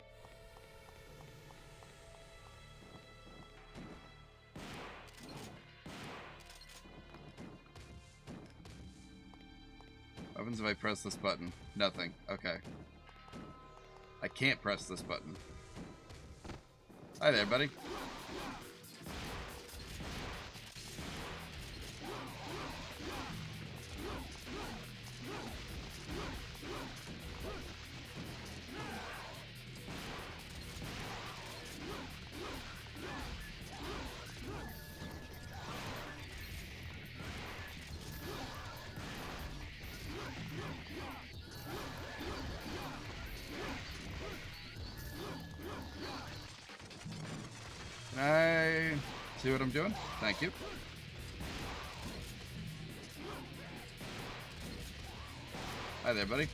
What happens if I press this button? Nothing. Okay. I can't press this button. Hi there, buddy. See what I'm doing? Thank you. Hi there, buddy.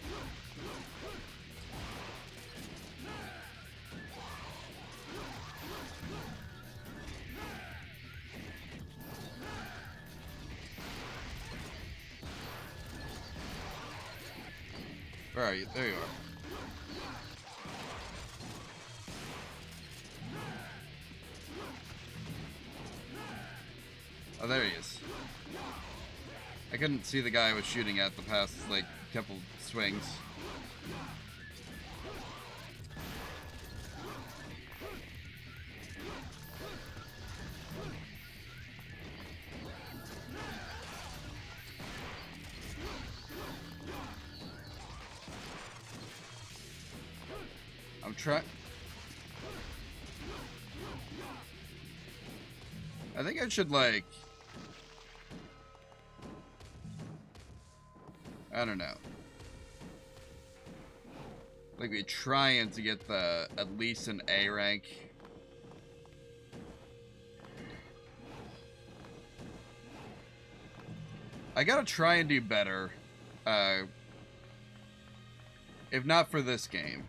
Where are you? There you are. Oh, there he is. I couldn't see the guy I was shooting at the past, like, couple swings. I'm trying... I think I should, like... I don't know. Like, be trying to get the at least an A rank. I gotta try and do better. If not for this game,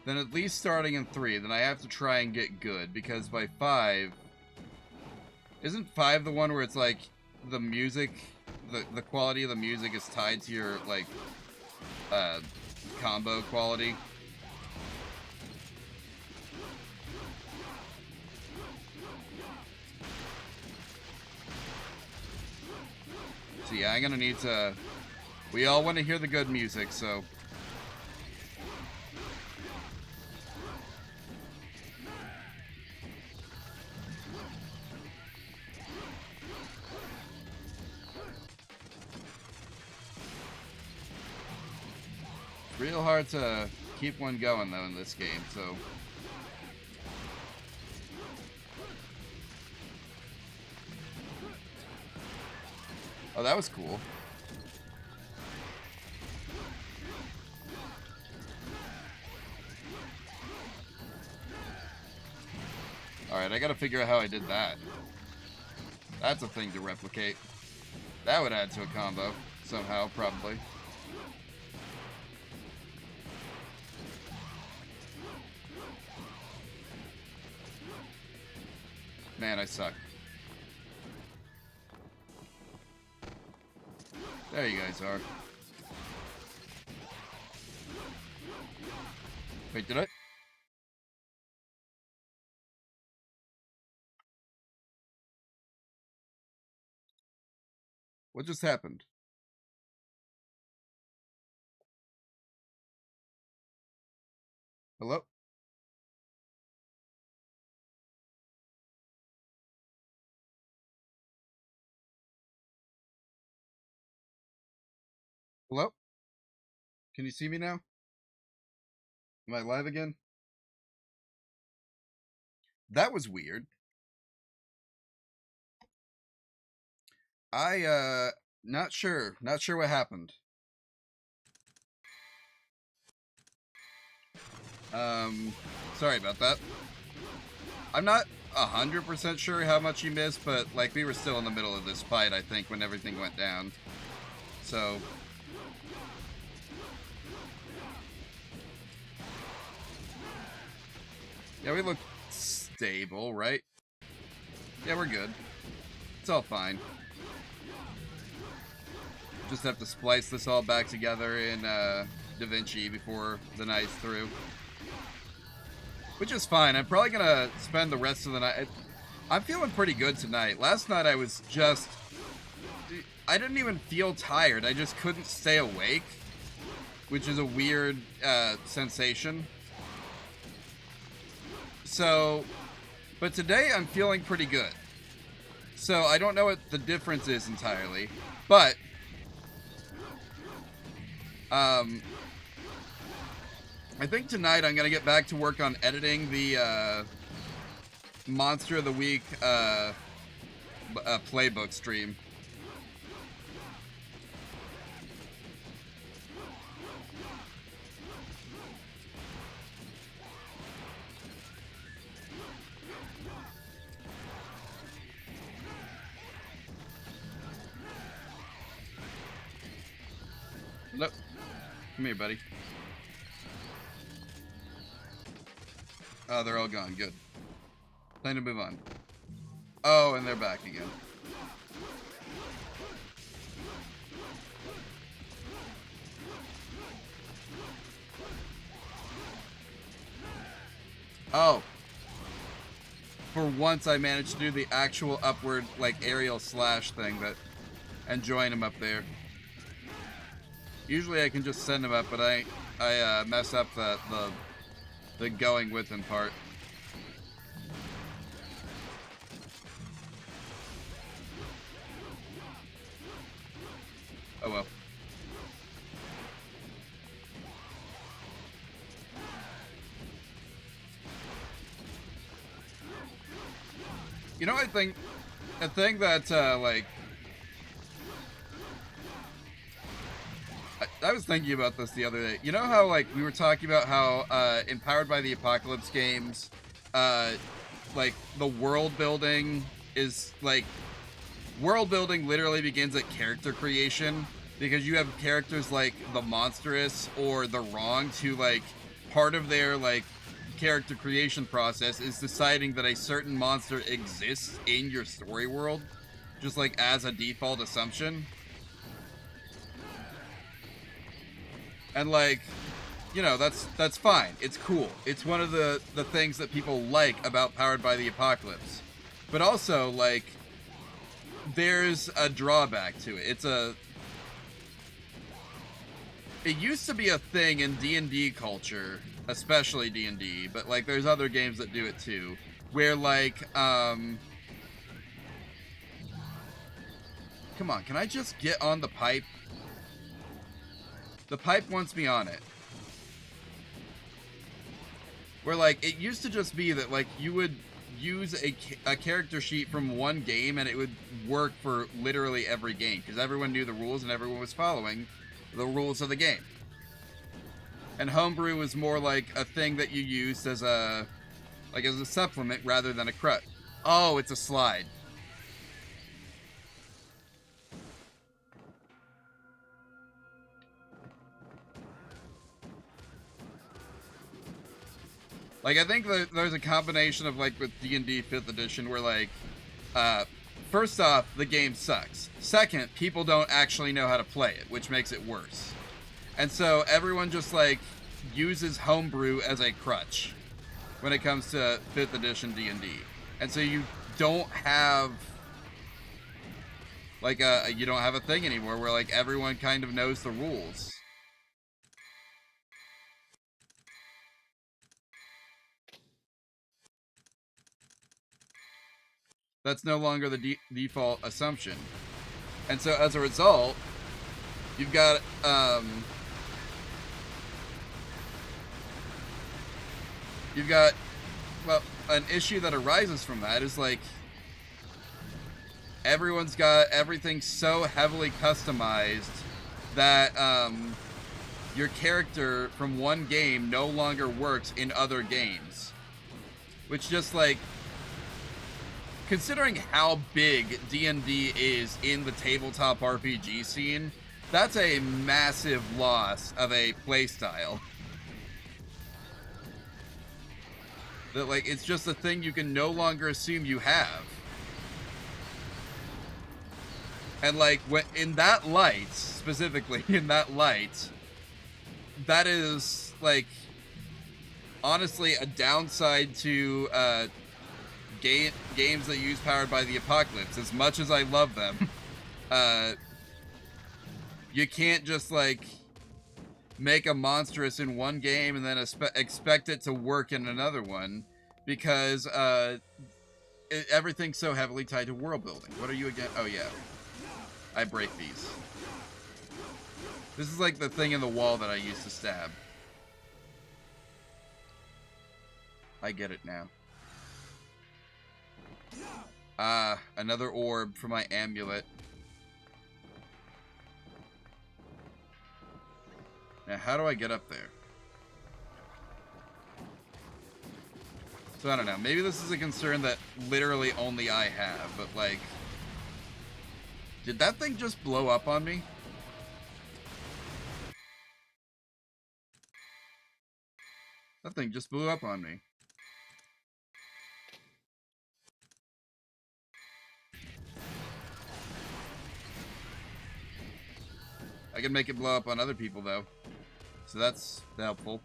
then at least starting in 3, then I have to try and get good, because by 5... Isn't 5 the one where it's like the music, the quality of the music is tied to your, like, combo quality? So yeah, I'm gonna need to... We all want to hear the good music, so... Real hard to keep one going, though, in this game, so... Oh, that was cool. Alright, I gotta figure out how I did that. That's a thing to replicate. That would add to a combo, somehow, probably. Man, I suck. There you guys are. Wait, did I? What just happened? Hello? Hello? Can you see me now? Am I live again? That was weird. Not sure. Not sure what happened. Sorry about that. I'm not 100% sure how much you missed, but, like, we were still in the middle of this fight, I think, when everything went down. So... Yeah, we look stable, right? Yeah, we're good. It's all fine. Just have to splice this all back together in DaVinci before the night's through. Which is fine. I'm probably gonna spend the rest of the night... I'm feeling pretty good tonight. Last night I was just... I didn't even feel tired. I just couldn't stay awake. Which is a weird sensation. So... But today I'm feeling pretty good. So I don't know what the difference is entirely. But... I think tonight I'm going to get back to work on editing the Monster of the Week playbook stream. Nope. Come here, buddy. Oh, they're all gone. Good. Time to move on. Oh, and they're back again. Oh. For once, I managed to do the actual upward, like, aerial slash thing and join him up there. Usually I can just send him up, but I mess up the going with him part. Oh well. You know, I think a thing that like I was thinking about this the other day. You know how like we were talking about how in Powered by the Apocalypse games, like the world building is like world building literally begins at character creation, because you have characters like the Monstrous or the Wronged who like part of their like character creation process is deciding that a certain monster exists in your story world, just like as a default assumption. And like, you know, that's fine. It's cool. It's one of the things that people like about Powered by the Apocalypse. But also, like, there's a drawback to it. It used to be a thing in D&D culture, especially D&D, but like there's other games that do it too, where like come on, can I just get on the pipe? The pipe wants me on it. Where like it used to just be that like you would use a character sheet from one game and it would work for literally every game, because everyone knew the rules and everyone was following the rules of the game. And homebrew was more like a thing that you used as a supplement rather than a crutch. Oh, it's a slide. Like, I think there's a combination of, like, with D&D 5th edition where, like, first off, the game sucks. Second, people don't actually know how to play it, which makes it worse. And so everyone just, like, uses homebrew as a crutch when it comes to 5th edition D&D. And so you don't have, like, you don't have a thing anymore where, like, everyone kind of knows the rules. That's no longer the default assumption. And so as a result, you've got, well, an issue that arises from that is like, everyone's got everything so heavily customized that, your character from one game no longer works in other games. Which just like, considering how big D&D is in the tabletop RPG scene, that's a massive loss of a playstyle. That, like, it's just a thing you can no longer assume you have. And, like, when, in that light, specifically, in that light, that is, like, honestly a downside to, games that use Powered by the Apocalypse. As much as I love them, you can't just like make a monstrous in one game and then expect it to work in another one, because everything's so heavily tied to world building. What are you again? Oh yeah, I break these. This is like the thing in the wall that I used to stab. I get it now. Ah, another orb for my amulet. Now, how do I get up there? So, I don't know. Maybe this is a concern that literally only I have, but, like... Did that thing just blow up on me? That thing just blew up on me. I can make it blow up on other people, though. So that's helpful.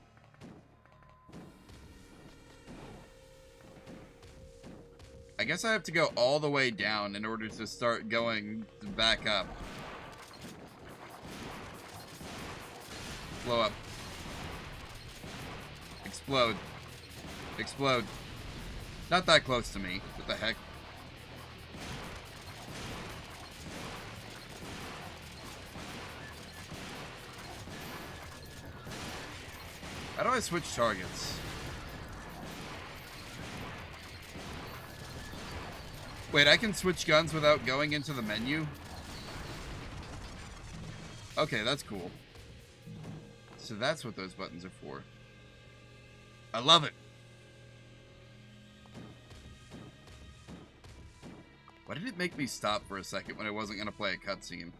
I guess I have to go all the way down in order to start going back up. Blow up. Explode. Explode. Not that close to me. What the heck? How do I switch targets? Wait, I can switch guns without going into the menu? Okay, that's cool. So that's what those buttons are for. I love it. Why did it make me stop for a second when I wasn't going to play a cutscene?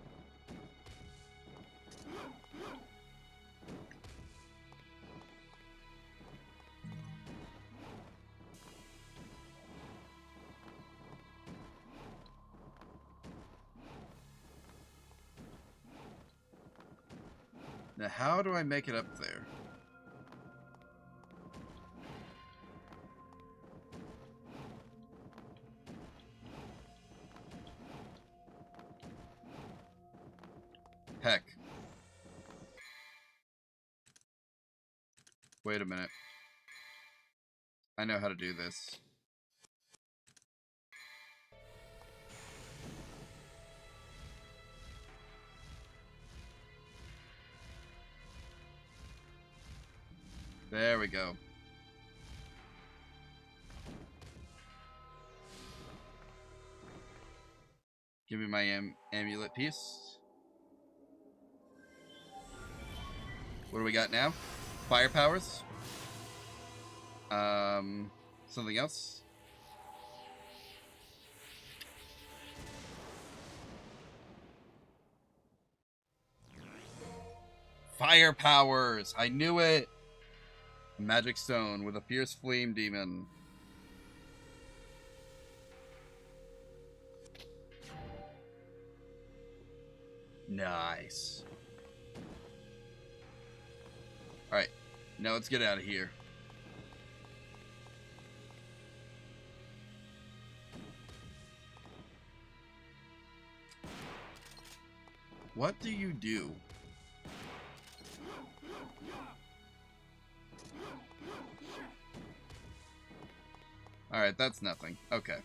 Now, how do I make it up there? Heck. Wait a minute. I know how to do this. There we go. Give me my amulet piece. What do we got now? Fire powers. Something else? Fire powers! I knew it! A magic stone with a fierce flame demon. Nice. Alright, now let's get out of here. What do you do? Alright, that's nothing. Okay.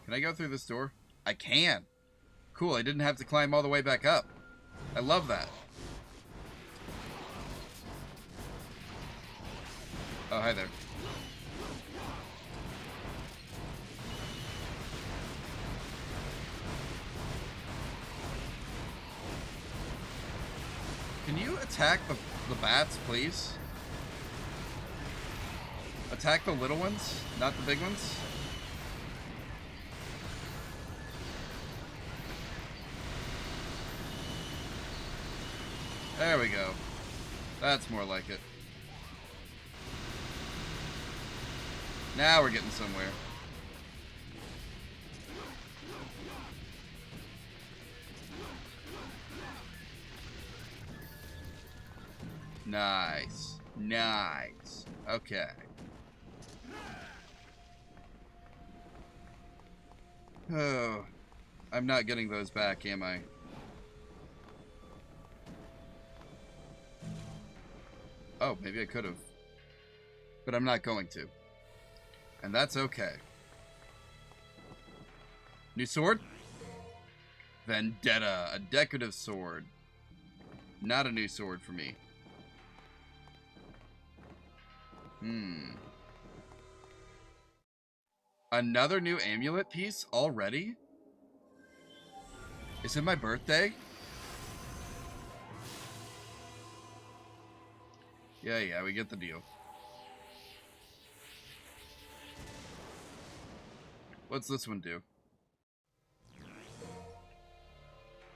Can I go through this door? I can! Cool, I didn't have to climb all the way back up. I love that. Oh, hi there. Can you attack the bats, please? Attack the little ones, not the big ones? There we go. That's more like it. Now we're getting somewhere. Nice. Nice. Okay. Oh, I'm not getting those back, am I? Oh, maybe I could have. But I'm not going to. And that's okay. New sword? Vendetta. A decorative sword. Not a new sword for me. Another new amulet piece already? Is it my birthday? Yeah, we get the deal. What's this one do?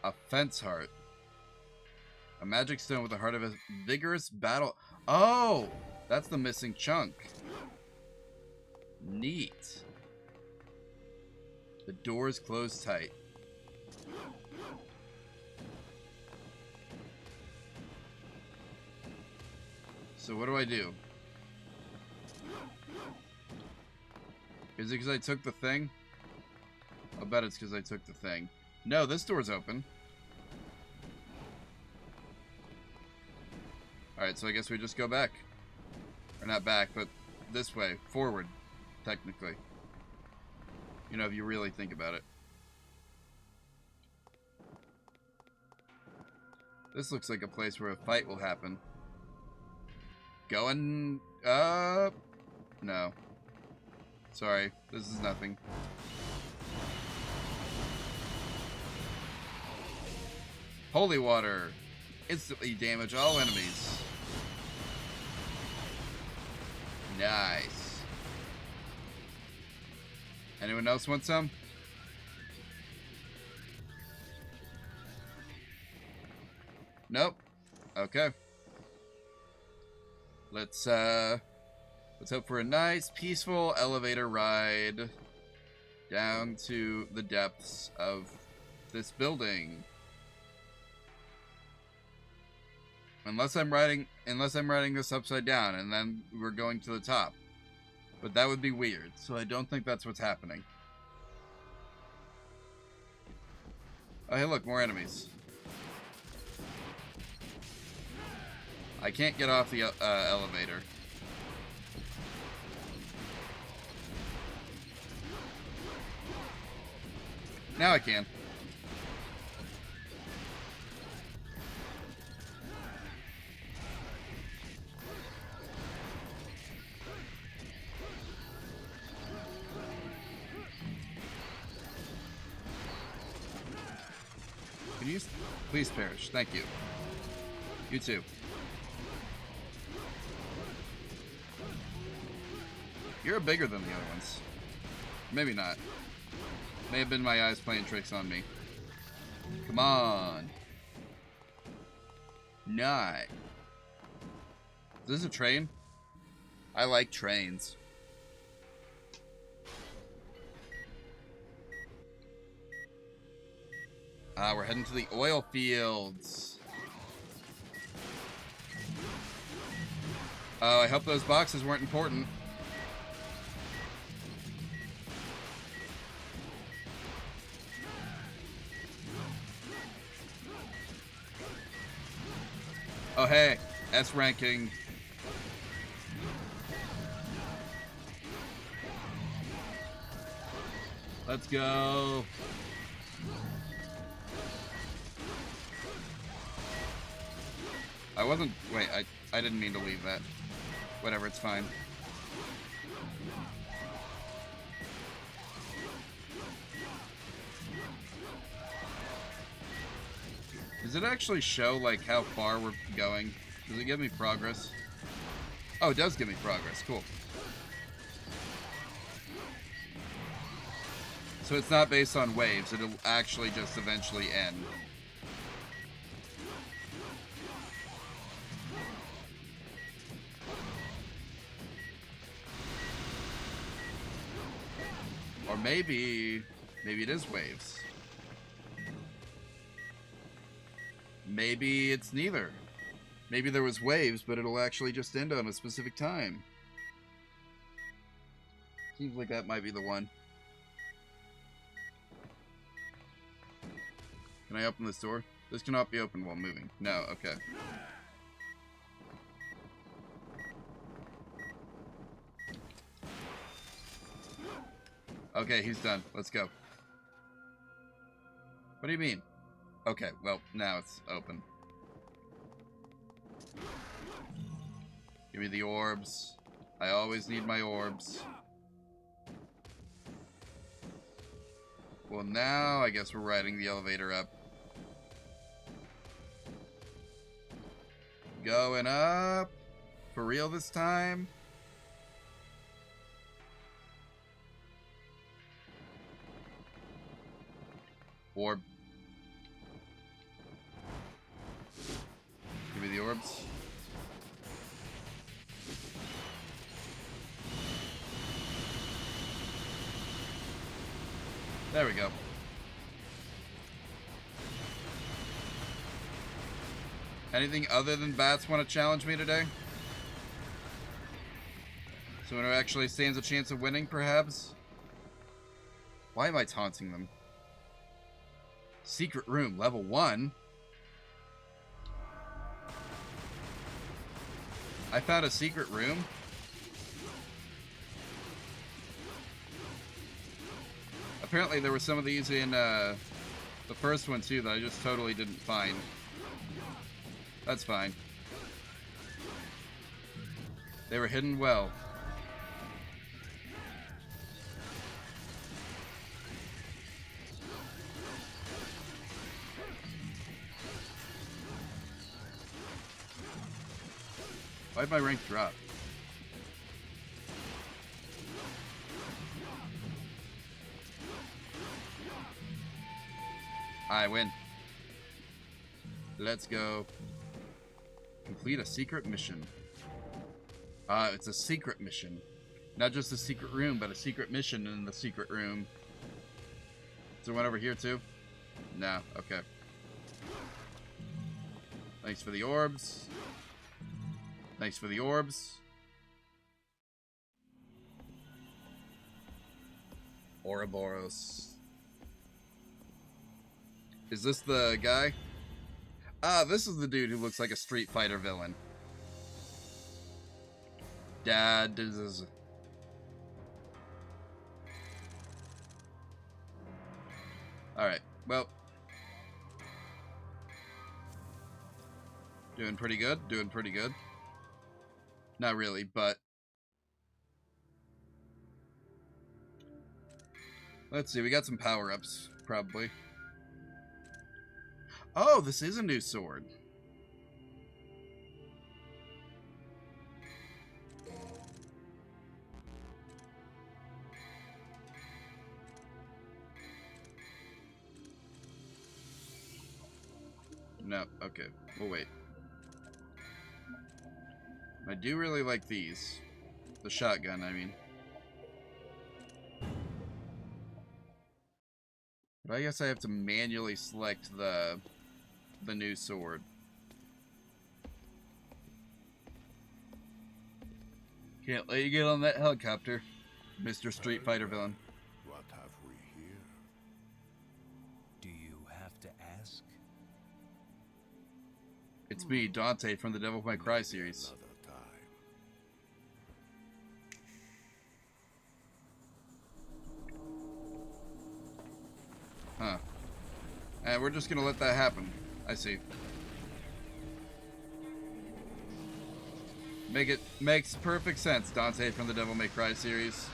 A fence heart. A magic stone with the heart of a vigorous battle. Oh! That's the missing chunk. Neat. The doors close tight. So what do I do? Is it because I took the thing? I'll bet it's because I took the thing. No, this door's open. Alright, so I guess we just go back. Or not back, but this way. Forward, technically. You know, if you really think about it. This looks like a place where a fight will happen. Going up? No. Sorry, this is nothing. Holy water. Instantly damage all enemies. Nice. Anyone else want some? Nope. Okay. Let's hope for a nice, peaceful elevator ride down to the depths of this building. Unless I'm riding this upside down and then we're going to the top. But that would be weird, so I don't think that's what's happening. Oh, hey, look, more enemies. I can't get off the elevator. Now I can. Can you please perish? Thank you. You too. You're bigger than the other ones. Maybe not. May have been my eyes playing tricks on me. Come on. Not. Is this a train? I like trains. We're heading to the oil fields. Oh, I hope those boxes weren't important. Oh, hey, S ranking. Let's go. Wait, I didn't mean to leave that. Whatever, it's fine. Does it actually show, like, how far we're going? Does it give me progress? Oh, it does give me progress. Cool. So it's not based on waves. It'll actually just eventually end. Or maybe it is waves. Maybe it's neither. Maybe there was waves, but it'll actually just end on a specific time. Seems like that might be the one. Can I open this door? This cannot be opened while moving. No, okay. Okay, he's done. Let's go. What do you mean? Okay, well, now it's open. Give me the orbs. I always need my orbs. Well, now I guess we're riding the elevator up. Going up. For real this time. Orb. orbs. There we go. Anything other than bats want to challenge me today? Someone who actually stands a chance of winning, perhaps? Why am I taunting them? Secret room, level 1? I found a secret room? Apparently there were some of these in the first one too that I just totally didn't find. That's fine. They were hidden well. Why'd my rank drop? I win. Let's go. Complete a secret mission. It's a secret mission. Not just a secret room, but a secret mission in the secret room. Is there one over here too? No, okay. Thanks for the orbs. Thanks for the orbs. Ouroboros. Is this the guy? Ah, this is the dude who looks like a Street Fighter villain. Dad is... Alright, well. Doing pretty good, doing pretty good. Not really, but... Let's see, we got some power-ups, probably. Oh, this is a new sword. No, okay, we'll wait. I do really like these. The shotgun, I mean. But I guess I have to manually select the new sword. Can't let you get on that helicopter, Mr. Street Fighter villain. What have we here? Do you have to ask? It's me, Dante, from the Devil May Cry series. Another time. Huh. And we're just gonna let that happen. I see. Makes perfect sense, Dante from the Devil May Cry series.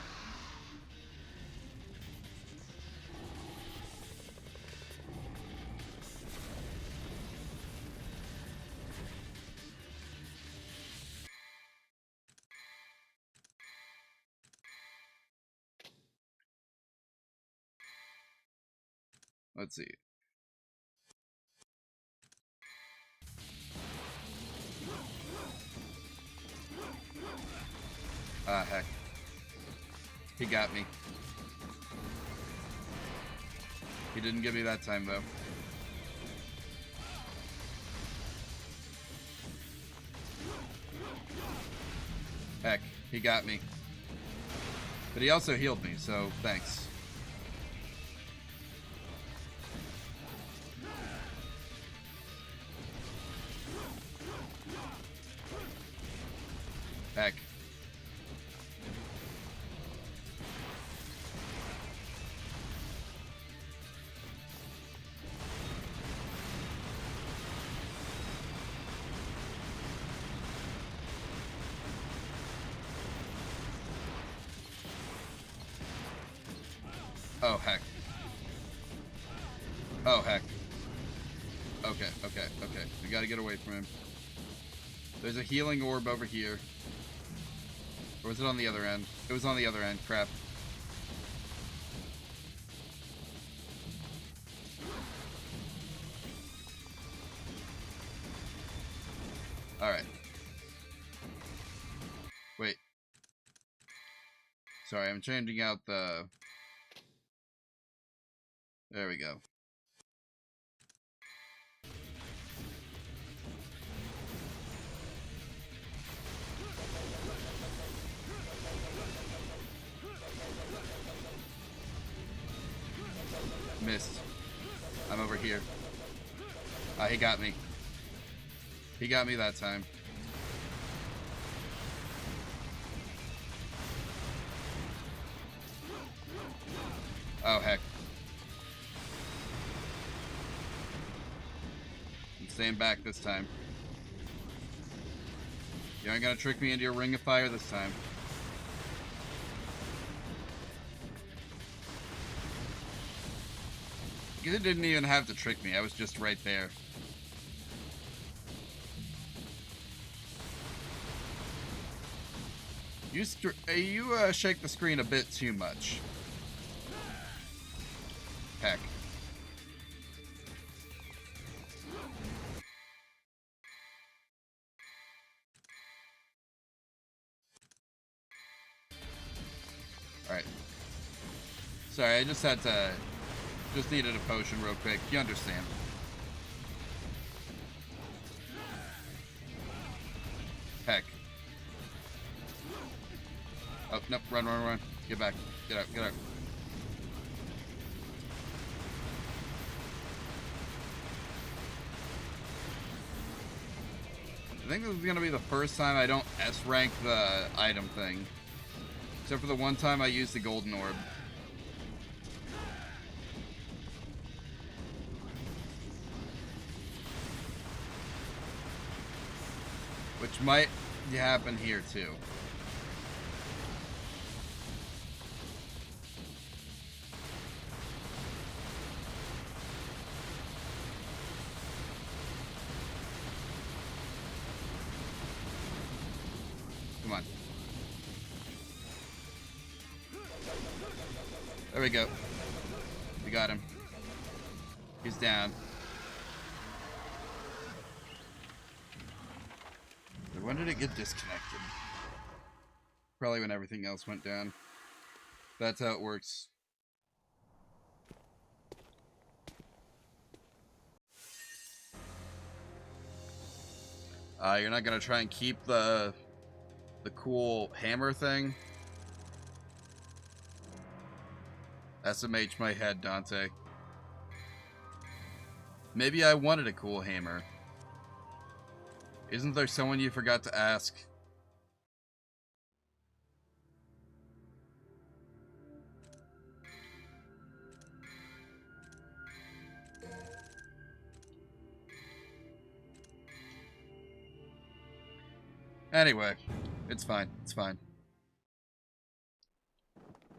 Let's see. Ah, heck. He got me. He didn't get me that time, though. Heck, he got me. But he also healed me, so thanks. Heck. Oh, heck. Oh, heck. Okay, okay, okay. We gotta get away from him. There's a healing orb over here. Or was it on the other end? It was on the other end. Crap. Alright. Wait. Sorry, I'm changing out the... There we go. Missed. I'm over here. He got me. He got me that time. Oh, heck. I'm staying back this time. You aren't gonna trick me into your ring of fire this time. You didn't even have to trick me. I was just right there. You shake the screen a bit too much. Heck. Alright. Sorry, I just had to... Just needed a potion real quick. You understand. Heck. Oh, nope. Run, run, run. Get back. Get out, get out. I think this is going to be the first time I don't S-rank the item thing. Except for the one time I used the golden orb. Which might happen here too. Come on. There we go. We got him. He's down. When did it get disconnected? Probably when everything else went down. That's how it works. You're not gonna try and keep the cool hammer thing? SMH my head, Dante. Maybe I wanted a cool hammer. Isn't there someone you forgot to ask? Anyway, it's fine. It's fine.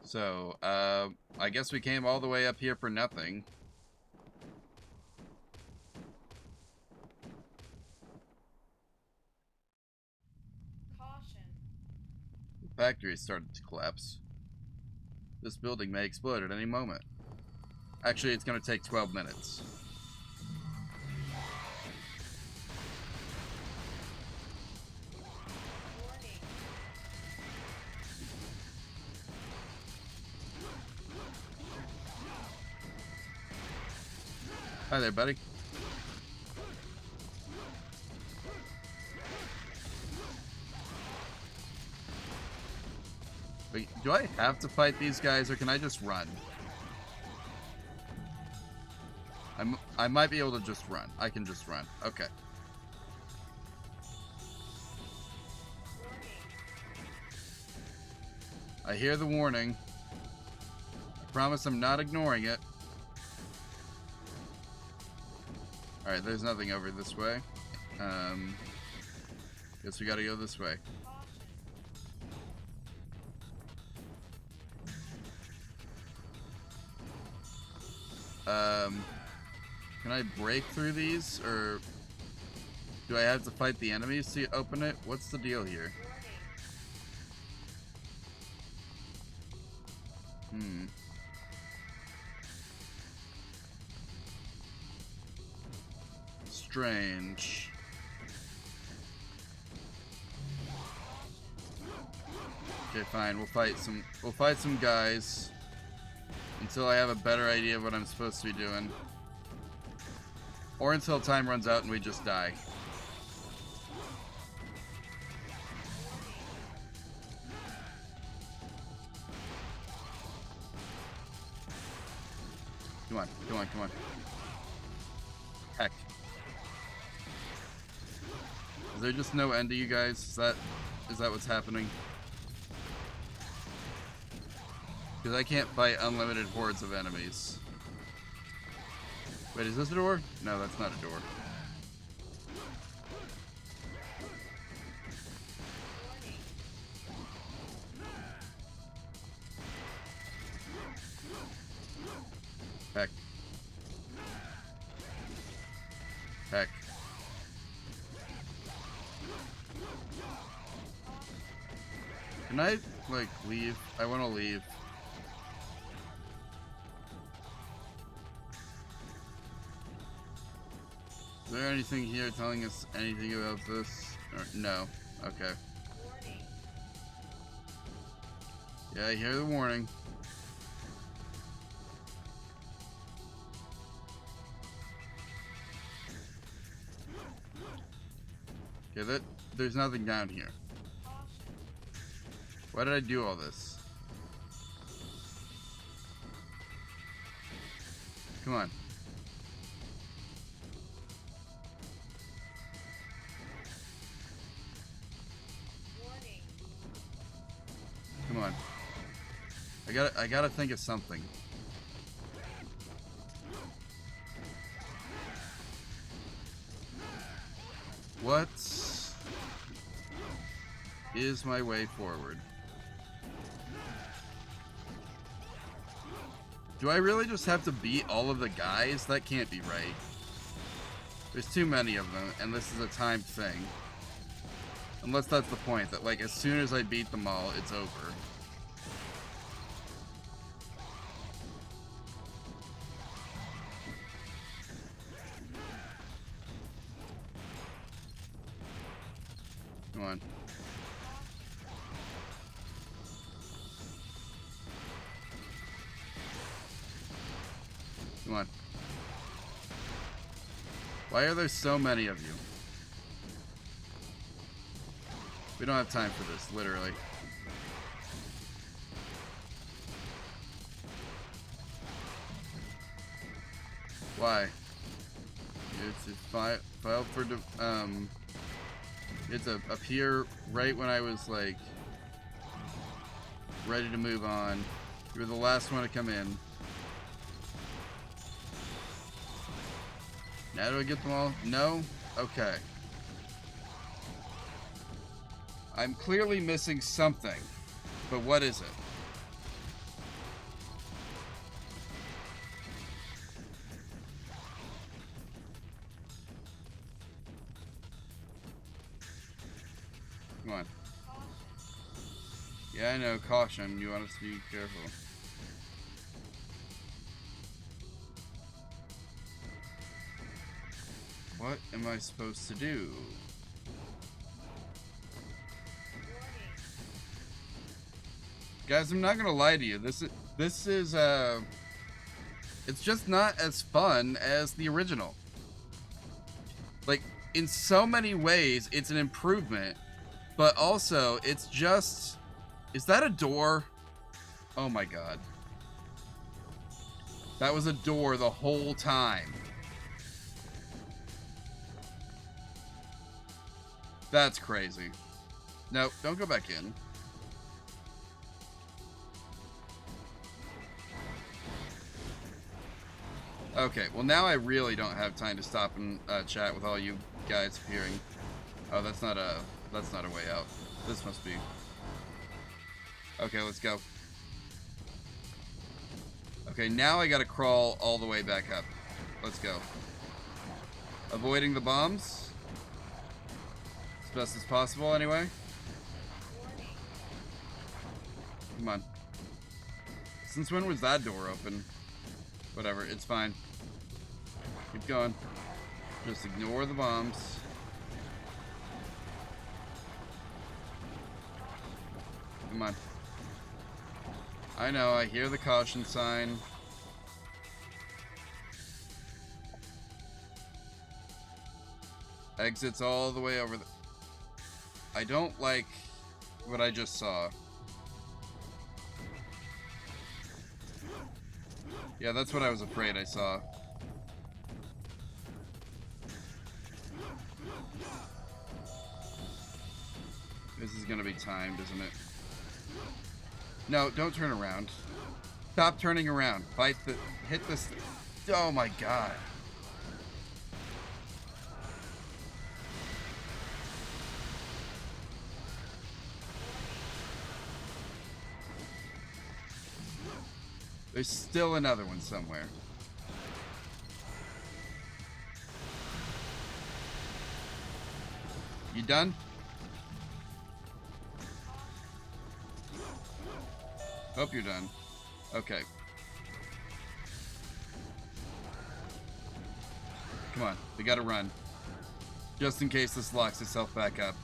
So, I guess we came all the way up here for nothing. The factory started to collapse. This building may explode at any moment. Actually, it's going to take 12 minutes. Hi there, buddy. Wait, do I have to fight these guys, or can I just run? I might be able to just run. I can just run. Okay. I hear the warning. I promise I'm not ignoring it. Alright, there's nothing over this way. Guess we gotta go this way. Can I break through these, or do I have to fight the enemies to open it? What's the deal here? Strange. Okay, fine. We'll fight some guys until I have a better idea of what I'm supposed to be doing. Or until time runs out and we just die. Come on, come on, come on. Heck. Is there just no end to you guys? Is that what's happening? Because I can't fight unlimited hordes of enemies. Wait, is this a door? No, that's not a door. Heck. Heck. Can I, like, leave? I want to leave. Is there anything here telling us anything about this? Or, no. Okay. Yeah, I hear the warning. Okay, there's nothing down here. Why did I do all this? Come on. Come on. I gotta think of something. What is my way forward? Do I really just have to beat all of the guys? That can't be right. There's too many of them, and this is a timed thing. Unless that's the point, that like as soon as I beat them all, it's over. Come on. Come on. Why are there so many of you? We don't have time for this, literally. Why? It's filed for it's appear right when I was like ready to move on. You were the last one to come in. Now do I get them all? No? Okay. I'm clearly missing something, but what is it? Come on. Yeah, I know, caution. You want us to be careful. What am I supposed to do? Guys, I'm not gonna lie to you. This is it's just not as fun as the original. Like, in so many ways, it's an improvement, but also it's just, is that a door? Oh my god. That was a door the whole time. That's crazy. No, don't go back in. Okay, well now I really don't have time to stop and chat with all you guys appearing. Oh, that's not a way out. This must be. Okay, let's go. Okay, now I gotta crawl all the way back up. Let's go. Avoiding the bombs. As best as possible, anyway. Come on. Since when was that door open? Whatever, it's fine. Keep going. Just ignore the bombs. Come on. I know, I hear the caution sign. Exits all the way over the... I don't like what I just saw. Yeah, that's what I was afraid I saw. This is gonna be timed, isn't it? No, don't turn around. Stop turning around. Fight the... Hit this... Oh my god. There's still another one somewhere. You done? Hope you're done. Okay. Come on, we gotta run. Just in case this locks itself back up.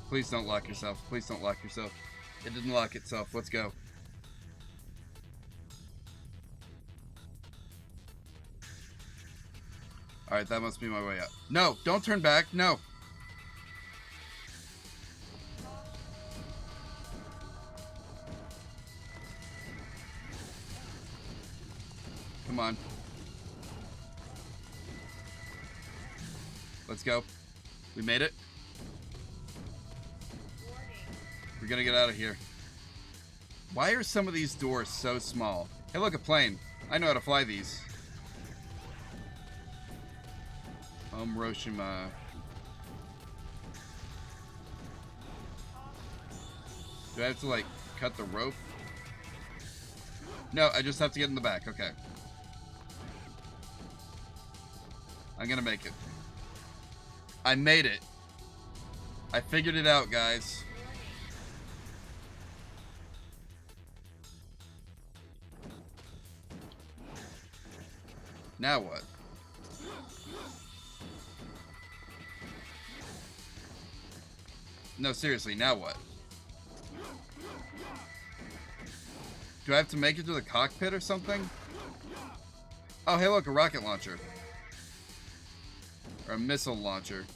Please don't lock yourself. Please don't lock yourself. It didn't lock itself. Let's go. Alright, that must be my way out. No, don't turn back. No. Come on. Let's go. We made it. We're gonna get out of here. Why are some of these doors so small? Hey, look, a plane. I know how to fly these. Hiroshima. Do I have to, like, cut the rope? No, I just have to get in the back. Okay. I'm gonna make it. I made it. I figured it out, guys. Now what? No, seriously, now what? Do I have to make it to the cockpit or something? Oh, hey, look, a rocket launcher. Or a missile launcher.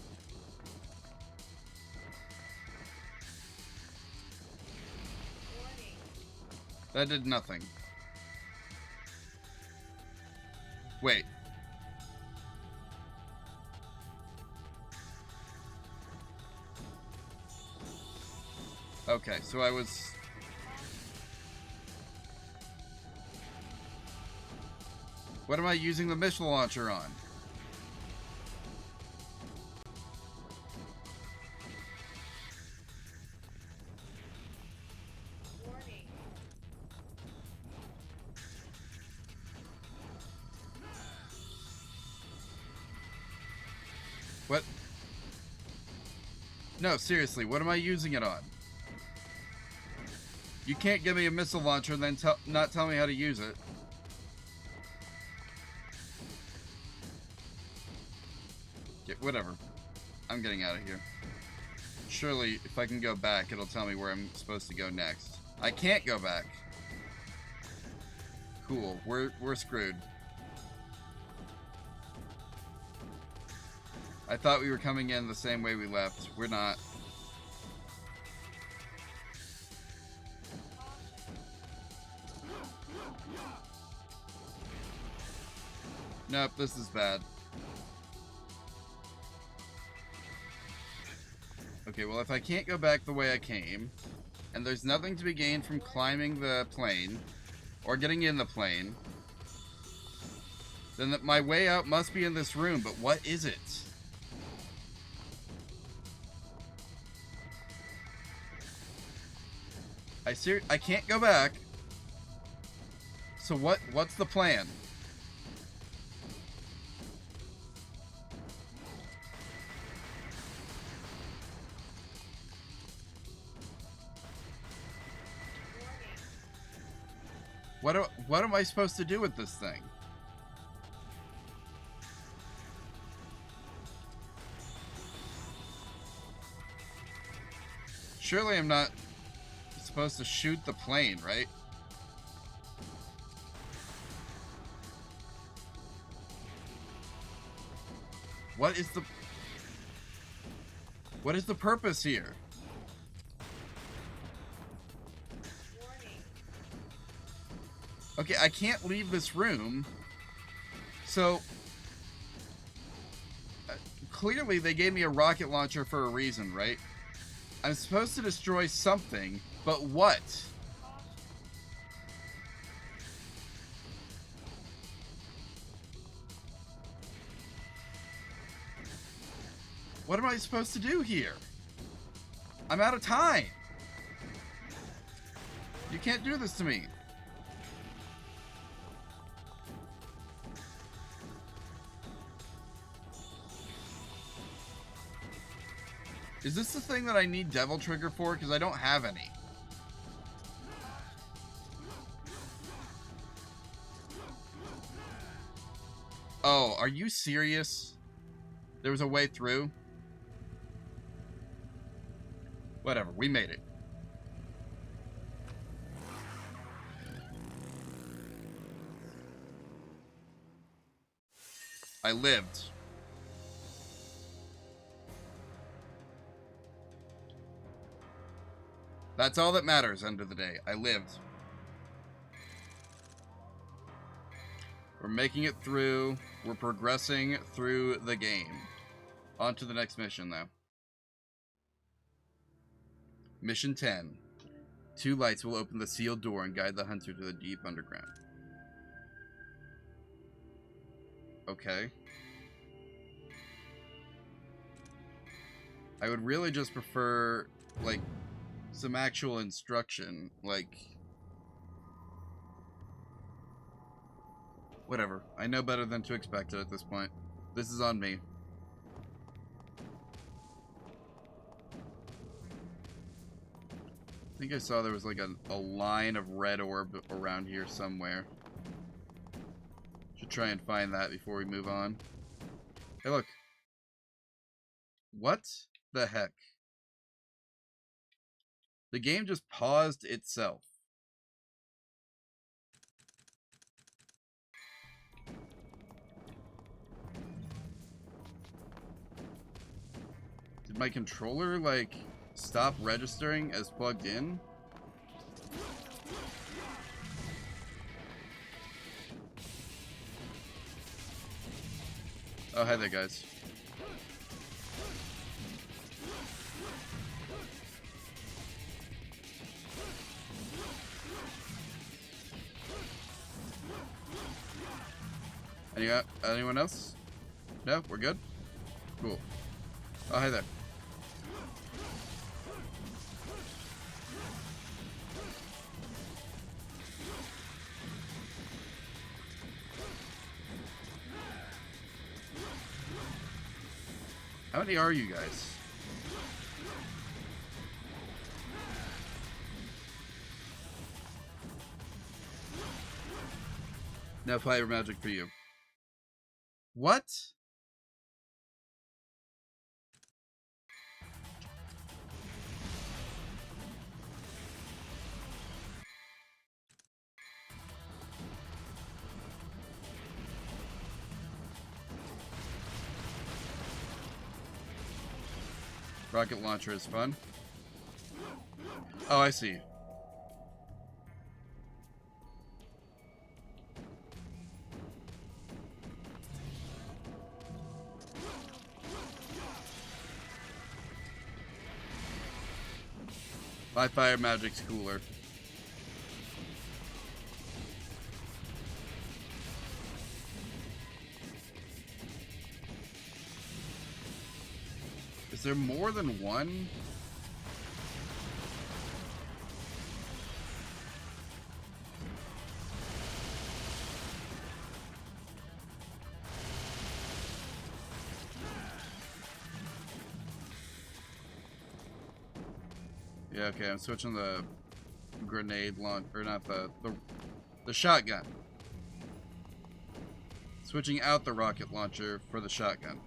That did nothing. Wait. Okay, so I was... What am I using the missile launcher on? What? No, seriously, what am I using it on? You can't give me a missile launcher and then not tell me how to use it. Okay, whatever. I'm getting out of here. Surely, if I can go back, it'll tell me where I'm supposed to go next. I can't go back. Cool. We're screwed. I thought we were coming in the same way we left. We're not. Nope, this is bad. Okay, well, if I can't go back the way I came, and there's nothing to be gained from climbing the plane, or getting in the plane, then my way out must be in this room, but what is it? I can't go back. So what's the plan? What am I supposed to do with this thing? Surely I'm not supposed to shoot the plane, right? What is the purpose here? Okay, I can't leave this room. So clearly they gave me a rocket launcher for a reason, right? I'm supposed to destroy something, but what? What am I supposed to do here? I'm out of time. You can't do this to me. Is this the thing that I need Devil Trigger for? Because I don't have any. Oh, are you serious? There was a way through? Whatever, we made it. I lived. That's all that matters end of the day. I lived. We're making it through. We're progressing through the game. On to the next mission, though. Mission 10. 2 lights will open the sealed door and guide the hunter to the deep underground. Okay. I would really just prefer, like, some actual instruction, like... Whatever. I know better than to expect it at this point. This is on me. I think I saw there was like a line of red orb around here somewhere. Should try and find that before we move on. Hey, look. What the heck? The game just paused itself. Did my controller, like, stop registering as plugged in? Oh, hi there, guys. Anyone else? No? We're good? Cool. Oh, hi there. How many are you guys? No fire magic for you. What? Rocket launcher is fun. Oh, I see. My fire magic's cooler. Is there more than one? Yeah, okay, I'm switching the grenade launch, or not the shotgun. Switching out the rocket launcher for the shotgun.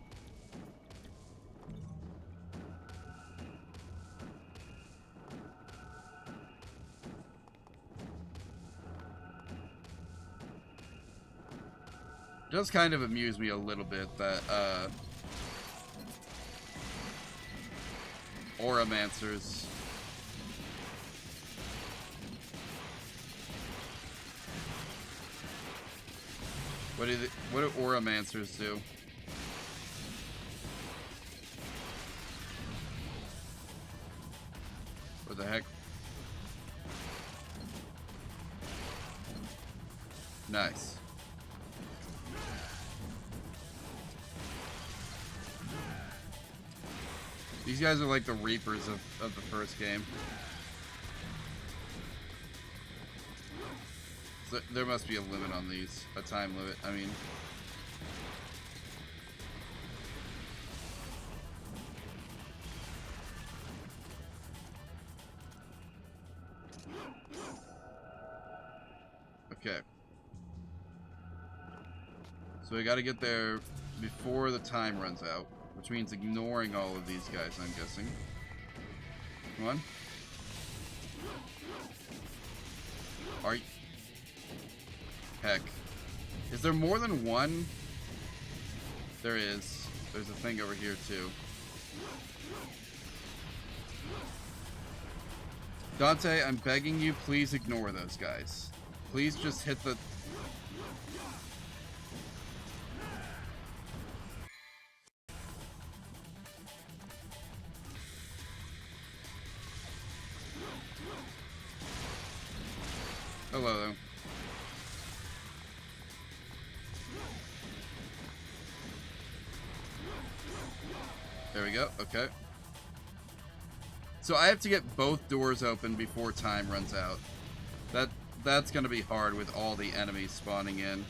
does kind of amuse me a little bit that Auramancers what do Auramancers do? What the heck? Nice. These guys are like the Reapers of the first game. So there must be a limit on these. A time limit, I mean. Okay. So we gotta get there before the time runs out, which means ignoring all of these guys, I'm guessing. Come on. Are you... Heck. Is there more than one? There is. There's a thing over here, too. Dante, I'm begging you, please ignore those guys. Please just hit the... Hello, though. There we go. Okay. So I have to get both doors open before time runs out. That's gonna be hard with all the enemies spawning in.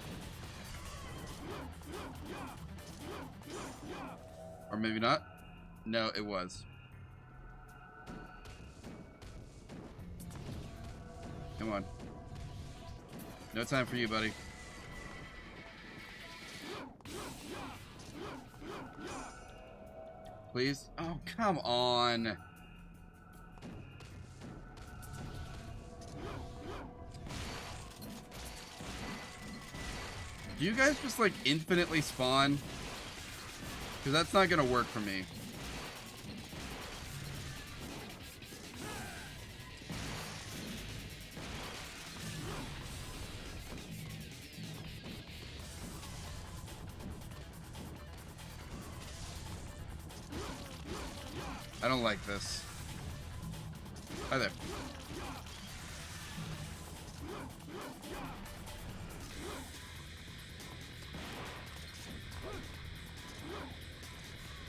Or maybe not. No, it was. Come on. No time for you, buddy. Please? Oh, come on. Do you guys just, like, infinitely spawn? Because that's not gonna work for me. I don't like this. Hi there.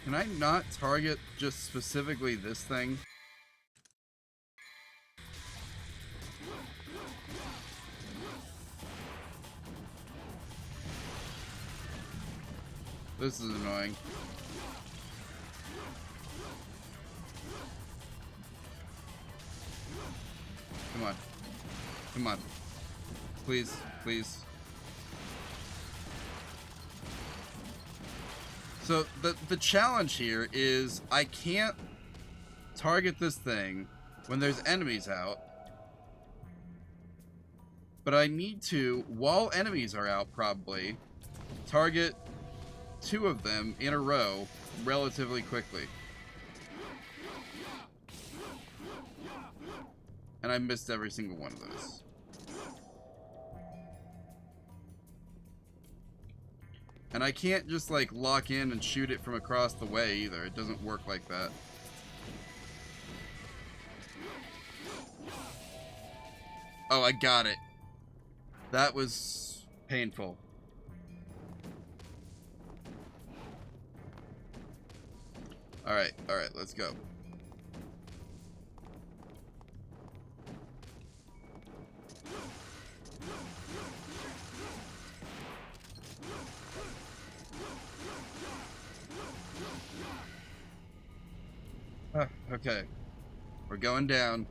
Can I not target just specifically this thing? This is annoying. Come on. Come on. Please, please. So the challenge here is I can't target this thing when there's enemies out. But I need to, while enemies are out probably, target 2 of them in a row relatively quickly. And I missed every single one of those. And I can't just, like, lock in and shoot it from across the way, either. It doesn't work like that. Oh, I got it. That was painful. Alright, let's go. Okay. We're going down.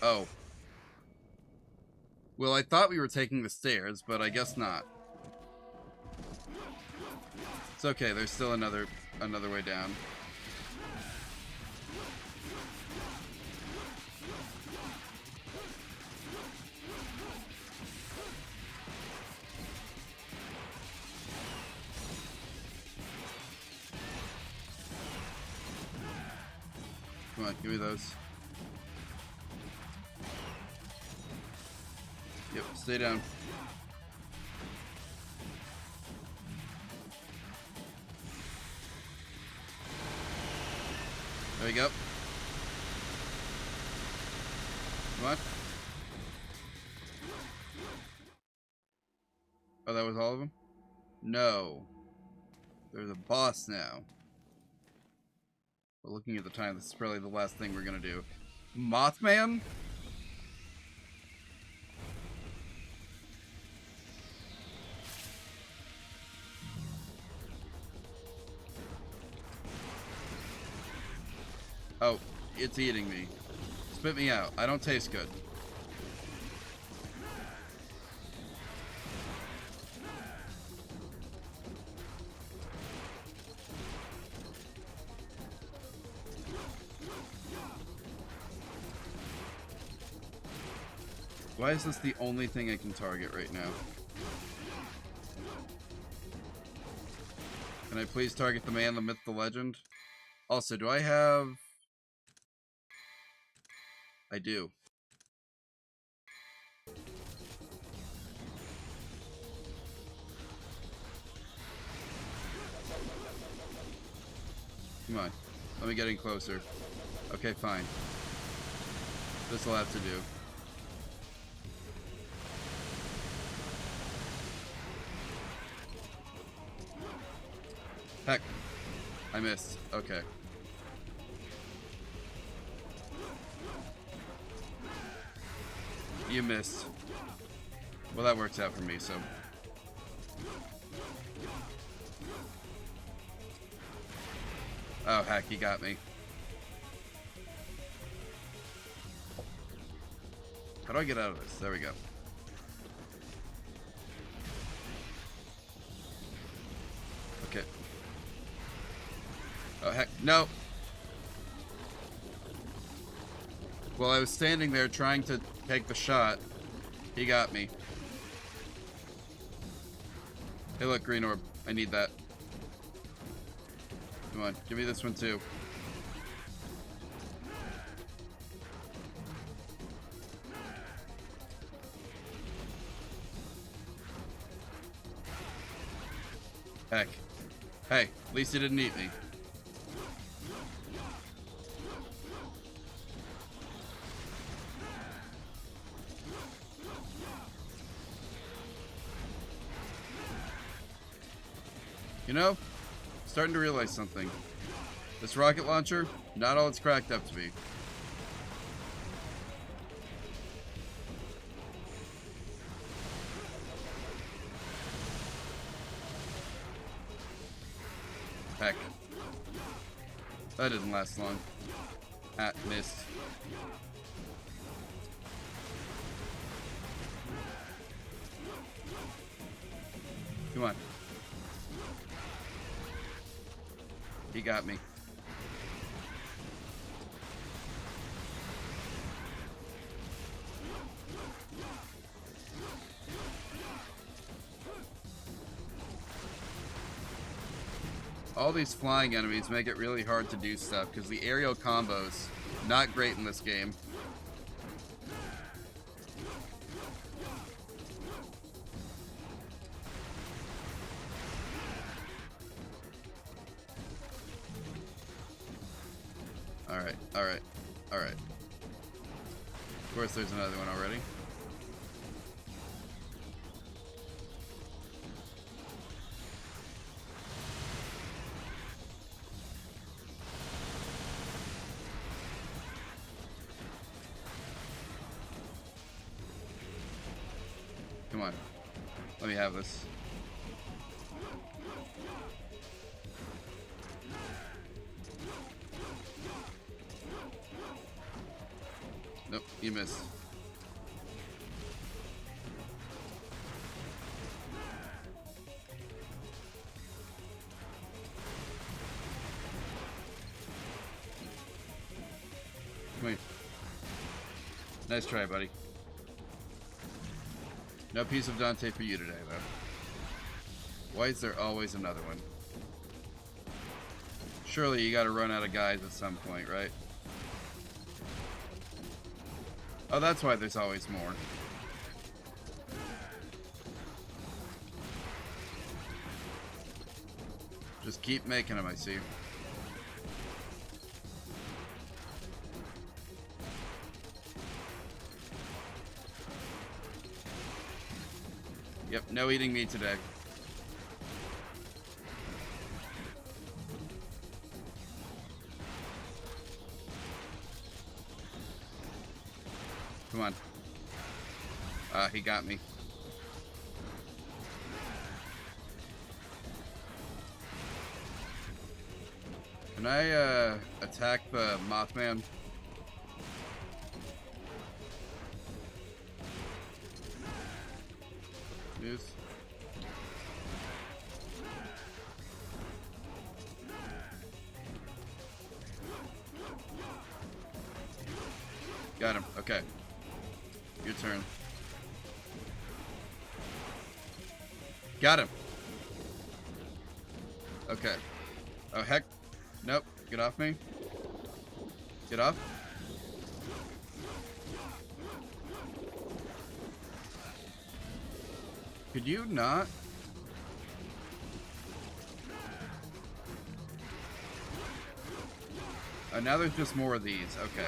Oh. Well, I thought we were taking the stairs, but I guess not. It's okay, there's still another way down. Give me those. Yep, stay down. There you go. Come on. Oh, that was all of them? No. There's a boss now. But looking at the time, this is probably the last thing we're gonna do. Mothman? Oh, it's eating me. Spit me out. I don't taste good. Why is this the only thing I can target right now? Can I please target the man, the myth, the legend? Also, do I have... I do. Come on. Let me get in closer. Okay, fine. This will have to do. Heck. I missed. Okay. You missed. Well, that works out for me, so... Oh, heck, he got me. How do I get out of this? There we go. Okay. Oh, heck, no! While I was standing there trying to take the shot, he got me. Hey, look, green orb. I need that. Come on, give me this one too. Heck. Hey, at least he didn't eat me. You know, starting to realize something. This rocket launcher, not all it's cracked up to be. Heck. That didn't last long. Ah, missed. Come on. He got me. All these flying enemies make it really hard to do stuff because the aerial combos, not great in this game. Alright, alright, alright. Of course there's another one already. Come on. Let me have this. Nope, you missed. Come here. Nice try, buddy. No piece of Dante for you today, though. Why is there always another one? Surely you gotta run out of guys at some point, right? Oh, that's why there's always more. Just keep making them, I see. Yep, no eating meat today. Come on. He got me. Can I, attack the Mothman? Yes. Got him. Okay. Your turn. Got him. Okay. Oh, heck. Nope. Get off me. Get off. Could you not? Oh, now there's just more of these. Okay.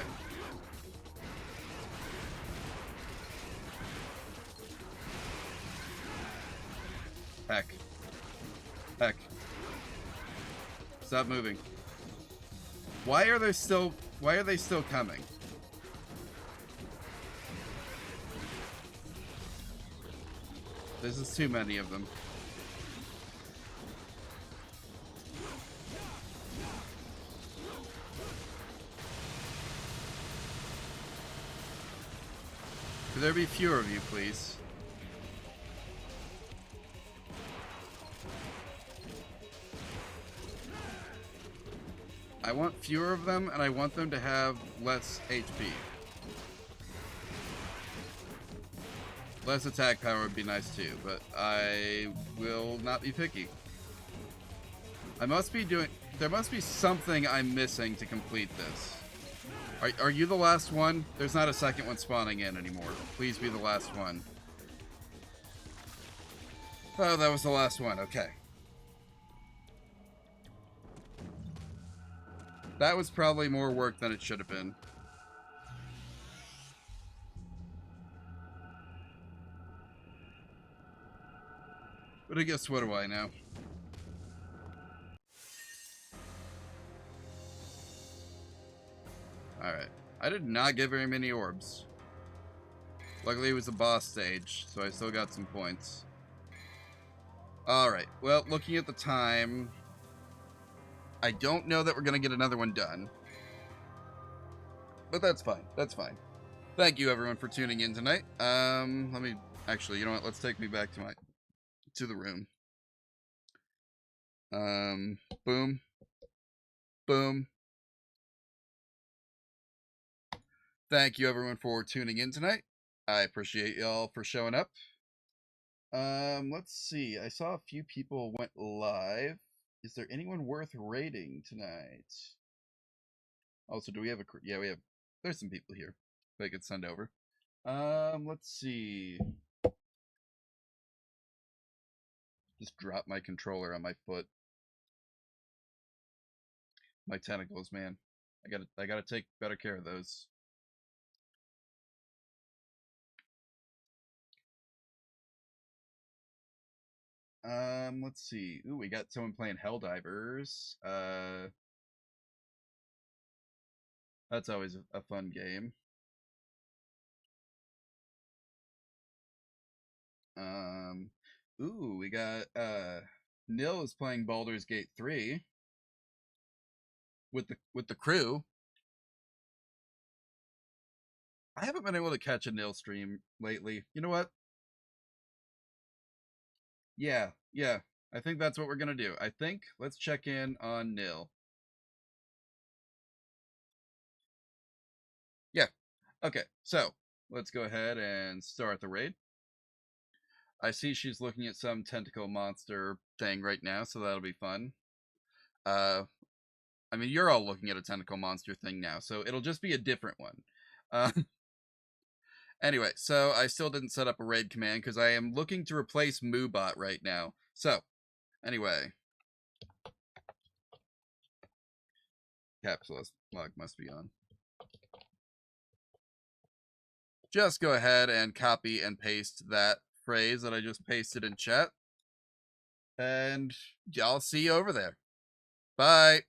Heck. Heck. Stop moving. Why are they still coming? This is too many of them. Could there be fewer of you, please? I want fewer of them, and I want them to have less HP. Less attack power would be nice too, but I will not be picky. I must be doing... There must be something I'm missing to complete this. Are you the last one? There's not a second one spawning in anymore. Please be the last one. Oh, that was the last one. Okay. That was probably more work than it should have been. But I guess what do I know? Alright. I did not get very many orbs. Luckily it was a boss stage, so I still got some points. Alright, well, looking at the time, I don't know that we're going to get another one done. But that's fine. That's fine. Thank you everyone for tuning in tonight. Let me... Actually, you know what? Let's take me back to the room. Boom. Boom. Thank you everyone for tuning in tonight. I appreciate y'all for showing up. Let's see. I saw a few people went live. Is there anyone worth rating tonight? Also, do we have a... Yeah, we have... There's some people here that I could send over. Let's see. Just drop my controller on my foot. My tentacles, man. I gotta take better care of those. Let's see. Ooh, we got someone playing Helldivers. That's always a fun game. Ooh, we got Nil is playing Baldur's Gate 3 with the crew. I haven't been able to catch a Nil stream lately. You know what? Yeah. I think that's what we're gonna do. I think let's check in on Nil. Yeah. Okay, so let's go ahead and start the raid. I see she's looking at some tentacle monster thing right now, so that'll be fun. I mean, you're all looking at a tentacle monster thing now, so it'll just be a different one. Anyway, so I still didn't set up a raid command because I am looking to replace MooBot right now. So, anyway. Caps lock must be on. Just go ahead and copy and paste that phrase that I just pasted in chat. And I'll see you over there. Bye.